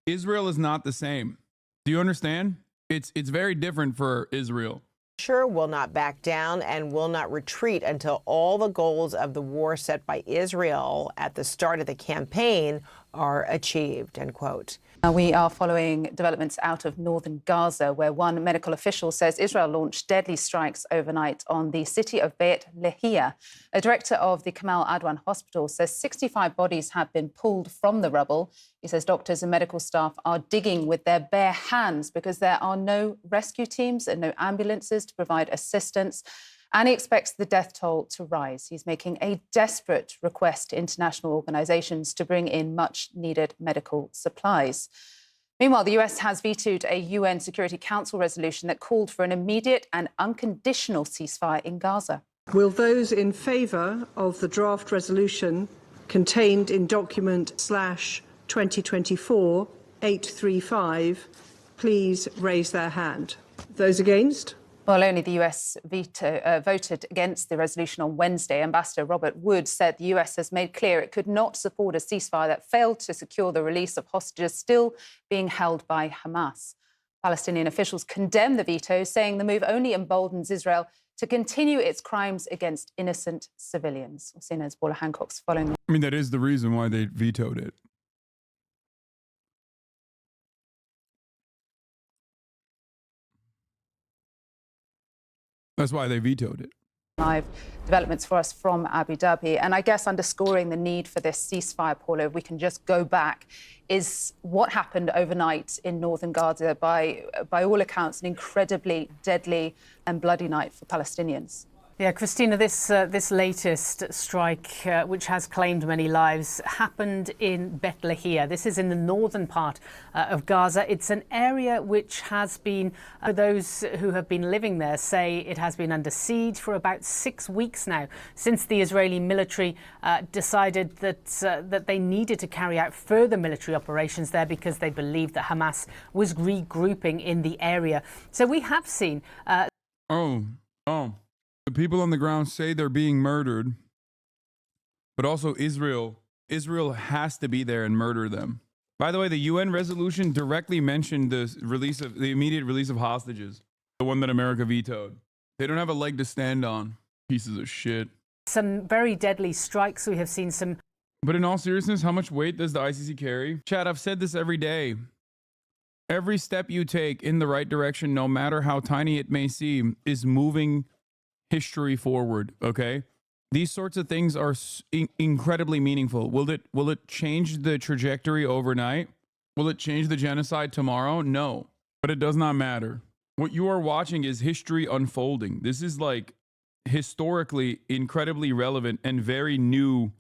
Israel is not the same. Do you understand? It's very different for Israel. Will not back down and will not retreat until all the goals of the war set by Israel at the start of the campaign are achieved, end quote. We are following developments out of northern Gaza, where one medical official says Israel launched deadly strikes overnight on the city of Beit Lahia. A director of the Kamal Adwan Hospital says 65 bodies have been pulled from the rubble. He says doctors and medical staff are digging with their bare hands because there are no rescue teams and no ambulances to provide assistance. And he expects the death toll to rise. He's making a desperate request to international organizations to bring in much-needed medical supplies. Meanwhile, the US has vetoed a UN Security Council resolution that called for an immediate and unconditional ceasefire in Gaza. Will those in favour of the draft resolution contained in document /2024-835 please raise their hand? Those against? Well, only the US voted against the resolution on Wednesday. Ambassador Robert Wood said the US has made clear it could not support a ceasefire that failed to secure the release of hostages still being held by Hamas. Palestinian officials condemned the veto, saying the move only emboldens Israel to continue its crimes against innocent civilians. CNN's Paula Hancock's following. I mean, that is the reason why they vetoed it. That's why they vetoed it. Live developments for us from Abu Dhabi. And I guess underscoring the need for this ceasefire, Paula, if we can just go back, is what happened overnight in northern Gaza, by all accounts, an incredibly deadly and bloody night for Palestinians. Yeah, Christina, this latest strike, which has claimed many lives, happened in Beit Lahia. This is in the northern part of Gaza. It's an area which has been, those who have been living there say it has been under siege for about 6 weeks now, since the Israeli military decided that they needed to carry out further military operations there because they believed that Hamas was regrouping in the area. So we have seen... The people on the ground say they're being murdered, but also Israel has to be there and murder them. By the way, the UN resolution directly mentioned the immediate release of hostages, the one that America vetoed. They don't have a leg to stand on. Pieces of shit. Some very deadly strikes. We have seen some. But in all seriousness, how much weight does the ICC carry? Chad, I've said this every day. Every step you take in the right direction, no matter how tiny it may seem, is moving history forward. Okay, these sorts of things are incredibly meaningful. Will it change the trajectory overnight? Will it change the genocide tomorrow? No, but it does not matter. What you are watching is history unfolding. This is like historically incredibly relevant and very new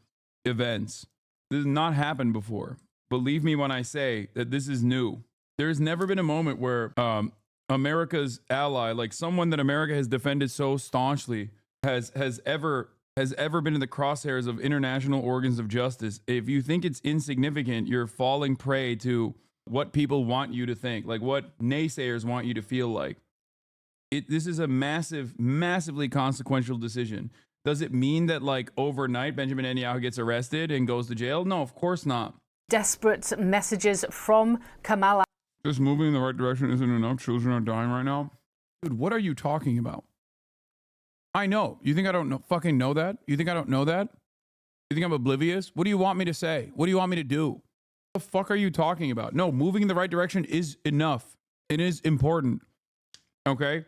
events. This has not happened before. Believe me when I say that this is new. There's never been a moment where America's ally, like someone that America has defended so staunchly, has ever been in the crosshairs of international organs of justice. If you think it's insignificant, you're falling prey to what people want you to think, like what naysayers want you to feel like. This is a massively consequential decision. Does it mean that like overnight Benjamin Netanyahu gets arrested and goes to jail? No, of course not. Desperate messages from Kamal. Just moving in the right direction isn't enough. Children are dying right now. Dude, what are you talking about? I know. You think I don't fucking know that? You think I don't know that? You think I'm oblivious? What do you want me to say? What do you want me to do? What the fuck are you talking about? No, moving in the right direction is enough. It is important. Okay?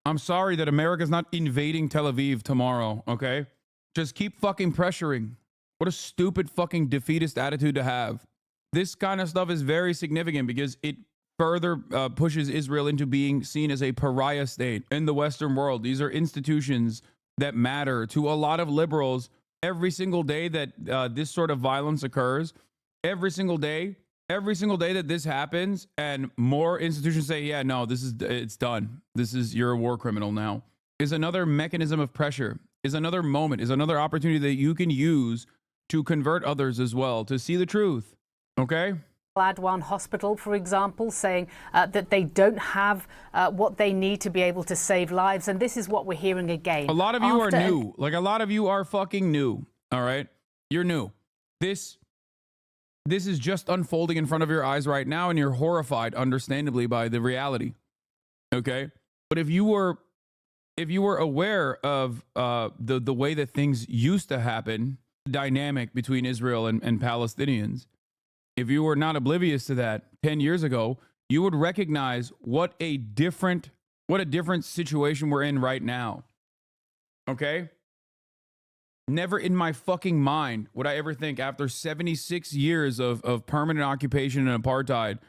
I'm sorry that America's not invading Tel Aviv tomorrow. Okay? Just keep fucking pressuring. What a stupid fucking defeatist attitude to have. This kind of stuff is very significant because it further pushes Israel into being seen as a pariah state in the Western world. These are institutions that matter to a lot of liberals. Every single day that this sort of violence occurs, every single day that this happens, and more institutions say, yeah, no, it's done. You're a war criminal now, is another mechanism of pressure, is another moment, is another opportunity that you can use to convert others as well, to see the truth. Okay? Adwan Hospital, for example, saying that they don't have what they need to be able to save lives. And this is what we're hearing again. A lot of you are new. Like, a lot of you are fucking new. All right? You're new. This is just unfolding in front of your eyes right now, and you're horrified, understandably, by the reality. Okay? But if you were aware of the way that things used to happen, the dynamic between Israel and Palestinians, if you were not oblivious to that 10 years ago, you would recognize what a different situation we're in right now. Okay? Never in my fucking mind would I ever think after 76 years of permanent occupation and apartheid,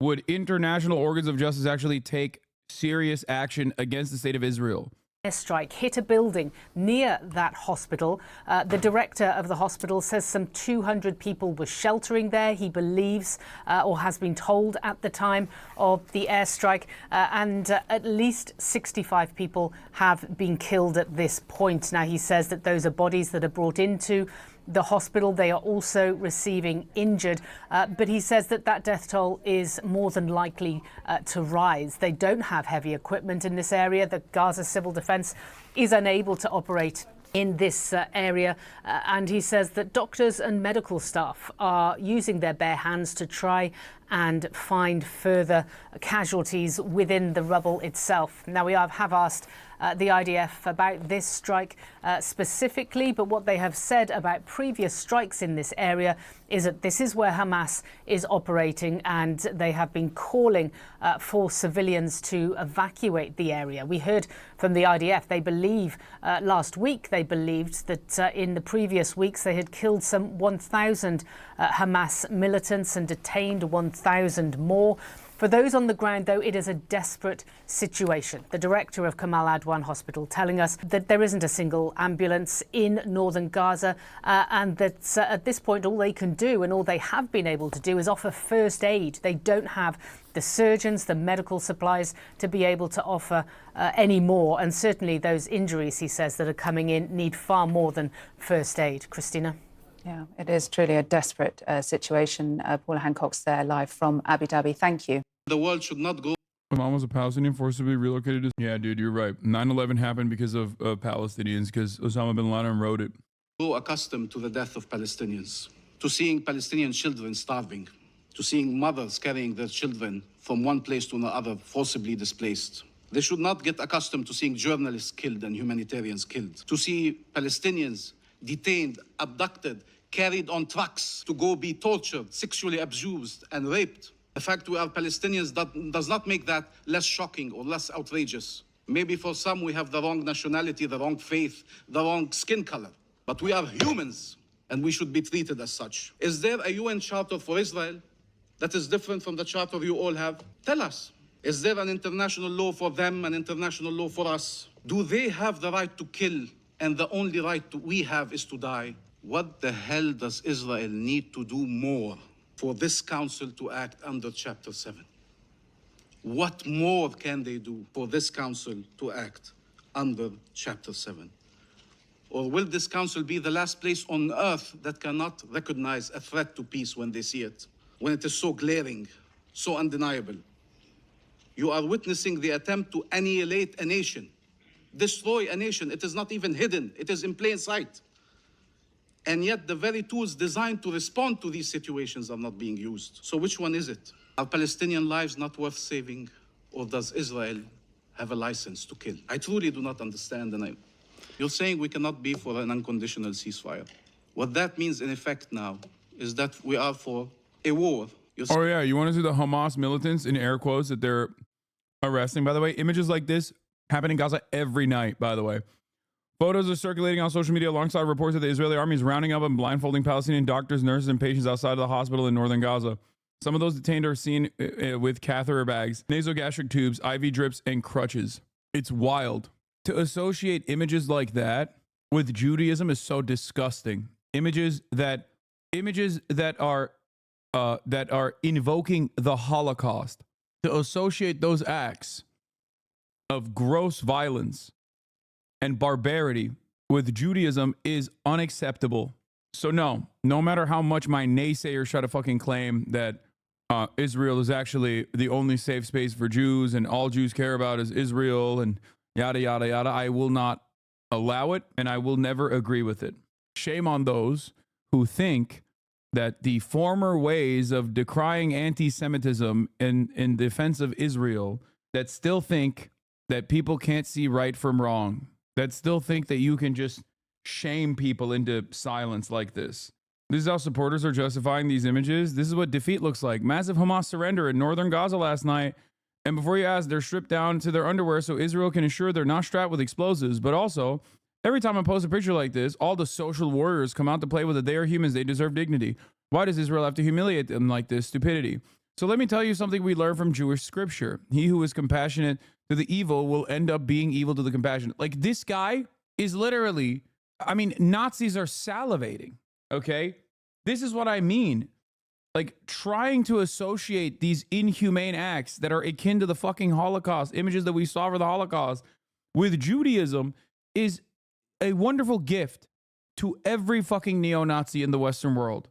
would international organs of justice actually take serious action against the state of Israel. Airstrike hit a building near that hospital. The director of the hospital says some 200 people were sheltering there. He believes, or has been told at the time of the airstrike, and at least 65 people have been killed at this point. Now, he says that those are bodies that are brought into the hospital. They are also receiving injured, but he says that death toll is more than likely to rise. They don't have heavy equipment in this area. The Gaza Civil Defense is unable to operate in this area, and he says that doctors and medical staff are using their bare hands to try and find further casualties within the rubble itself. Now, we have asked the IDF about this strike specifically, but what they have said about previous strikes in this area is that this is where Hamas is operating, and they have been calling for civilians to evacuate the area. We heard from the IDF, they believe last week, they believed that in the previous weeks they had killed some 1,000 Hamas militants and detained 1,000 more. For those on the ground, though, it is a desperate situation. The director of Kamal Adwan Hospital telling us that there isn't a single ambulance in northern Gaza, and that at this point all they can do and all they have been able to do is offer first aid. They don't have the surgeons, the medical supplies to be able to offer any more. And certainly those injuries, he says, that are coming in need far more than first aid. Christina? Yeah, it is truly a desperate situation. Paula Hancock's there live from Abu Dhabi. Thank you. The world should not go. My mom was a Palestinian forcibly relocated. Yeah, dude, you're right. 9/11 happened because of Palestinians, because Osama bin Laden wrote it. Go accustomed to the death of Palestinians, to seeing Palestinian children starving, to seeing mothers carrying their children from one place to another, forcibly displaced. They should not get accustomed to seeing journalists killed and humanitarians killed, to see Palestinians detained, abducted, carried on trucks to go be tortured, sexually abused and raped. The fact we are Palestinians does not make that less shocking or less outrageous. Maybe for some we have the wrong nationality, the wrong faith, the wrong skin color. But we are humans, and we should be treated as such. Is there a UN charter for Israel that is different from the charter you all have? Tell us. Is there an international law for them, an international law for us? Do they have the right to kill, and the only right we have is to die? What the hell does Israel need to do more for this council to act under Chapter 7? What more can they do for this council to act under Chapter 7? Or will this council be the last place on earth that cannot recognize a threat to peace when they see it, when it is so glaring, so undeniable? You are witnessing the attempt to annihilate a nation, destroy a nation. It is not even hidden, it is in plain sight. And yet the very tools designed to respond to these situations are not being used. So which one is it? Are Palestinian lives not worth saving, or does Israel have a license to kill? I truly do not understand, and you're saying we cannot be for an unconditional ceasefire. What that means in effect now is that we are for a war. Oh yeah, you want to see the Hamas militants in air quotes that they're arresting, by the way? Images like this happen in Gaza every night, by the way. Photos are circulating on social media alongside reports that the Israeli army is rounding up and blindfolding Palestinian doctors, nurses, and patients outside of the hospital in northern Gaza. Some of those detained are seen with catheter bags, nasogastric tubes, IV drips, and crutches. It's wild. To associate images like that with Judaism is so disgusting. Images that are invoking the Holocaust. To associate those acts of gross violence and barbarity with Judaism is unacceptable. So no matter how much my naysayers try to fucking claim that Israel is actually the only safe space for Jews and all Jews care about is Israel and yada, yada, yada, I will not allow it, and I will never agree with it. Shame on those who think that the former ways of decrying anti-Semitism in defense of Israel, that still think that people can't see right from wrong, that still think that you can just shame people into silence like this. This is how supporters are justifying these images. This is what defeat looks like. Massive Hamas surrender in northern Gaza last night. And before you ask, they're stripped down to their underwear so Israel can ensure they're not strapped with explosives. But also, every time I post a picture like this, all the social warriors come out to play with it. They are humans. They deserve dignity. Why does Israel have to humiliate them like this? Stupidity. So let me tell you something we learn from Jewish scripture. He who is compassionate to the evil will end up being evil to the compassionate. Like, this guy is literally, I mean, Nazis are salivating, okay? This is what I mean. Like, trying to associate these inhumane acts that are akin to the fucking Holocaust, images that we saw for the Holocaust, with Judaism is a wonderful gift to every fucking neo-Nazi in the Western world.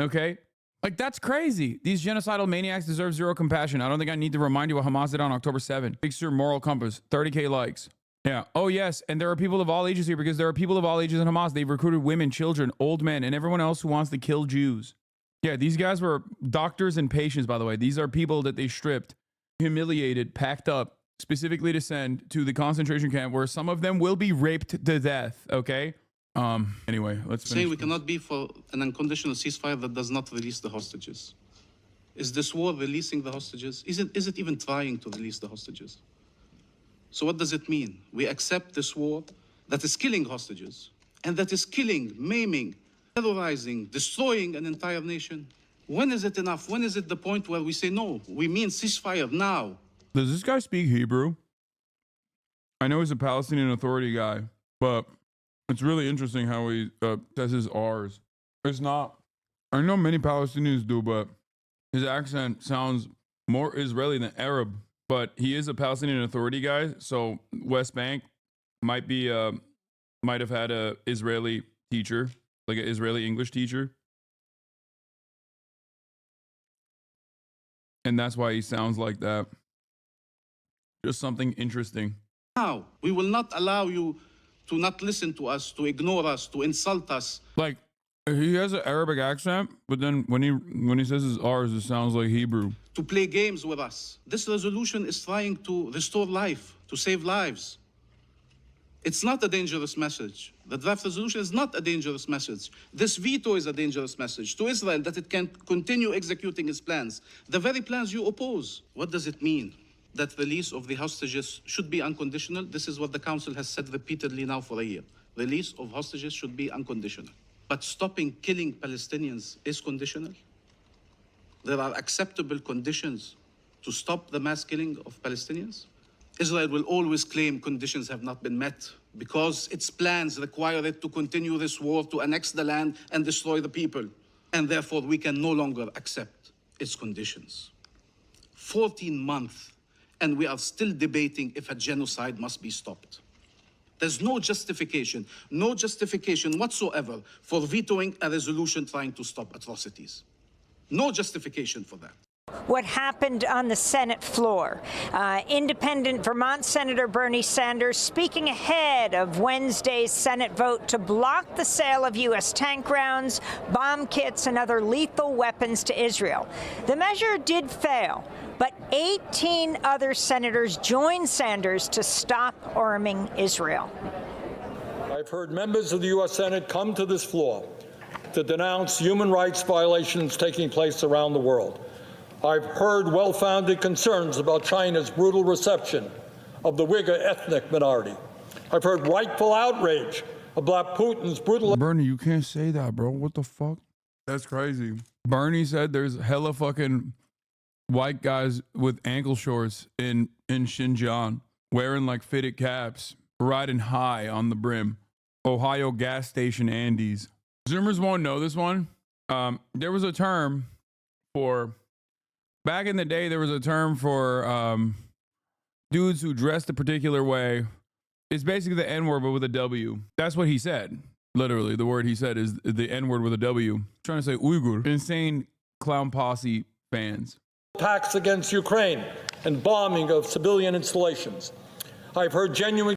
Okay? Like, that's crazy. These genocidal maniacs deserve zero compassion. I don't think I need to remind you what Hamas did on October 7th. Fix your moral compass. 30K likes. Yeah. Oh, yes. And there are people of all ages here because there are people of all ages in Hamas. They've recruited women, children, old men, and everyone else who wants to kill Jews. Yeah, these guys were doctors and patients, by the way. These are people that they stripped, humiliated, packed up, specifically to send to the concentration camp where some of them will be raped to death, okay? Anyway, let's finish. Say we cannot be for an unconditional ceasefire that does not release the hostages. Is this war releasing the hostages? Is it even trying to release the hostages? So what does it mean? We accept this war that is killing hostages and that is killing, maiming, terrorizing, destroying an entire nation. When is it enough? When is it the point where we say, no, we mean ceasefire now? Does this guy speak Hebrew? I know he's a Palestinian Authority guy, but it's really interesting how he says his R's. It's not. I know many Palestinians do, but his accent sounds more Israeli than Arab. But he is a Palestinian Authority guy, so West Bank might have had a Israeli teacher, like an Israeli English teacher. And that's why he sounds like that. Just something interesting. Now, we will not allow you to not listen to us, to ignore us, to insult us. Like, he has an Arabic accent, but then when he says his R's, it sounds like Hebrew. To play games with us. This resolution is trying to restore life, to save lives. It's not a dangerous message. The draft resolution is not a dangerous message. This veto is a dangerous message to Israel that it can continue executing its plans, the very plans you oppose. What does it mean? That release of the hostages should be unconditional? This is what the Council has said repeatedly now for a year. Release of hostages should be unconditional. But stopping killing Palestinians is conditional? There are acceptable conditions to stop the mass killing of Palestinians? Israel will always claim conditions have not been met because its plans require it to continue this war, to annex the land and destroy the people. And therefore, we can no longer accept its conditions. 14 months, and we are still debating if a genocide must be stopped. There's no justification whatsoever for vetoing a resolution trying to stop atrocities. No justification for that. What happened on the Senate floor. Independent Vermont Senator Bernie Sanders speaking ahead of Wednesday's Senate vote to block the sale of U.S. tank rounds, bomb kits, and other lethal weapons to Israel. The measure did fail, but 18 other senators joined Sanders to stop arming Israel. I've heard members of the U.S. Senate come to this floor to denounce human rights violations taking place around the world. I've heard well-founded concerns about China's brutal reception of the Uyghur ethnic minority. I've heard rightful outrage about Putin's brutal... Bernie, you can't say that, bro. What the fuck? That's crazy. Bernie said there's hella fucking white guys with ankle shorts in Xinjiang wearing like fitted caps, riding high on the brim. Ohio gas station Andes. Zoomers won't know this one. There was a term for... Back in the day, there was a term for dudes who dressed a particular way. It's basically the N-word, but with a W. That's what he said. Literally, the word he said is the N-word with a W. I'm trying to say Uyghur. Insane clown posse fans. Attacks against Ukraine and bombing of civilian installations. I've heard genuine...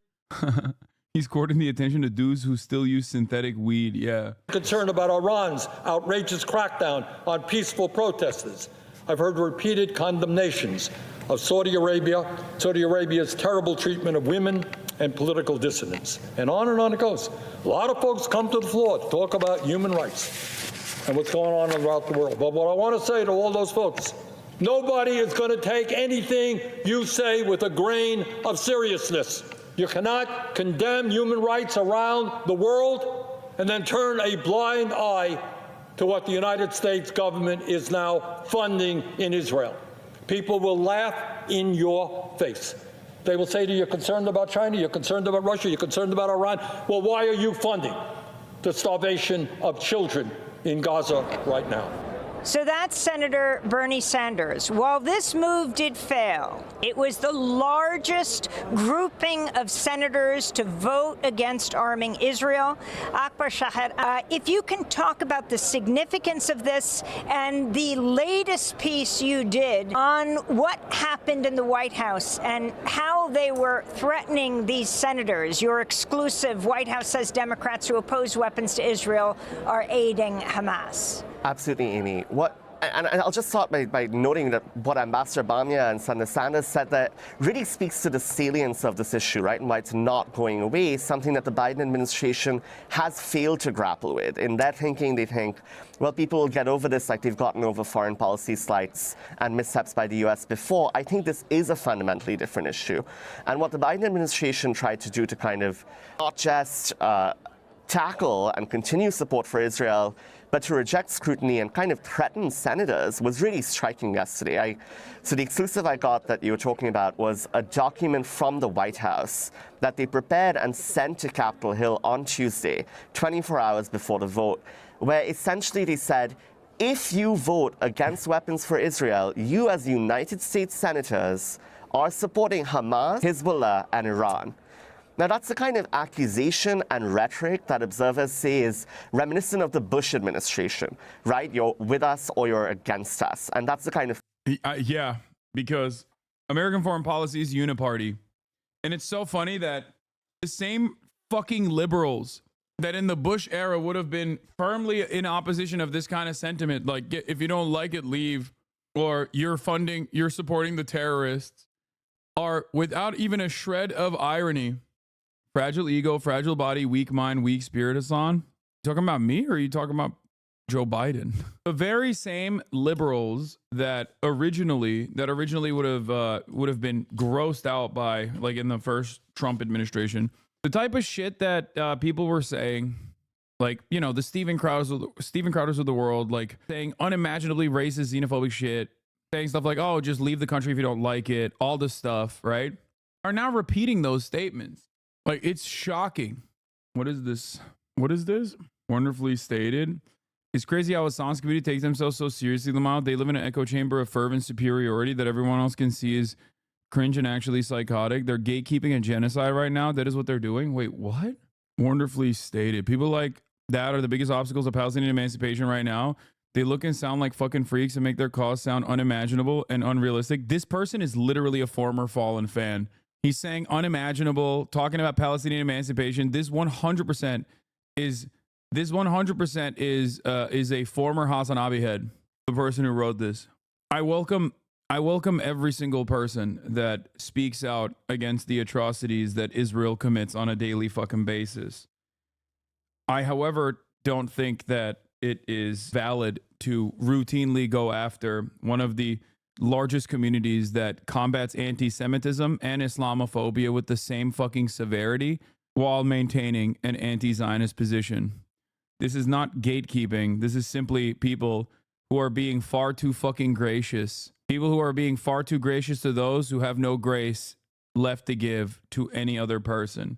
He's courting the attention of dudes who still use synthetic weed, yeah. ...concern about Iran's outrageous crackdown on peaceful protesters. I've heard repeated condemnations of Saudi Arabia's terrible treatment of women and political dissidents. And on it goes. A lot of folks come to the floor to talk about human rights and what's going on throughout the world. But what I want to say to all those folks, nobody is going to take anything you say with a grain of seriousness. You cannot condemn human rights around the world and then turn a blind eye to what the United States government is now funding in Israel. People will laugh in your face. They will say to you, you're concerned about China, you're concerned about Russia, you're concerned about Iran. Well, why are you funding the starvation of children in Gaza right now? So that's Senator Bernie Sanders. While this move did fail, it was the largest grouping of senators to vote against arming Israel. Akbar Shahed, if you can talk about the significance of this and the latest piece you did on what happened in the White House and how they were threatening these senators. Your exclusive White House says Democrats who oppose weapons to Israel are aiding Hamas. Absolutely, Amy. And I'll just start by noting that what Ambassador Bamia and Senator Sanders said that really speaks to the salience of this issue, right, and why it's not going away, something that the Biden administration has failed to grapple with. In their thinking, they think, well, people will get over this like they've gotten over foreign policy slights and missteps by the U.S. before. I think this is a fundamentally different issue. And what the Biden administration tried to do to kind of not just tackle and continue support for Israel, but to reject scrutiny and kind of threaten senators was really striking yesterday. So the exclusive I got that you were talking about was a document from the White House that they prepared and sent to Capitol Hill on Tuesday, 24 hours before the vote, where essentially they said, if you vote against weapons for Israel, you as United States senators are supporting Hamas, Hezbollah, and Iran. Now, that's the kind of accusation and rhetoric that observers say is reminiscent of the Bush administration, right? You're with us or you're against us. And that's the kind of... Yeah, because American foreign policy is uniparty. And it's so funny that the same fucking liberals that in the Bush era would have been firmly in opposition of this kind of sentiment, like, if you don't like it, leave, or you're supporting the terrorists, are without even a shred of irony. Fragile ego, fragile body, weak mind, weak spirit, Hassan. You talking about me or are you talking about Joe Biden? The very same liberals that originally would have been grossed out by, like, in the first Trump administration, the type of shit that people were saying, like, you know, the Steven Crowders of the world, like saying unimaginably racist, xenophobic shit, saying stuff like, oh, just leave the country if you don't like it, all this stuff, right? Are now repeating those statements. Like, it's shocking. What is this? Wonderfully stated. It's crazy how Hassan's community takes themselves so seriously, Lamau. They live in an echo chamber of fervent superiority that everyone else can see is cringe and actually psychotic. They're gatekeeping and genocide right now. That is what they're doing. Wait, what? Wonderfully stated. People like that are the biggest obstacles of Palestinian emancipation right now. They look and sound like fucking freaks and make their cause sound unimaginable and unrealistic. This person is literally a former fallen fan. He's saying unimaginable, talking about Palestinian emancipation. This 100% is a former Hasanabi head, the person who wrote this. I welcome every single person that speaks out against the atrocities that Israel commits on a daily fucking basis. I, however, don't think that it is valid to routinely go after one of the largest communities that combats anti-Semitism and Islamophobia with the same fucking severity while maintaining an anti-Zionist position. This is not gatekeeping. This is simply people who are being far too fucking gracious. People who are being far too gracious to those who have no grace left to give to any other person.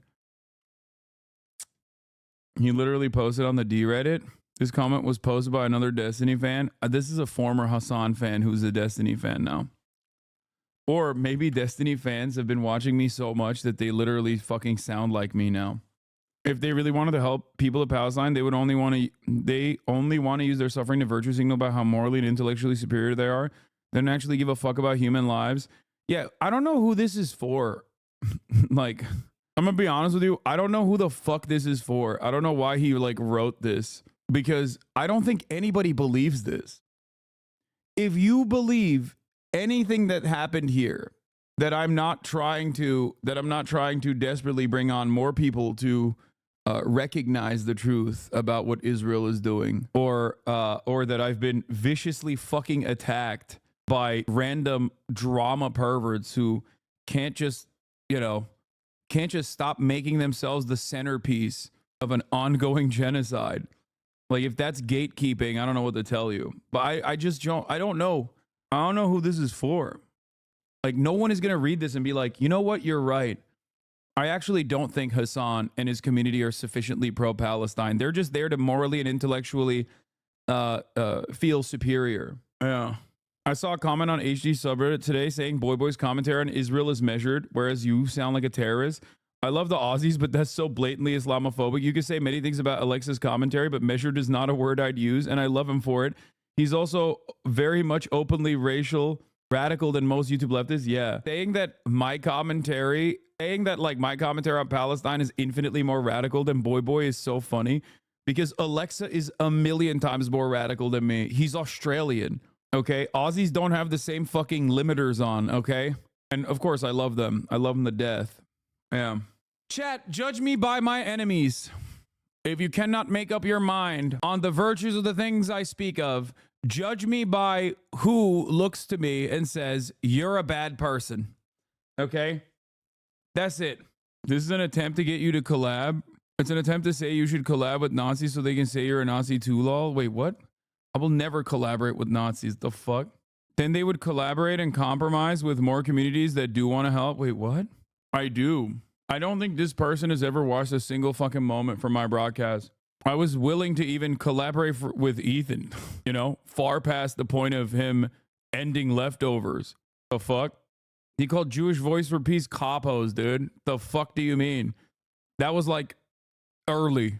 He literally posted on the D-Reddit. This comment was posted by another Destiny fan. This is a former Hassan fan who's a Destiny fan now. Or maybe Destiny fans have been watching me so much that they literally fucking sound like me now. If they really wanted to help people of Palestine, they only want to use their suffering to virtue signal about how morally and intellectually superior they are. They don't actually give a fuck about human lives. Yeah, I don't know who this is for. Like, I'm gonna be honest with you. I don't know who the fuck this is for. I don't know why he like wrote this. Because I don't think anybody believes this. If you believe anything that happened here, that I'm not trying to desperately bring on more people to recognize the truth about what Israel is doing, or that I've been viciously fucking attacked by random drama perverts who can't just stop making themselves the centerpiece of an ongoing genocide. Like, if that's gatekeeping, I don't know what to tell you. But I don't know. I don't know who this is for. Like, no one is going to read this and be like, you know what? You're right. I actually don't think Hassan and his community are sufficiently pro-Palestine. They're just there to morally and intellectually feel superior. Yeah. I saw a comment on HD subreddit today saying Boy's commentary on Israel is measured, whereas you sound like a terrorist. I love the Aussies, but that's so blatantly Islamophobic. You could say many things about Alexa's commentary, but measured is not a word I'd use, and I love him for it. He's also very much openly radical than most YouTube leftists. Yeah. Saying that my commentary on Palestine is infinitely more radical than Boy is so funny. because Alexa is a million times more radical than me. He's Australian, okay? Aussies don't have the same fucking limiters on, okay? And of course, I love them. I love them to death. Yeah. Chat, judge me by my enemies. If you cannot make up your mind on the virtues of the things I speak of, judge me by who looks to me and says, you're a bad person. Okay? That's it. This is an attempt to get you to collab. It's an attempt to say you should collab with Nazis so they can say you're a Nazi too, lol. Wait, what? I will never collaborate with Nazis. The fuck? Then they would collaborate and compromise with more communities that do want to help. Wait, what? I do. I don't think this person has ever watched a single fucking moment from my broadcast. I was willing to even collaborate with Ethan, you know, far past the point of him ending leftovers. The fuck? He called Jewish Voice for Peace capos, dude. The fuck do you mean? That was like early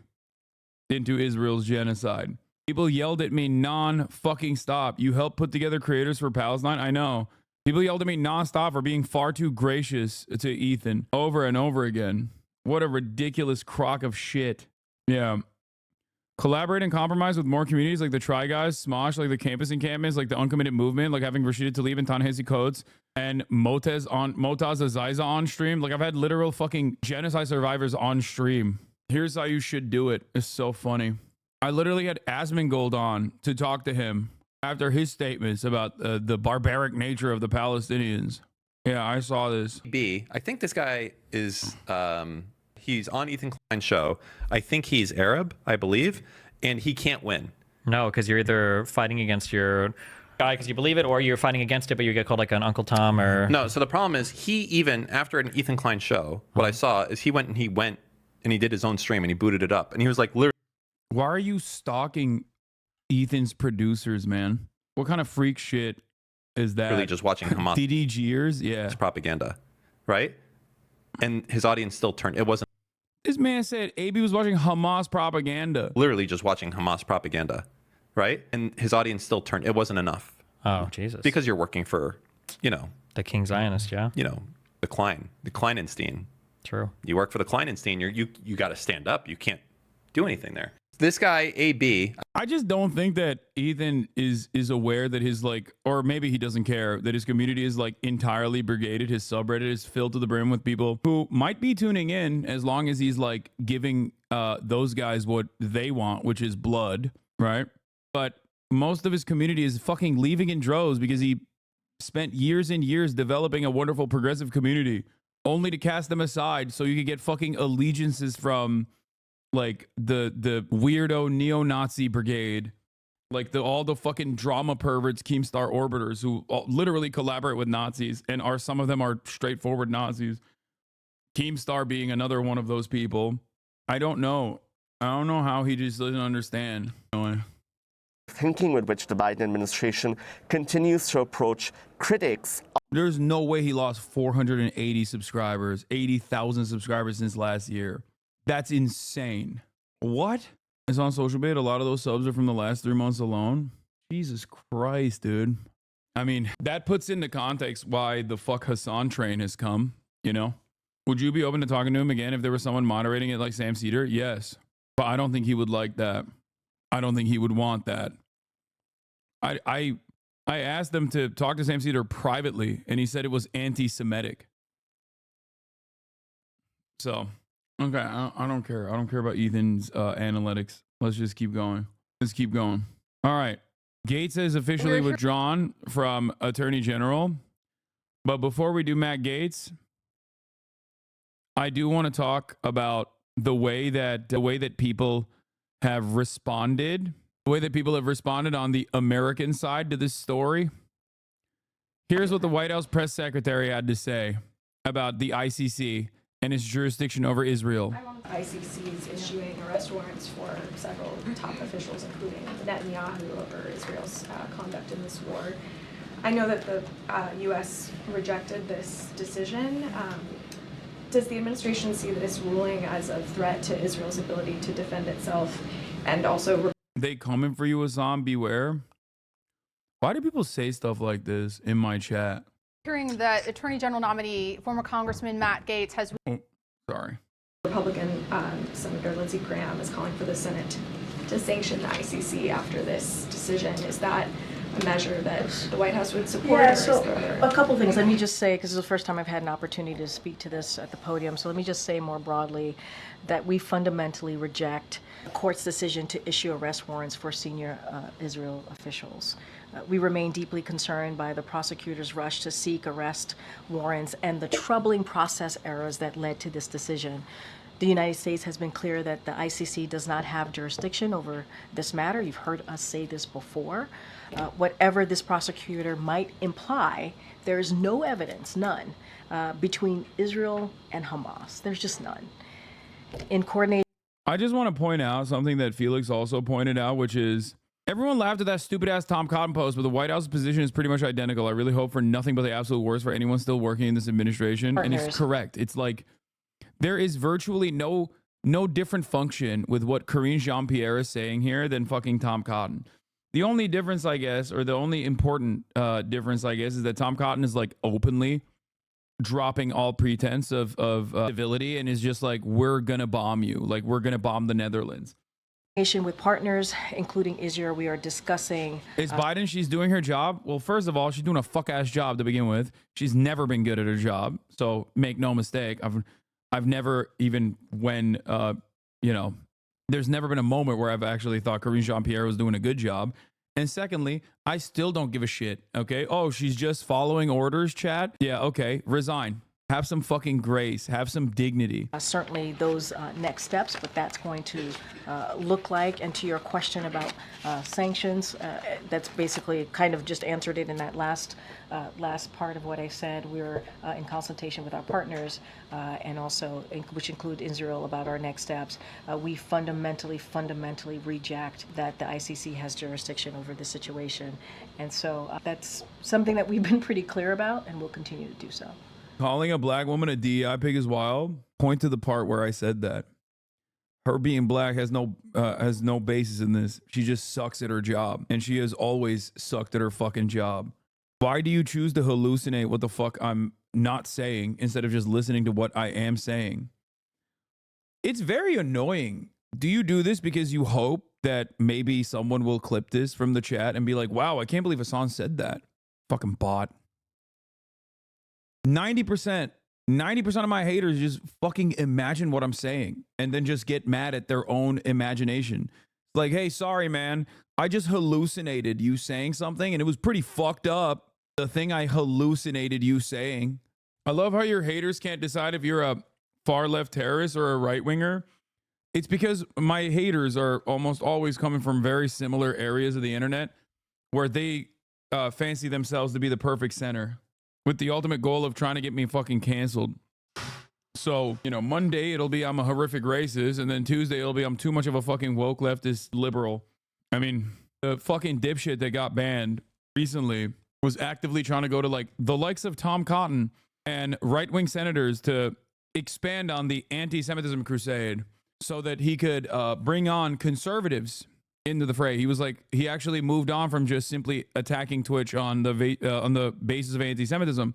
into Israel's genocide. People yelled at me non-fucking stop. You helped put together Creators for Palestine? I know. People yelled at me non-stop for being far too gracious to Ethan over and over again. What a ridiculous crock of shit. Yeah. Collaborate and compromise with more communities like the Try Guys, Smosh, like the Campus Encampments, like the Uncommitted Movement, like having Rashida Tlaib and Ta-Nehisi Coates and Motaz Aziza on stream. Like I've had literal fucking genocide survivors on stream. Here's how you should do it. It's so funny. I literally had Asmongold on to talk to him after his statements about the barbaric nature of the Palestinians. Yeah, I saw this. I think this guy is, he's on Ethan Klein's show. I think he's Arab, I believe, and he can't win. No, because you're either fighting against your guy because you believe it, or you're fighting against it, but you get called like an Uncle Tom or... No, so the problem is he even, after an Ethan Klein show, what I saw is he went and he did his own stream and he booted it up. And he was like, literally... Why are you stalking Ethan's producers, man? What kind of freak shit is that? Really just watching Hamas. DDGers? Yeah. It's propaganda, right? And his audience still turned. It wasn't... This man said AB was watching Hamas propaganda. Literally just watching Hamas propaganda, right? And his audience still turned. It wasn't enough. Oh, Jesus. Because you're working for, you know... The King Zionist, yeah. You know, the Kleinenstein. True. You work for the Kleinenstein, you got to stand up. You can't do anything there. This guy, AB... I just don't think that Ethan is aware that his, like, or maybe he doesn't care, that his community is, like, entirely brigaded. His subreddit is filled to the brim with people who might be tuning in as long as he's, like, giving those guys what they want, which is blood, right? But most of his community is fucking leaving in droves because he spent years and years developing a wonderful progressive community only to cast them aside so you could get fucking allegiances from... like the weirdo neo-Nazi brigade, like all the fucking drama perverts, Keemstar orbiters who literally collaborate with Nazis, and some of them are straightforward Nazis. Keemstar being another one of those people. I don't know how he just doesn't understand. Thinking with which the Biden administration continues to approach critics. There's no way he lost 480 subscribers, 80,000 subscribers since last year. That's insane. What? It's on social media. A lot of those subs are from the last 3 months alone. Jesus Christ, dude. I mean, that puts into context why the fuck Hassan train has come, you know? Would you be open to talking to him again if there was someone moderating it like Sam Cedar? Yes. But I don't think he would like that. I don't think he would want that. I asked him to talk to Sam Cedar privately, and he said it was anti-Semitic. So... okay, I don't care. I don't care about Ethan's analytics. Let's just keep going. Let's keep going. All right. Gates has officially withdrawn from Attorney General. But before we do Matt Gates, I do want to talk about the way that people have responded. The way that people have responded on the American side to this story. Here's what the White House press secretary had to say about the ICC and its jurisdiction over Israel. ICC is issuing arrest warrants for several top officials, including Netanyahu, over Israel's conduct in this war. I know that the U.S. rejected this decision. Does the administration see this ruling as a threat to Israel's ability to defend itself and also... They coming for you, Assam, beware. Why do people say stuff like this in my chat? Hearing that Attorney General nominee, former Congressman Matt Gaetz has... Oh, sorry. Republican Senator Lindsey Graham is calling for the Senate to sanction the ICC after this decision. Is that a measure that the White House would support? Yeah, so a couple things. Let me just say, because this is the first time I've had an opportunity to speak to this at the podium, so let me just say more broadly that we fundamentally reject the court's decision to issue arrest warrants for senior Israel officials. We remain deeply concerned by the prosecutor's rush to seek arrest warrants and the troubling process errors that led to this decision. The United States has been clear that the ICC does not have jurisdiction over this matter. You've heard us say this before. Whatever this prosecutor might imply, there is no evidence, none, between Israel and Hamas. There's just none. In coordination. I just want to point out something that Felix also pointed out, which is everyone laughed at that stupid ass Tom Cotton post, but the White House's position is pretty much identical. I really hope for nothing but the absolute worst for anyone still working in this administration. Partners. And it's correct. It's like there is virtually no different function with what Karine Jean-Pierre is saying here than fucking Tom Cotton. The only difference, I guess, or the only important difference, I guess, is that Tom Cotton is like openly dropping all pretense of civility and is just like, we're gonna bomb you, like we're gonna bomb the Netherlands. With partners, including Israel, we are discussing. Is Biden, she's doing her job? Well, first of all, she's doing a fuck-ass job to begin with. She's never been good at her job, so make no mistake. I've never, even when, there's never been a moment where I've actually thought Karine Jean-Pierre was doing a good job. And secondly, I still don't give a shit, okay? Oh, she's just following orders, chat? Yeah, okay, resign. Have some fucking grace. Have some dignity. Certainly those next steps, what that's going to look like. And to your question about sanctions, that's basically kind of just answered it in that last part of what I said. We're in consultation with our partners and also, which include Israel, about our next steps. We fundamentally reject that the ICC has jurisdiction over this situation. And so that's something that we've been pretty clear about and will continue to do so. Calling a black woman a DEI pig is wild. Point to the part where I said that. Her being black has no basis in this. She just sucks at her job, and she has always sucked at her fucking job. Why do you choose to hallucinate what the fuck I'm not saying instead of just listening to what I am saying? It's very annoying. Do you do this because you hope that maybe someone will clip this from the chat and be like, wow, I can't believe Hassan said that? Fucking bot. 90% of my haters just fucking imagine what I'm saying and then just get mad at their own imagination. Like, hey, sorry, man. I just hallucinated you saying something and it was pretty fucked up. The thing I hallucinated you saying. I love how your haters can't decide if you're a far left terrorist or a right winger. It's because my haters are almost always coming from very similar areas of the internet where they fancy themselves to be the perfect center, with the ultimate goal of trying to get me fucking canceled. So, Monday it'll be I'm a horrific racist, and then Tuesday it'll be I'm too much of a fucking woke leftist liberal. I mean, the fucking dipshit that got banned recently was actively trying to go to like the likes of Tom Cotton and right-wing senators to expand on the anti-Semitism crusade so that he could bring on conservatives into the fray. He was like, he actually moved on from just simply attacking Twitch on the basis of anti-Semitism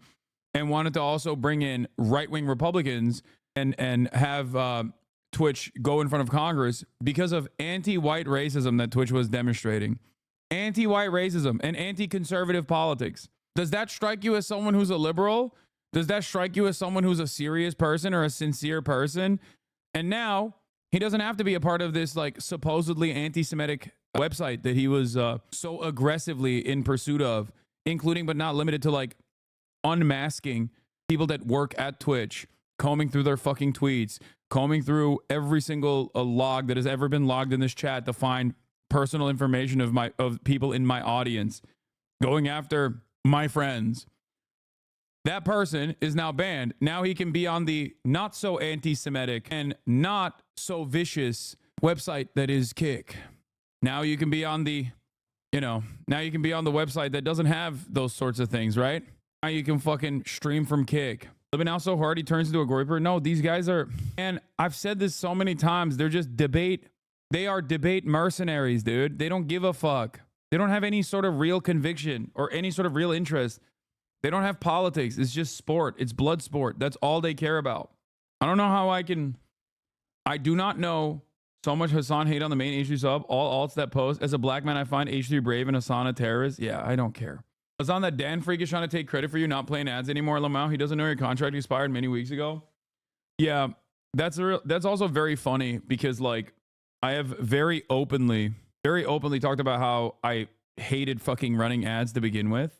and wanted to also bring in right-wing Republicans and have Twitch go in front of Congress because of anti-white racism that Twitch was demonstrating. Anti-white racism and anti-conservative politics. Does that strike you as someone who's a liberal? Does that strike you as someone who's a serious person or a sincere person? And now he doesn't have to be a part of this like supposedly anti-Semitic website that he was so aggressively in pursuit of, including but not limited to like unmasking people that work at Twitch, combing through their fucking tweets, combing through every single log that has ever been logged in this chat to find personal information of people in my audience, going after my friends. That person is now banned. Now he can be on the not so anti-Semitic and not so vicious website that is Kick. Now you can be on the, now you can be on the website that doesn't have those sorts of things, right? Now you can fucking stream from Kick. Living out so hard he turns into a groyper. No, these guys are, and I've said this so many times, they're just they are debate mercenaries, dude. They don't give a fuck. They don't have any sort of real conviction or any sort of real interest. They don't have politics. It's just sport. It's blood sport. That's all they care about. I don't know how I can I do not know so much Hassan hate on the main H3 sub. All alts that post. As a black man, I find H3 brave and Hassan a terrorist. Yeah, I don't care. Hassan, that Dan freak is trying to take credit for you not playing ads anymore, Lamau. He doesn't know your contract expired many weeks ago. Yeah, that's also very funny because like I have very openly talked about how I hated fucking running ads to begin with.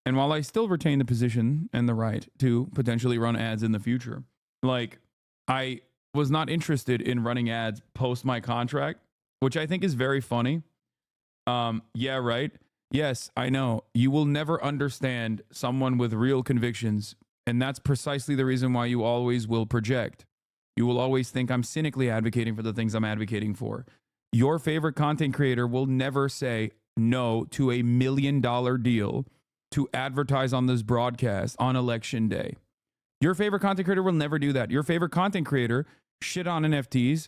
And while I still retain the position and the right to potentially run ads in the future, like I was not interested in running ads post my contract, which I think is very funny. Yeah, right. Yes, I know. You will never understand someone with real convictions. And that's precisely the reason why you always will project. You will always think I'm cynically advocating for the things I'm advocating for. Your favorite content creator will never say no to $1 million deal to advertise on this broadcast on election day. Your favorite content creator will never do that. Your favorite content creator shit on NFTs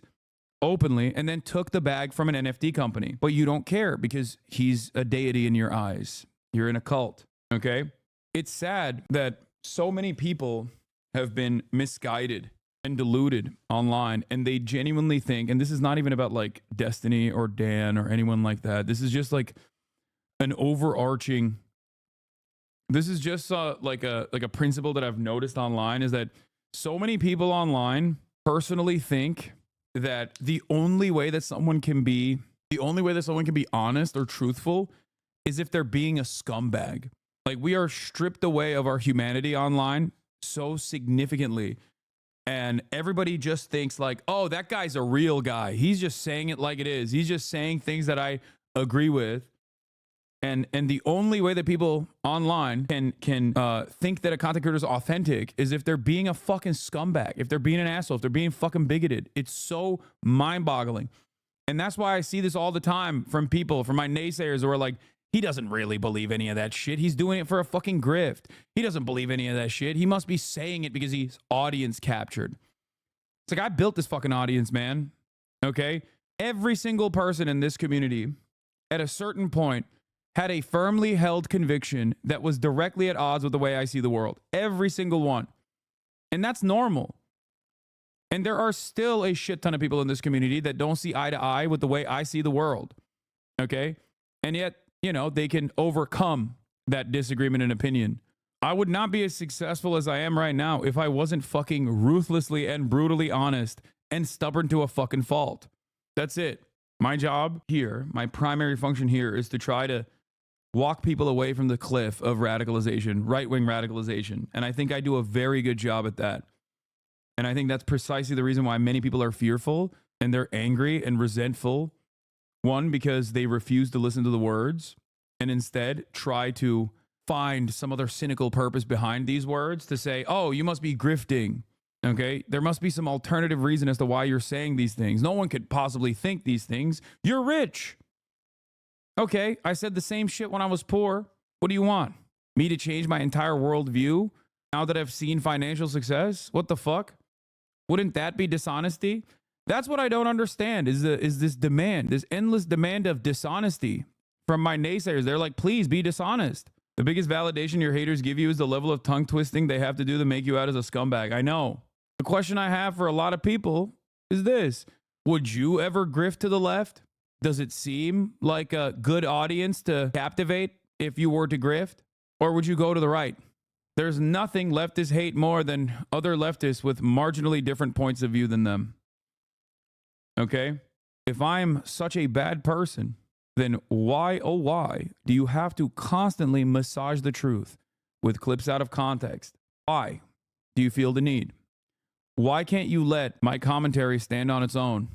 openly and then took the bag from an NFT company. But you don't care because he's a deity in your eyes. You're in a cult, okay? It's sad that so many people have been misguided and deluded online, and they genuinely think, and this is not even about like Destiny or Dan or anyone like that. This is just like an overarching, this is just like a principle that I've noticed online is that so many people online personally think that the only way that someone can be honest or truthful is if they're being a scumbag. Like we are stripped away of our humanity online so significantly. And everybody just thinks like, oh, that guy's a real guy. He's just saying it like it is. He's just saying things that I agree with. And the only way that people online can think that a content creator is authentic is if they're being a fucking scumbag, if they're being an asshole, if they're being fucking bigoted. It's so mind-boggling. And that's why I see this all the time from people, from my naysayers who are like, he doesn't really believe any of that shit. He's doing it for a fucking grift. He doesn't believe any of that shit. He must be saying it because he's audience captured. It's like, I built this fucking audience, man. Okay? Every single person in this community at a certain point had a firmly held conviction that was directly at odds with the way I see the world. Every single one. And that's normal. And there are still a shit ton of people in this community that don't see eye to eye with the way I see the world. Okay? And yet, you know, they can overcome that disagreement in opinion. I would not be as successful as I am right now if I wasn't fucking ruthlessly and brutally honest and stubborn to a fucking fault. That's it. My job here, my primary function here is to try to walk people away from the cliff of radicalization, right-wing radicalization. And I think I do a very good job at that. And I think that's precisely the reason why many people are fearful and they're angry and resentful. One, because they refuse to listen to the words and instead try to find some other cynical purpose behind these words to say, oh, you must be grifting. Okay, there must be some alternative reason as to why you're saying these things. No one could possibly think these things. You're rich. Okay, I said the same shit when I was poor. What do you want? Me to change my entire worldview now that I've seen financial success? What the fuck? Wouldn't that be dishonesty? That's what I don't understand is this demand, this endless demand of dishonesty from my naysayers. They're like, please be dishonest. The biggest validation your haters give you is the level of tongue twisting they have to do to make you out as a scumbag. I know. The question I have for a lot of people is this. Would you ever grift to the left? Does it seem like a good audience to captivate if you were to grift? Or would you go to the right? There's nothing leftists hate more than other leftists with marginally different points of view than them. Okay? If I'm such a bad person, then why, oh why, do you have to constantly massage the truth with clips out of context? Why do you feel the need? Why can't you let my commentary stand on its own?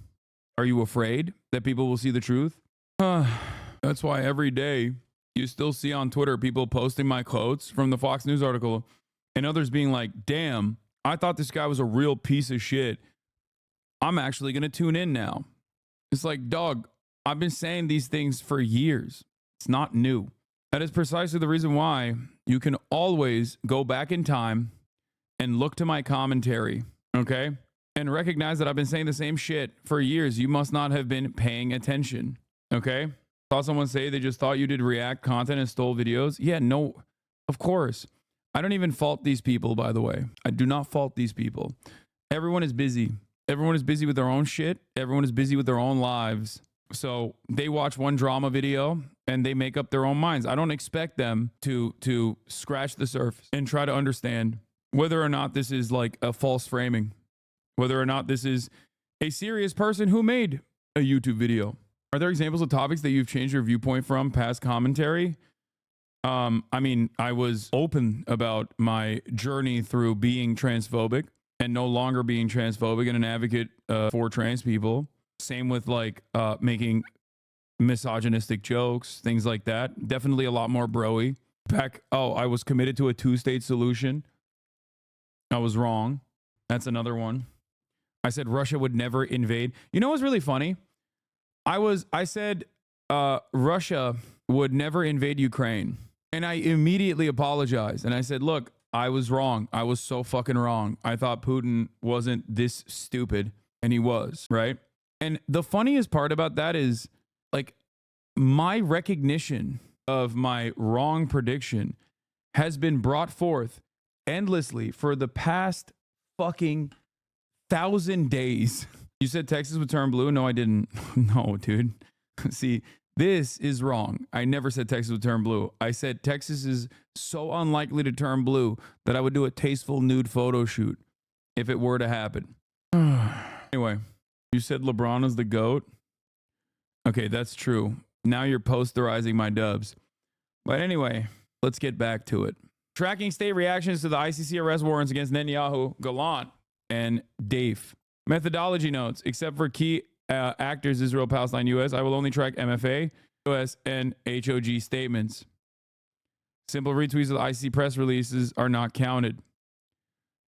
Are you afraid that people will see the truth? That's why every day you still see on Twitter people posting my quotes from the Fox News article and others being like, damn, I thought this guy was a real piece of shit. I'm actually going to tune in now. It's like, dog, I've been saying these things for years. It's not new. That is precisely the reason why you can always go back in time and look to my commentary, okay? And recognize that I've been saying the same shit for years. You must not have been paying attention, okay? Saw someone say they just thought you did React content and stole videos. Yeah, no, of course. I don't even fault these people, by the way. I do not fault these people. Everyone is busy. Everyone is busy with their own shit. Everyone is busy with their own lives. So they watch one drama video and they make up their own minds. I don't expect them to scratch the surface and try to understand whether or not this is like a false framing, whether or not this is a serious person who made a YouTube video. Are there examples of topics that you've changed your viewpoint from past commentary? I mean, I was open about my journey through being transphobic and no longer being transphobic and an advocate for trans people. Same with like making misogynistic jokes, things like that. Definitely a lot more broy. I was committed to a 2-state solution. I was wrong. That's another one. I said Russia would never invade. You know what's really funny? I said Russia would never invade Ukraine. And I immediately apologized. And I said, look, I was wrong. I was so fucking wrong. I thought Putin wasn't this stupid. And he was, right? And the funniest part about that is, like, my recognition of my wrong prediction has been brought forth endlessly for the past fucking 1,000 days. You said Texas would turn blue? No, I didn't. No, dude. See, this is wrong. I never said Texas would turn blue. I said Texas is so unlikely to turn blue that I would do a tasteful nude photo shoot if it were to happen. Anyway, you said LeBron is the GOAT? Okay, that's true. Now you're posterizing my dubs. But anyway, let's get back to it. Tracking state reactions to the ICC arrest warrants against Netanyahu, Gallant, and Dafe. Methodology notes, except for key actors, Israel, Palestine, US, I will only track MFA, US, and HOG statements. Simple retweets of the ICC press releases are not counted.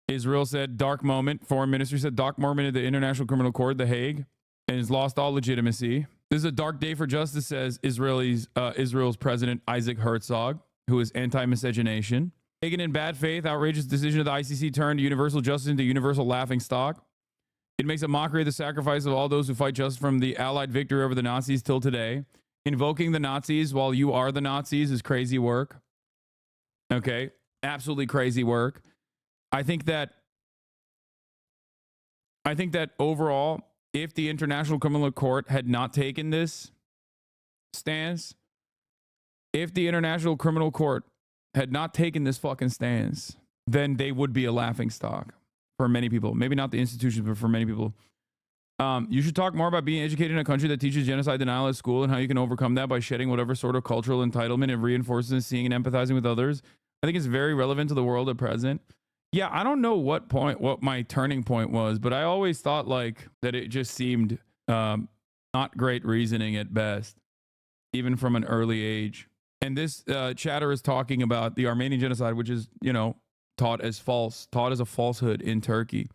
Israel said dark moment. Foreign ministry said dark moment at the International Criminal Court, The Hague, and has lost all legitimacy. This is a dark day for justice, says Israel's president Isaac Herzog, who is anti-miscegenation. Taken in bad faith, outrageous decision of the ICC turned universal justice into universal laughingstock. It makes a mockery of the sacrifice of all those who fight justice from the Allied victory over the Nazis till today. Invoking the Nazis while you are the Nazis is crazy work. Okay, absolutely crazy work. I think that overall, if the International Criminal Court had not taken this stance, if the International Criminal Court had not taken this fucking stance, then they would be a laughingstock for many people. Maybe not the institutions, but for many people. You should talk more about being educated in a country that teaches genocide denial at school and how you can overcome that by shedding whatever sort of cultural entitlement and reinforces seeing and empathizing with others. I think it's very relevant to the world at present. Yeah, I don't know what my turning point was, but I always thought like that it just seemed not great reasoning at best, even from an early age. And this chatter is talking about the Armenian genocide, which is, taught as false, taught as a falsehood in Turkey.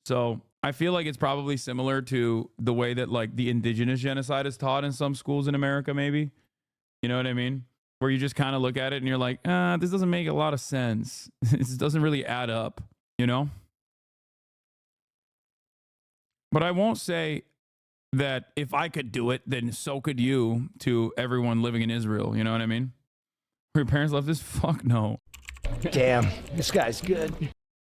So I feel like it's probably similar to the way that like the indigenous genocide is taught in some schools in America, maybe. You know what I mean? Where you just kind of look at it and you're like, this doesn't make a lot of sense. This doesn't really add up, But I won't say that if I could do it, then so could you to everyone living in Israel. You know what I mean? Were your parents left this? Fuck no. Damn, this guy's good.